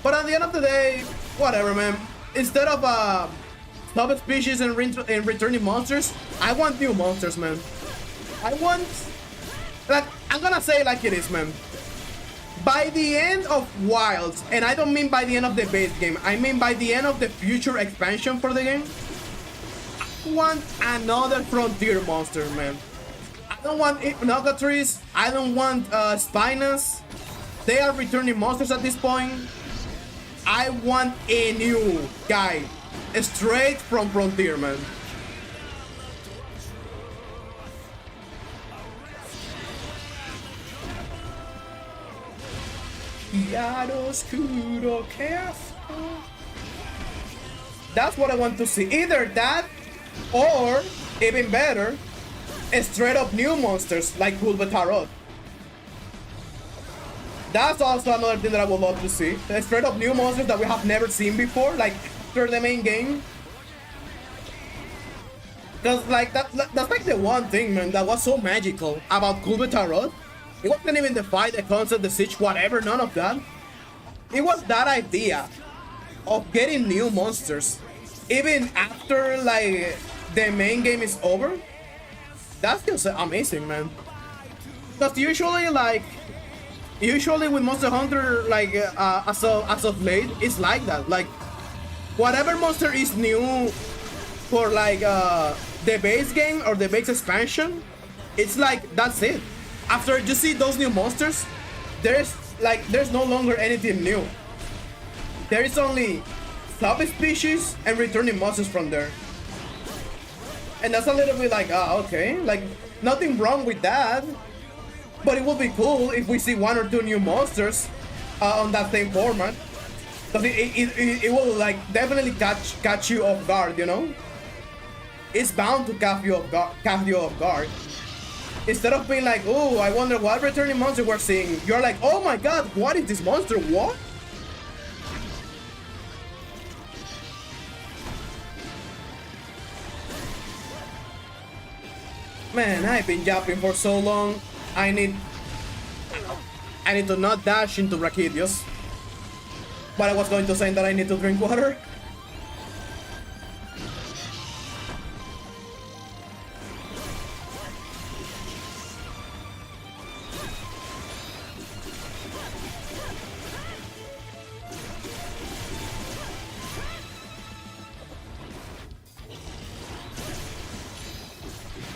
But at the end of the day, whatever, man. Instead of subspecies and returning monsters, I want new monsters, man. I want, like, I'm gonna say it like it is, man. By the end of Wilds, and I don't mean by the end of the base game, I mean by the end of the future expansion for the game, I want another frontier monster, man. I don't want Lagiacrus, I don't want Spinas. They are returning monsters at this point. I want a new guy, straight from Frontier, man. That's what I want to see. Either that, or even better, straight up new monsters like Bulbatarot. That's also another thing that I would love to see. Straight up new monsters that we have never seen before, like after the main game. Cause like that's like the one thing, man, that was so magical about Bulbatarot. It wasn't even the fight, the concept, the siege, whatever, none of that. It was that idea of getting new monsters, even after like the main game is over. That's just amazing, man. Because usually with Monster Hunter, like as of late, it's like that. Like whatever monster is new for like the base game or the base expansion, it's like that's it. After you see those new monsters, there's no longer anything new. There is only subspecies and returning monsters from there. And that's a little bit like, okay, like nothing wrong with that. But it would be cool if we see one or two new monsters on that same format. Because it will like definitely catch you off guard, you know? It's bound to catch you off guard. Instead of being like, oh, I wonder what returning monster we're seeing, you're like, oh my god, what is this monster? What? Man, I've been jumping for so long. I need to not dash into Brachydios. But I was going to say that I need to drink water.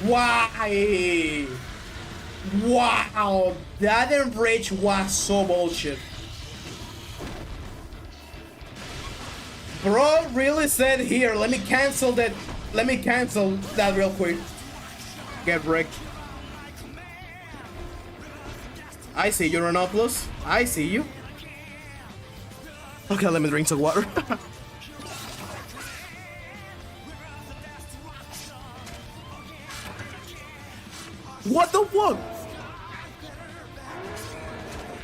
Why? Wow, that enrage was so bullshit. Bro really said, here, let me cancel that real quick. Get wrecked. I see you, Renopoulos. I see you. Okay, let me drink some water. What the fuck?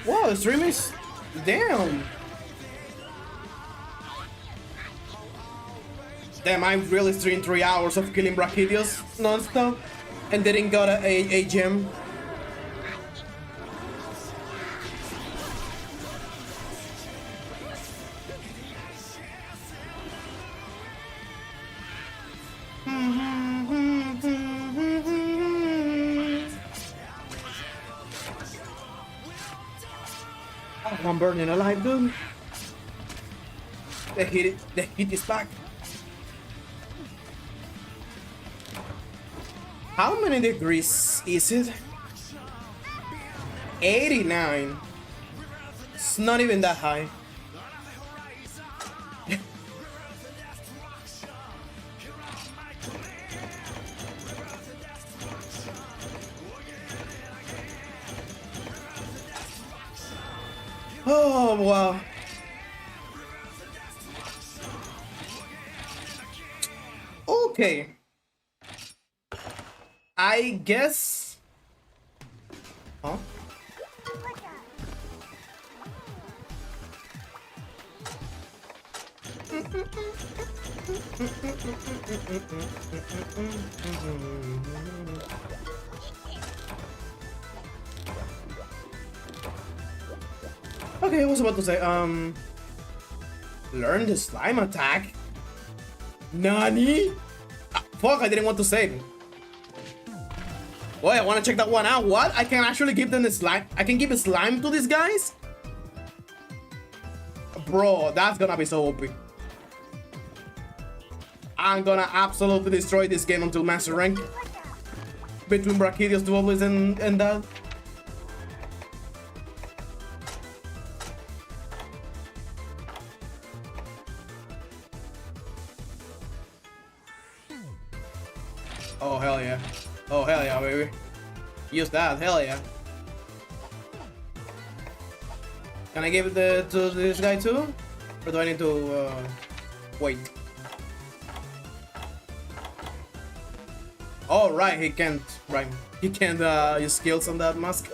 Whoa, stream is... Damn. Damn, I really streamed 3 hours of killing Brachydios non-stop and didn't got a gem. I'm burning alive, dude. The heat is back. How many degrees is it? 89. It's not even that high. Oh, wow. Okay. I guess... Huh? Okay, I was about to say, learn the slime attack? Nani? Ah, fuck, I didn't want to say it. Wait, I want to check that one out. What? I can actually give them the slime? I can give a slime to these guys? Bro, that's gonna be so OP. I'm gonna absolutely destroy this game until Master Rank. Between Brachydios, Duoblies, and that. Oh, hell yeah. Oh, hell yeah, baby. Use that, hell yeah. Can I give it to this guy too? Or do I need to wait? Oh, right, he can't, right. He can't use skills on that mask.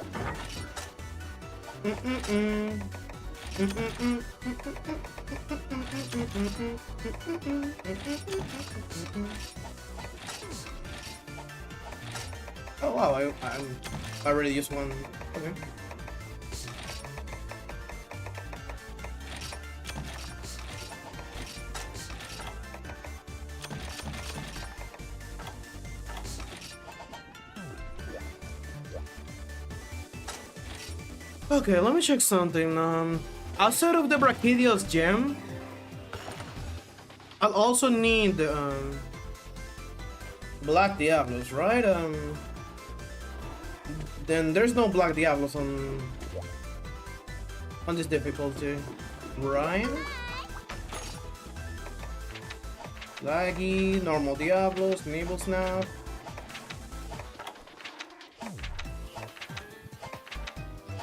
Oh wow, I already used one. Okay. Okay, let me check something. Outside of the Brachydios gem, I'll also need Black Diablos, right? Then there's no Black Diablos on this difficulty, right? Laggy, normal Diablos, Nibble Snap.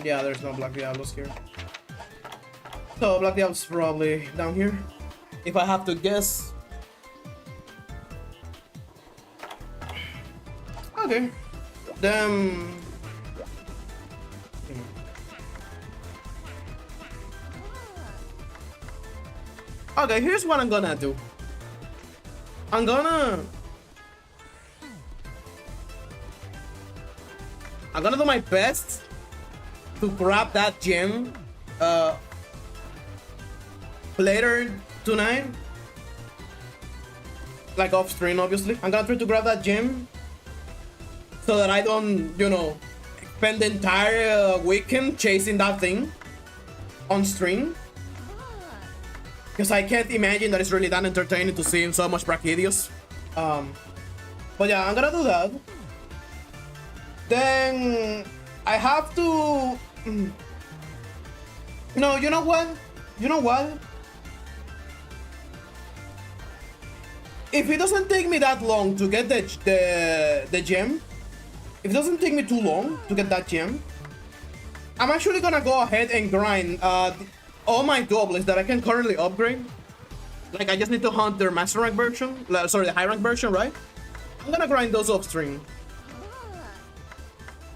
Yeah, there's no Black Diablos here. So Black Diablos probably down here, if I have to guess. Okay, then. Okay, here's what I'm gonna do. I'm gonna do my best to grab that gem later tonight, like off stream obviously. I'm gonna try to grab that gem so that I don't, you know, spend the entire weekend chasing that thing on stream, because I can't imagine that it's really that entertaining to see so much Brachydios. But yeah, I'm gonna do that. Then I have to. No, you know what? You know what? If it doesn't take me that long to get the gem, if it doesn't take me too long to get that gem, I'm actually gonna go ahead and grind all my doubles that I can currently upgrade. Like, I just need to hunt their master rank version, sorry, the high rank version, right? I'm gonna grind those off stream.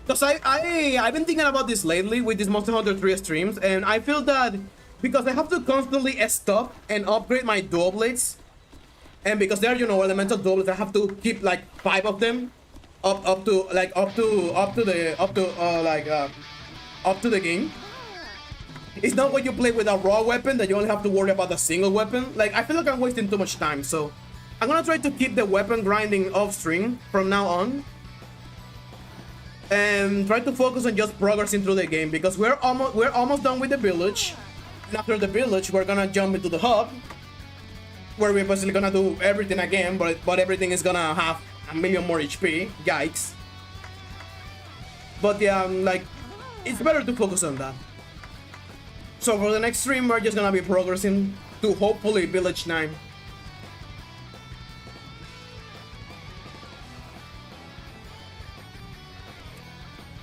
Because I've been thinking about this lately with these Monster Hunter 3 streams, and I feel that because I have to constantly stop and upgrade my dual blades, and because they're, you know, elemental dual blades, I have to keep like 5 of them up to the game. It's not when you play with a raw weapon that you only have to worry about a single weapon. Like, I feel like I'm wasting too much time, so I'm gonna try to keep the weapon grinding off stream from now on, and try to focus on just progressing through the game, because we're almost done with the village. And after the village, we're gonna jump into the hub, where we're basically gonna do everything again, but everything is gonna have a million more HP. Yikes. But yeah, like, it's better to focus on that. So for the next stream, we're just gonna be progressing to hopefully Village 9.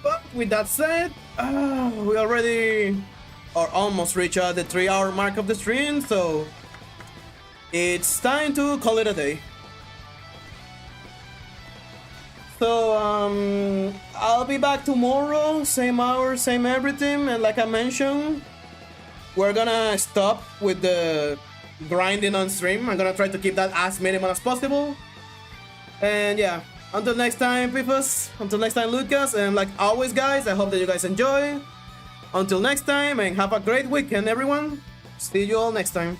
But with that said, we already are almost reached the 3-hour mark of the stream, so it's time to call it a day. So I'll be back tomorrow, same hour, same everything, and like I mentioned, we're gonna stop with the grinding on stream. I'm gonna try to keep that as minimal as possible. And yeah, until next time, Pifus. Until next time, Lucas. And like always, guys, I hope that you guys enjoy. Until next time, and have a great weekend, everyone. See you all next time.